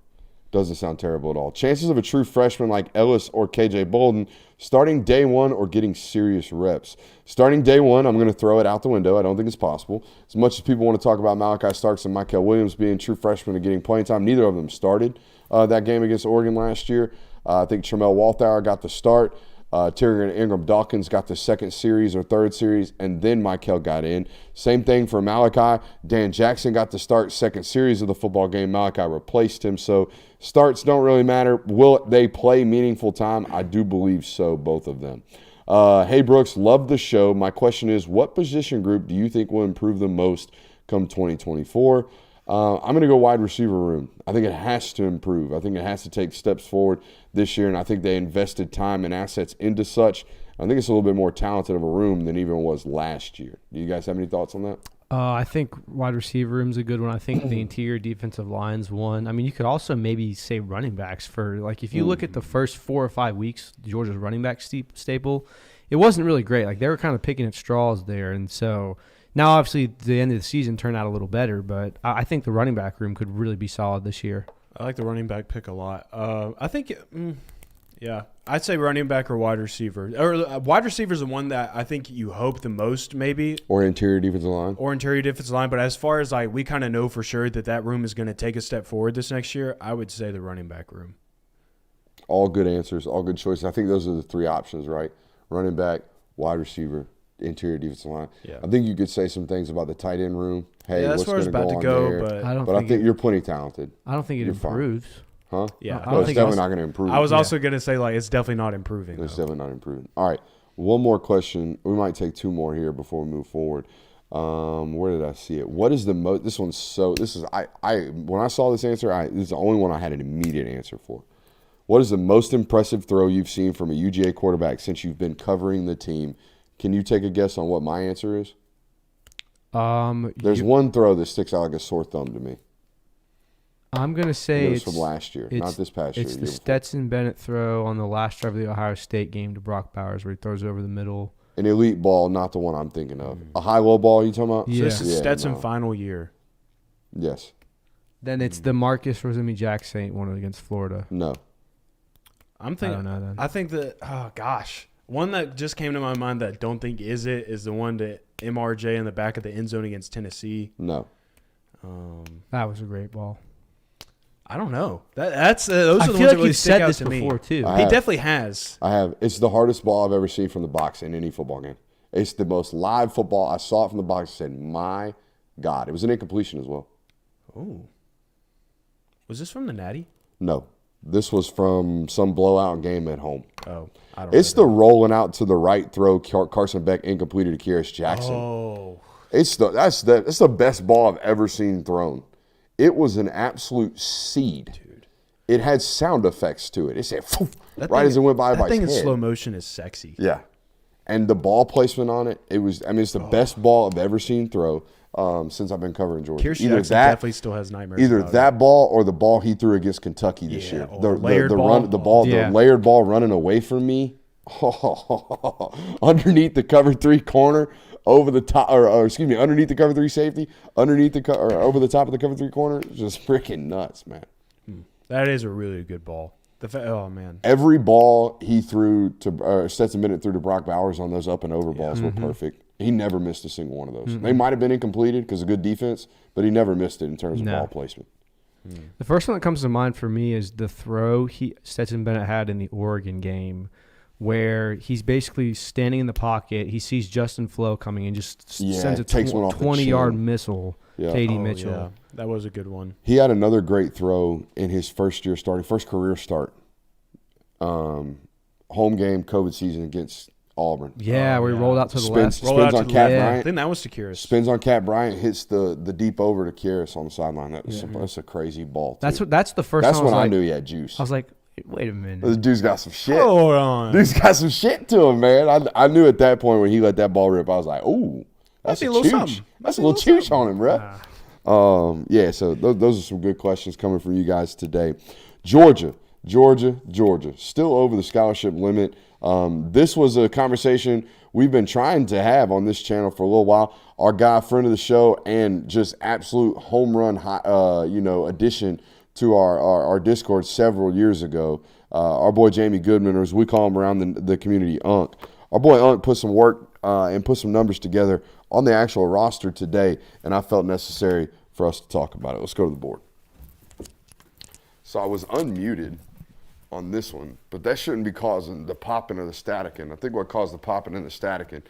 Doesn't sound terrible at all. Chances of a true freshman like Ellis or KJ Bolden starting day one or getting serious reps. Starting day one, I'm going to throw it out the window. I don't think it's possible. As much as people want to talk about Malachi Starks and Michael Williams being true freshmen and getting playing time, neither of them started that game against Oregon last year. I think Tramel Walthour got the start. Tyrion Ingram Dawkins got the 2nd series or 3rd series, and then Michael got in. Same thing for Malachi. Dan Jackson got the start 2nd series of the football game. Malachi replaced him. So starts don't really matter. Will they play meaningful time? I do believe so, both of them. Hey, Brooks, love the show. My question is, what position group do you think will improve the most come 2024? I'm going to go wide receiver room. I think it has to improve. I think it has to take steps forward this year, and I think they invested time and assets into such. I think it's a little bit more talented of a room than even was last year. Do you guys have any thoughts on that? I think wide receiver room's a good one. I think the interior defensive line's one. I mean, you could also maybe say running backs for, like, if you look at the first 4 or 5 weeks, Georgia's running back staple, it wasn't really great. Like, they were kind of picking at straws there, and so now, obviously, the end of the season turned out a little better, but I think the running back room could really be solid this year. I like the running back pick a lot. I think, yeah, I'd say running back or wide receiver. Or wide receiver is the one that I think you hope the most, maybe. Or interior defensive line? Or interior defensive line. But as far as like we kind of know for sure that room is going to take a step forward this next year, I would say the running back room. All good answers, all good choices. I think those are the 3 options, right? Running back, wide receiver, interior defensive line. Yeah. I think you could say some things about the tight end room. Hey, Yeah, that's what's where it's going about to to go go, on there? but But I think you're plenty talented. I don't think it You're fine. improves. Huh? yeah. I No, don't it's think definitely it's- not going to improve. I was also going to say like it's definitely not improving. It's though. definitely not improving. All right, one more question. We might take 2 more here before we move forward. Where did I see it? What is the most? This one's so. This is when I saw this answer, this is the only one I had an immediate answer for. What is the most impressive throw you've seen from a UGA quarterback since you've been covering the team? Can you take a guess on what my answer is? There's one throw that sticks out like a sore thumb to me. I'm going to say It was from last year, not this past year. It's the the year before. Stetson Bennett throw on the last drive of the Ohio State game to Brock Bowers where he throws it over the middle. An elite ball, not the one I'm thinking of. A high-low ball you talking about? So Yeah. this is Yeah, Stetson no. final year. Yes. Then it's the Marcus Rosemy-Jack Saint one against Florida. No. I'm thinking. I don't know then. I think that. Oh gosh, one that just came to my mind that I don't think is the one that MRJ in the back of the end zone against Tennessee. No. That was a great ball. I don't know. That's those I are the feel ones like that really you've stick said out this to me. before too. I He have. definitely has. I have. It's the hardest ball I've ever seen from the box in any football game. It's the most live football. I saw it from the box and said, my God. It was an incompletion as well. Oh, was this from the Natty? No. This was from some blowout game at home. Oh, I don't. It's know the rolling out to the right throw, Carson Beck incompleted to Kyrus Jackson. Oh, That's the best ball I've ever seen thrown. It was an absolute seed. dude. it had sound effects to it. It said, That right thing- as it went by that everybody's thing in head. slow motion is sexy. Yeah. And the ball placement on it, it's the best ball I've ever seen throw since I've been covering Georgia. Pierce Jackson definitely still has nightmares. Either about that ball or the ball he threw against Kentucky this Yeah, year. oh, The layered the ball. run, the ball, Yeah. the layered ball running away from me, underneath the cover 3 corner, over the top, or excuse me, underneath the cover 3 safety, underneath the or over the top of the cover 3 corner, just freaking nuts, man. it. That is a really good ball. Oh man, Every ball he threw to Stetson Bennett threw to Brock Bowers on those up and over balls were perfect. He never missed a single one of those. They might have been incompleted because of good defense, but he never missed it in terms of No. ball placement. The first one that comes to mind for me is the throw Stetson Bennett had in the Oregon game, where he's basically standing in the pocket. He sees Justin Flo coming and just sends a takes one off the 20-yard chin. missile. Yeah. Katie Oh, Mitchell. yeah. That was a good one. He had another great throw in his first career start. Home game, COVID season against Auburn. Yeah, where he rolled out to the Spins, left. Roll out spins to on the Cat left. I Bryant. think that was to Curious. Spins on Cat Bryant, hits the deep over to Karras on the sideline. That's a crazy ball. Too. That's the first That's time when I I was knew like, he had juice. I was like, wait a minute. The dude's got some shit. Hold on. Dude's got some shit to him, man. I knew at that point when he let that ball rip, I was like, ooh, that's Might a be a little chooch. something. That's a Might be a little little chooch on him, bro. Yeah, so those are some good questions coming from you guys today. Georgia, still over the scholarship limit. This was a conversation we've been trying to have on this channel for a little while. Our guy, friend of the show, and just absolute home run, addition to our Discord several years ago. Our boy Jamie Goodman, or as we call him around the community, Unk. Our boy Unk put some work and put some numbers together on the actual roster today, and I felt necessary for us to talk about it. Let's go to the board. So I was unmuted on this one, but that shouldn't be causing the popping or the staticking. I think what caused the popping and the staticking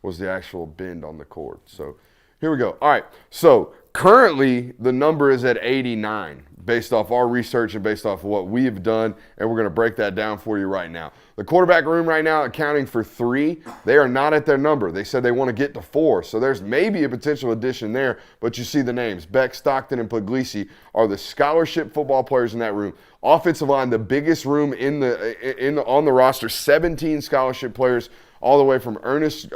was the actual bend on the cord. So here we go. All right, so currently the number is at 89 based off our research and based off what we have done, and we're going to break that down for you right now. The quarterback room right now accounting for 3. They are not at their number. They said they want to get to 4, so there's maybe a potential addition there, but you see the names. Beck, Stockton, and Puglisi are the scholarship football players in that room. Offensive line, the biggest room on the roster, 17 scholarship players, all the way from Ernest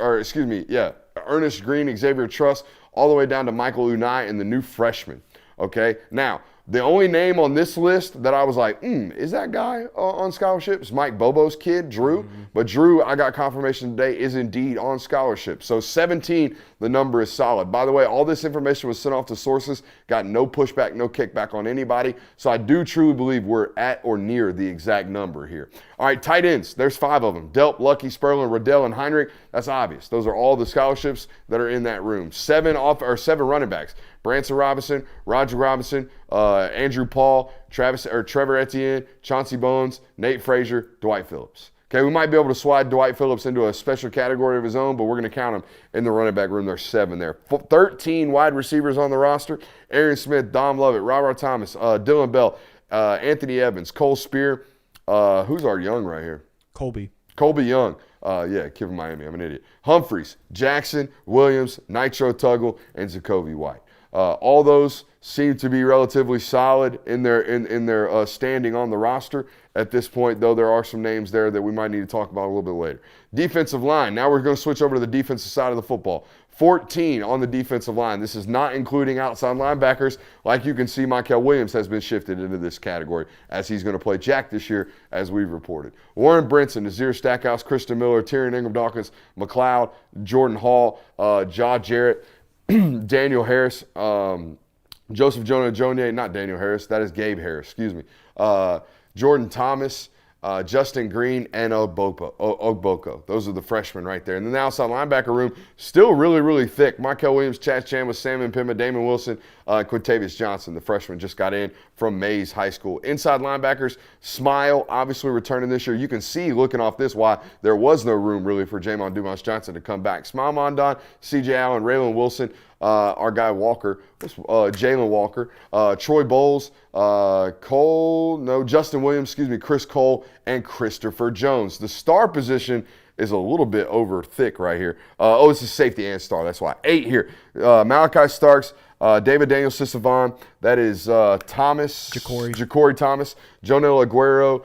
Green, Xavier Truss, all the way down to Michael Unai and the new freshman. Okay, now the only name on this list that I was like, is that guy on scholarship? It's Mike Bobo's kid, Drew. But Drew, I got confirmation today, is indeed on scholarship. So 17, the number is solid. By the way, all this information was sent off to sources, got no pushback, no kickback on anybody. So I do truly believe we're at or near the exact number here. All right, tight ends, there's 5 of them. Delp, Lucky, Sperlin, Riddell, and Heinrich. That's obvious. Those are all the scholarships that are in that room. 7 running backs. Branson Robinson, Roger Robinson, Andrew Paul, Trevor Etienne, Chauncey Bones, Nate Frazier, Dwight Phillips. Okay, we might be able to slide Dwight Phillips into a special category of his own, but we're going to count him in the running back room. There's 7 there. 13 wide receivers on the roster. Aaron Smith, Dom Lovett, Robert Thomas, Dylan Bell, Anthony Evans, Cole Spear. Who's our young right here? Colby Young. Kid from Miami. I'm an idiot. Humphreys, Jackson, Williams, Nitro Tuggle, and Zacoby White. All those seem to be relatively solid in their standing on the roster at this point, though there are some names there that we might need to talk about a little bit later. Defensive line. Now we're going to switch over to the defensive side of the football. 14 on the defensive line. This is not including outside linebackers. Like you can see, Michael Williams has been shifted into this category as he's going to play Jack this year, as we've reported. Warren Brinson, Nazir Stackhouse, Christian Miller, Tyrion Ingram-Dawkins, McLeod, Jordan Hall, Jaw Jarrett, Daniel Harris, Joseph Jonah, not Daniel Harris, that is Gabe Harris, excuse me. Jordan Thomas, Justin Green, and Ogboko. Those are the freshmen right there. And then the outside linebacker room, still really, really thick. Markel Williams, Chad Chandler, Salmon Pima, Damon Wilson, Quintavious Johnson, the freshman, just got in from Mays High School. Inside linebackers, Smile, obviously returning this year. You can see, looking off this, why there was no room really for Jamon Dumas Johnson to come back. Smile Mondon, C.J. Allen, Raylan Wilson, our guy Walker, Jalen Walker, Troy Bowles, Justin Williams, Chris Cole, and Christopher Jones. The star position is a little bit over thick right here. It's a safety and star, that's why. 8 here. Malachi Starks, David Daniel Sisavon. That is Thomas. Ja'Cory Thomas. Jonel Aguero.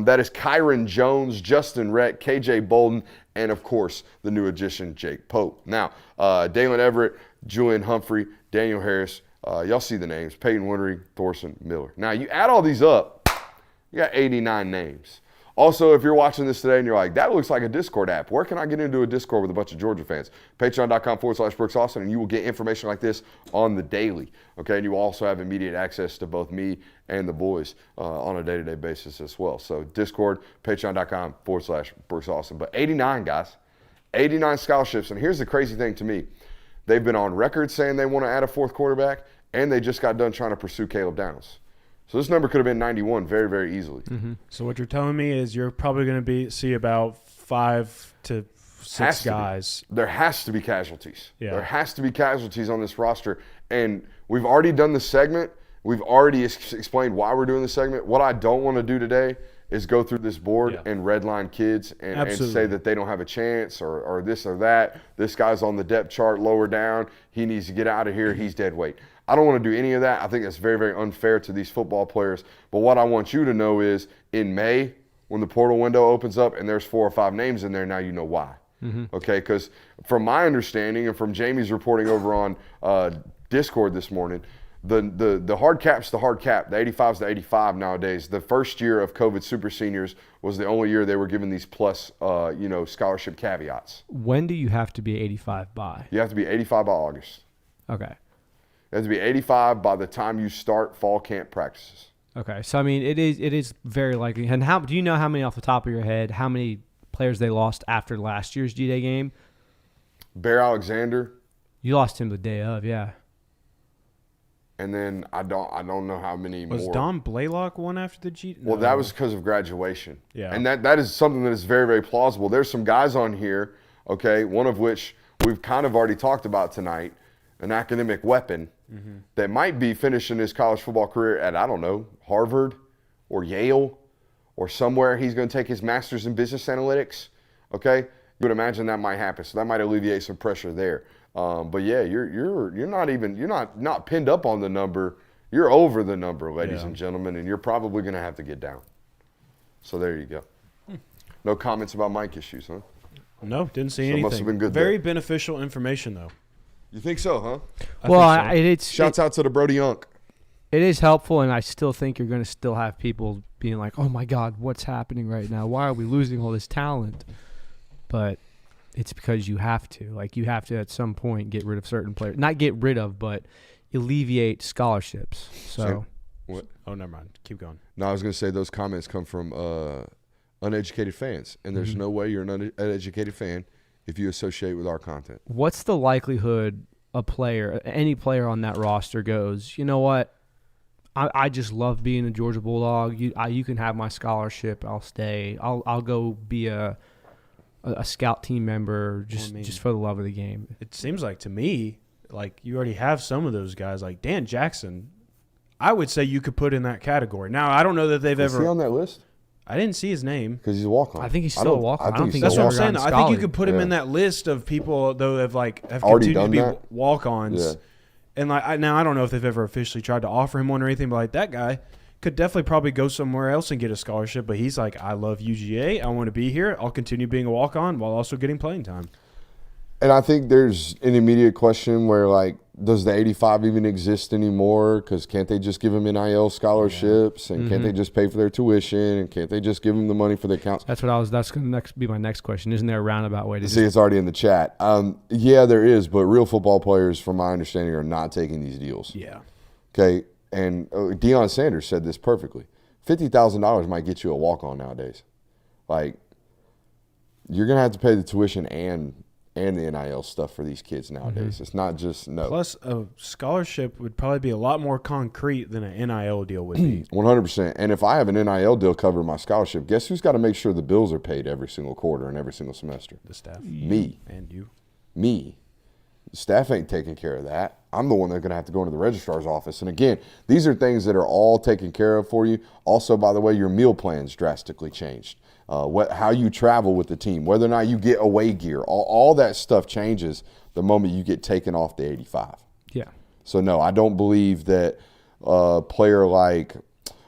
That is Kyron Jones, Justin Rett, KJ Bolden, and, of course, the new addition, Jake Pope. Now, Dalen Everett, Julian Humphrey, Daniel Harris. Y'all see the names. Peyton Wintering, Thorson, Miller. Now, you add all these up, you got 89 names. Also, if you're watching this today and you're like, that looks like a Discord app, where can I get into a Discord with a bunch of Georgia fans? Patreon.com/Brooks Austin, and you will get information like this on the daily. Okay, and you will also have immediate access to both me and the boys on a day-to-day basis as well. So Discord, Patreon.com/Brooks Austin. But 89, guys, 89 scholarships. And here's the crazy thing to me. They've been on record saying they want to add a fourth quarterback, and they just got done trying to pursue Caleb Downs. So this number could have been 91 very, very easily. Mm-hmm. So what you're telling me is you're probably going to see about 5 to 6 guys. There has to be casualties. Yeah. There has to be casualties on this roster. And we've already done the segment. We've already explained why we're doing the segment. What I don't want to do today is go through this board and redline kids and say that they don't have a chance or this or that. This guy's on the depth chart lower down. He needs to get out of here. He's dead weight. I don't want to do any of that. I think that's very, very unfair to these football players. But what I want you to know is in May, when the portal window opens up and there's 4 or 5 names in there, now you know why. Mm-hmm. Okay, because from my understanding and from Jamie's reporting over on Discord this morning, the hard cap's the hard cap. The 85's the 85 nowadays. The first year of COVID super seniors was the only year they were given these plus, scholarship caveats. When do you have to be 85 by? You have to be 85 by August. Okay. It has to be 85 by the time you start fall camp practices. Okay, so I mean, it is very likely. And how do you know how many off the top of your head? How many players they lost after last year's G-Day game? Bear Alexander. You lost him the day of, yeah. And then I don't know how many more. Was Don Blaylock one after the G? Well, that was because of graduation. Yeah. And that is something that is very, very plausible. There's some guys on here, okay, one of which we've kind of already talked about tonight, an academic weapon that might be finishing his college football career at, I don't know, Harvard or Yale or somewhere. He's going to take his master's in business analytics, okay? You would imagine that might happen. So that might alleviate some pressure there. But yeah, you're not pinned up on the number. You're over the number, ladies and gentlemen, and you're probably going to have to get down. So there you go. No comments about mic issues, huh? No, didn't see anything. Must have been good. Very beneficial information, though. You think so, huh? Shouts out to the Brody Unk. It is helpful, and I still think you're going to still have people being like, "Oh my God, what's happening right now? Why are we losing all this talent?" But it's because you have to. Like, you have to at some point get rid of certain players. Not get rid of, but alleviate scholarships. So what? Oh, never mind. Keep going. No, I was going to say those comments come from uneducated fans, and there's no way you're an uneducated fan if you associate with our content. What's the likelihood any player on that roster goes, you know what, I just love being a Georgia Bulldog. You can have my scholarship. I'll stay. I'll go be a scout team member just for the love of the game. It seems like to me, like you already have some of those guys. Like Dan Jackson, I would say you could put in that category. Now, I don't know that they've Is he on that list? I didn't see his name. Because he's a walk-on. I think he's still a walk-on. I don't think that's what I'm saying. I think you could put him in that list of people, though, have already continued to be that? walk-ons. Yeah. And now I don't know if they've ever officially tried to offer him one or anything, but like that guy could definitely probably go somewhere else and get a scholarship. But he's like, I love UGA. I want to be here. I'll continue being a walk-on while also getting playing time. And I think there's an immediate question where, like, does the 85 even exist anymore? Because can't they just give them NIL scholarships? And can't they just pay for their tuition? And can't they just give them the money for their accounts? That's going to be my next question. Isn't there a roundabout way to see? It's already in the chat. Yeah, there is. But real football players, from my understanding, are not taking these deals. Yeah. Okay. And Deion Sanders said this perfectly. $50,000 might get you a walk-on nowadays. Like, you're going to have to pay the tuition and the NIL stuff for these kids nowadays. It's not just Plus, a scholarship would probably be a lot more concrete than an NIL deal would be. 100%. And if I have an NIL deal covering my scholarship, guess who's got to make sure the bills are paid every single quarter and every single semester? The staff. Me. And you. Me. The staff ain't taking care of that. I'm the one that's going to have to go into the registrar's office. And again, these are things that are all taken care of for you. Also, by the way, your meal plans drastically changed. How you travel with the team, whether or not you get away gear, all that stuff changes the moment you get taken off the 85. Yeah. So, no, I don't believe that a player like,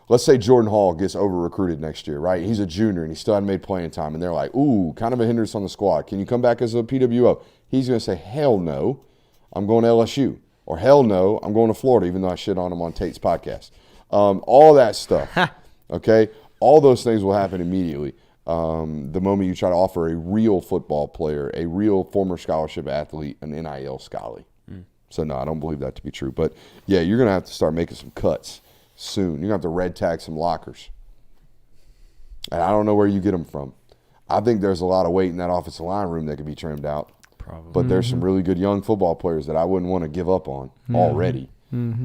let's say Jordan Hall gets over-recruited next year, right? He's a junior and he still hadn't made playing time, and they're like, ooh, kind of a hindrance on the squad. Can you come back as a PWO? He's going to say, hell no, I'm going to LSU. Or hell no, I'm going to Florida, even though I shit on him on Tate's podcast. All that stuff, okay? All those things will happen immediately. The moment you try to offer a real football player, a real former scholarship athlete, an NIL scholarly. So, no, I don't believe that to be true. But, yeah, you're going to have to start making some cuts soon. You're going to have to red tag some lockers. And I don't know where you get them from. I think there's a lot of weight in that offensive line room that could be trimmed out. Probably. But there's some really good young football players that I wouldn't want to give up on already.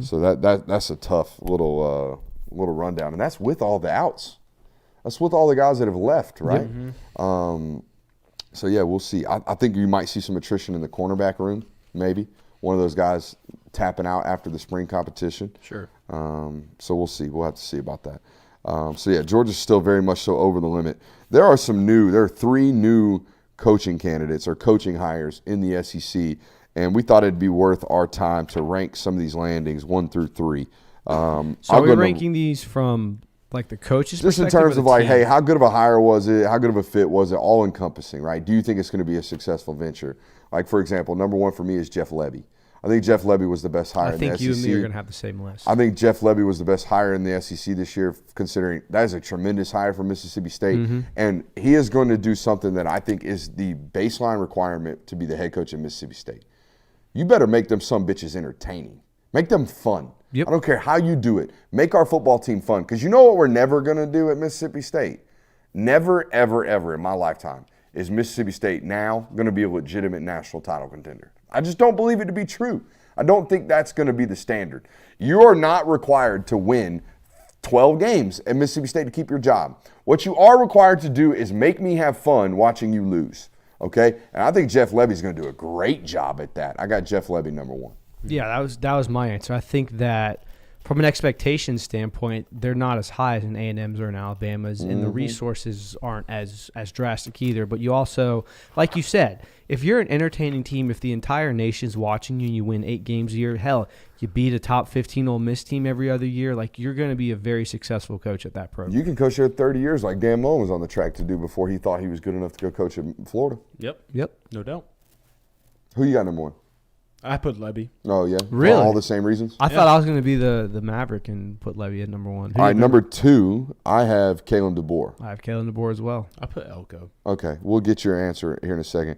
So that's a tough little rundown. And that's with all the outs. That's with all the guys that have left, right? So, yeah, we'll see. I think you might see some attrition in the cornerback room, maybe. One of those guys tapping out after the spring competition. Sure. So we'll see. We'll have to see about that. So, yeah, Georgia's still very much so over the limit. There are 3 new coaching candidates or coaching hires in the SEC, and we thought it'd be worth our time to rank some of these landings 1 through 3. So are we ranking these from like the coaches' just in terms of like, hey, how good of a hire was it? How good of a fit was it? All encompassing, right? Do you think it's going to be a successful venture? Like, for example, number 1 for me is Jeff Lebby. I think Jeff Lebby was the best hire in the SEC. I think you and me are going to have the same list. I think Jeff Lebby was the best hire in the SEC this year, considering that is a tremendous hire for Mississippi State. And he is going to do something that I think is the baseline requirement to be the head coach of Mississippi State. You better make them some bitches entertaining. Make them fun. Yep. I don't care how you do it. Make our football team fun. Because you know what we're never going to do at Mississippi State? Never, ever, ever in my lifetime is Mississippi State now going to be a legitimate national title contender. I just don't believe it to be true. I don't think that's going to be the standard. You are not required to win 12 games at Mississippi State to keep your job. What you are required to do is make me have fun watching you lose, okay? And I think Jeff Lebby's going to do a great job at that. I got Jeff Lebby number 1. Yeah, that was my answer. I think that from an expectation standpoint, they're not as high as an A&M's or an Alabama's, and the resources aren't as drastic either. But you also, like you said, if you're an entertaining team, if the entire nation's watching you and you win 8 games a year, hell, you beat a top 15 Ole Miss team every other year, like you're going to be a very successful coach at that program. You can coach there 30 years like Dan Mullen was on the track to do before he thought he was good enough to go coach at Florida. Yep. No doubt. Who you got number 1? I put Lebby. Oh, yeah? Really? All the same reasons? I thought I was going to be the Maverick and put Lebby at number 1. All right, number 2, I have Kalen DeBoer. I have Kalen DeBoer as well. I put Elko. Okay, we'll get your answer here in a second.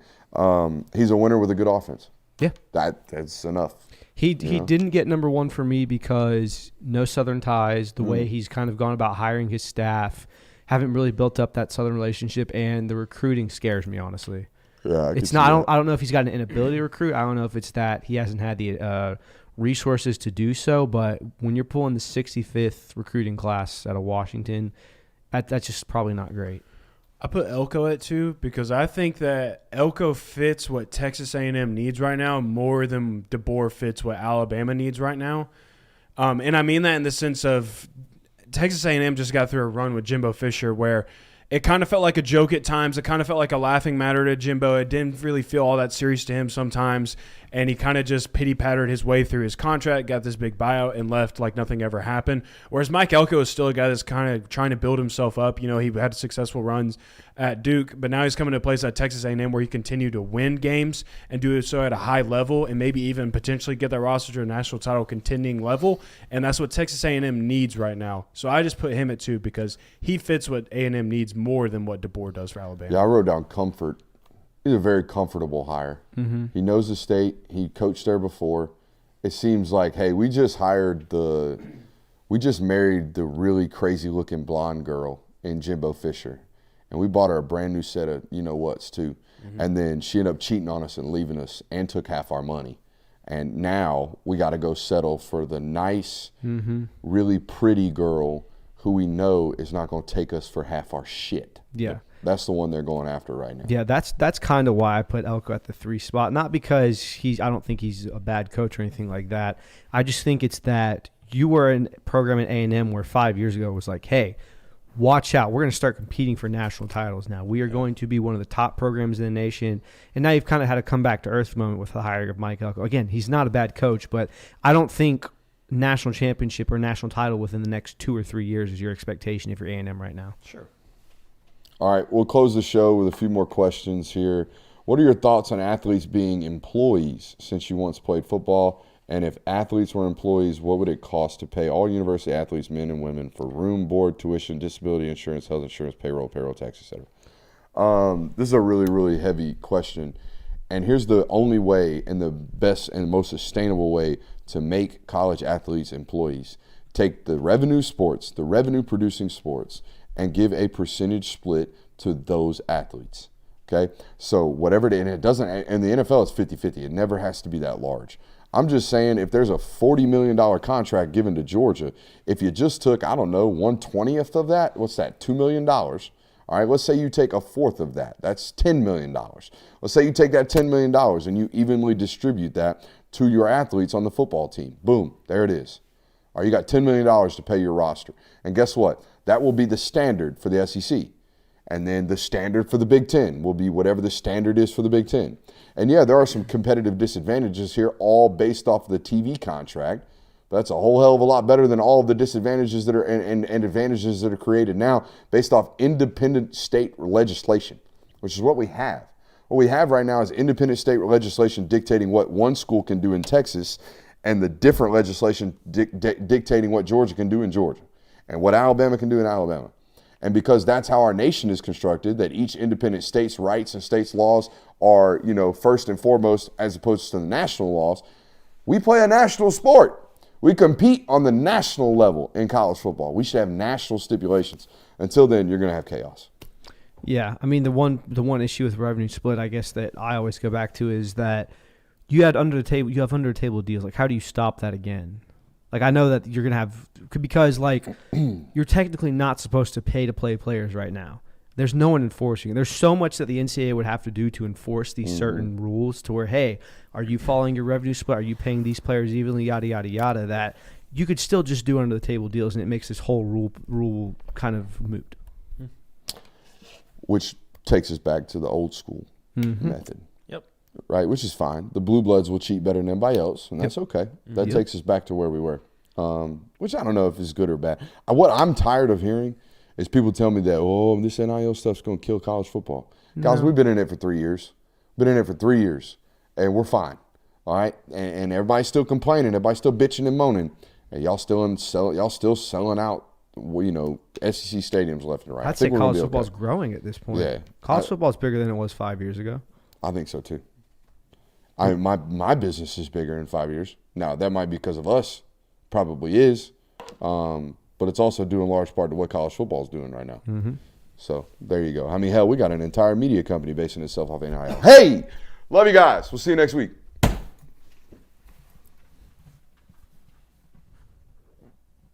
He's a winner with a good offense. Yeah. That's enough. He didn't get number 1 for me because no Southern ties, the way he's kind of gone about hiring his staff, haven't really built up that Southern relationship, and the recruiting scares me, honestly. Yeah, it's not. I don't know if he's got an inability to recruit. I don't know if it's that he hasn't had the resources to do so. But when you're pulling the 65th recruiting class out of Washington, that's just probably not great. I put Elko at 2 because I think that Elko fits what Texas A&M needs right now more than DeBoer fits what Alabama needs right now. And I mean that in the sense of Texas A&M just got through a run with Jimbo Fisher where it kind of felt like a joke at times. It kind of felt like a laughing matter to Jimbo. It didn't really feel all that serious to him sometimes. And he kind of just pity-pattered his way through his contract, got this big buyout, and left like nothing ever happened. Whereas Mike Elko is still a guy that's kind of trying to build himself up. You know, he had successful runs at Duke, but now he's coming to a place at Texas A&M where he continued to win games and do so at a high level and maybe even potentially get that roster to a national title contending level. And that's what Texas A&M needs right now. So I just put him at 2 because he fits what A&M needs more than what DeBoer does for Alabama. Yeah, I wrote down comfort. He's a very comfortable hire. He knows the state. He coached there before. It seems like, hey, we just married the really crazy-looking blonde girl in Jimbo Fisher, and we bought her a brand new set of you-know-whats, too. And then she ended up cheating on us and leaving us and took half our money. And now we got to go settle for the nice, really pretty girl who we know is not going to take us for half our shit. Yeah. That's the one they're going after right now. Yeah, that's kind of why I put Elko at the 3 spot. Not because I don't think he's a bad coach or anything like that. I just think it's that you were in a program at A&M where 5 years ago was like, hey, watch out. We're going to start competing for national titles now. We are going to be one of the top programs in the nation. And now you've kind of had a come back to earth moment with the hiring of Mike Elko. Again, he's not a bad coach, but I don't think national championship or national title within the next 2 or 3 years is your expectation if you're A&M right now. Sure. All right, we'll close the show with a few more questions here. What are your thoughts on athletes being employees since you once played football? And if athletes were employees, what would it cost to pay all university athletes, men and women, for room, board, tuition, disability insurance, health insurance, payroll tax, etc.? This is a really, really heavy question. And here's the only way and the best and most sustainable way to make college athletes employees. Take the revenue sports, the revenue producing sports, and give a percentage split to those athletes. Okay? So whatever it is, and it doesn't, in the NFL it's 50-50. It never has to be that large. I'm just saying if there's a $40 million contract given to Georgia, if you just took, I don't know, 1/20th of that, what's that, $2 million? All right, let's say you take a fourth of that. That's $10 million. Let's say you take that $10 million and you evenly distribute that to your athletes on the football team. Boom, there it is. All right, you got $10 million to pay your roster. And guess what? That will be the standard for the SEC. And then the standard for the Big Ten will be whatever the standard is for the Big Ten. And yeah, there are some competitive disadvantages here, all based off the TV contract. But that's a whole hell of a lot better than all of the disadvantages that are and advantages that are created now based off independent state legislation, which is what we have. What we have right now is independent state legislation dictating what one school can do in Texas and the different legislation dictating what Georgia can do in Georgia and what Alabama can do in Alabama. And because that's how our nation is constructed, that each independent state's rights and state's laws are, first and foremost, as opposed to the national laws, we play a national sport. We compete on the national level in college football. We should have national stipulations. Until then, you're going to have chaos. Yeah, I mean, the one issue with revenue split, I guess, that I always go back to is that you have under the table deals. Like, how do you stop that again? Like, I know that you're going to have – because, like, you're technically not supposed to pay to play players right now. There's no one enforcing it. There's so much that the NCAA would have to do to enforce these certain rules to where, hey, are you following your revenue split? Are you paying these players evenly, yada, yada, yada, that you could still just do under the table deals, and it makes this whole rule kind of moot. Which takes us back to the old school method. Yep. Right, which is fine. The blue bloods will cheat better than anybody else, and that's okay. That takes us back to where we were, which I don't know if is good or bad. What I'm tired of hearing is people tell me that, this NIL stuff's going to kill college football. Guys, we've been in it for 3 years. And we're fine, all right? And everybody's still complaining. Everybody's still bitching and moaning. And y'all still selling out, SEC stadiums left and right. I'd say college football's growing at this point. Yeah. College football's bigger than it was 5 years ago. I think so, too. My business is bigger in 5 years. Now, that might be because of us. Probably is. But it's also due in large part to what college football is doing right now. So there you go. I mean, hell, we got an entire media company basing itself off NIL. Hey, love you guys. We'll see you next week.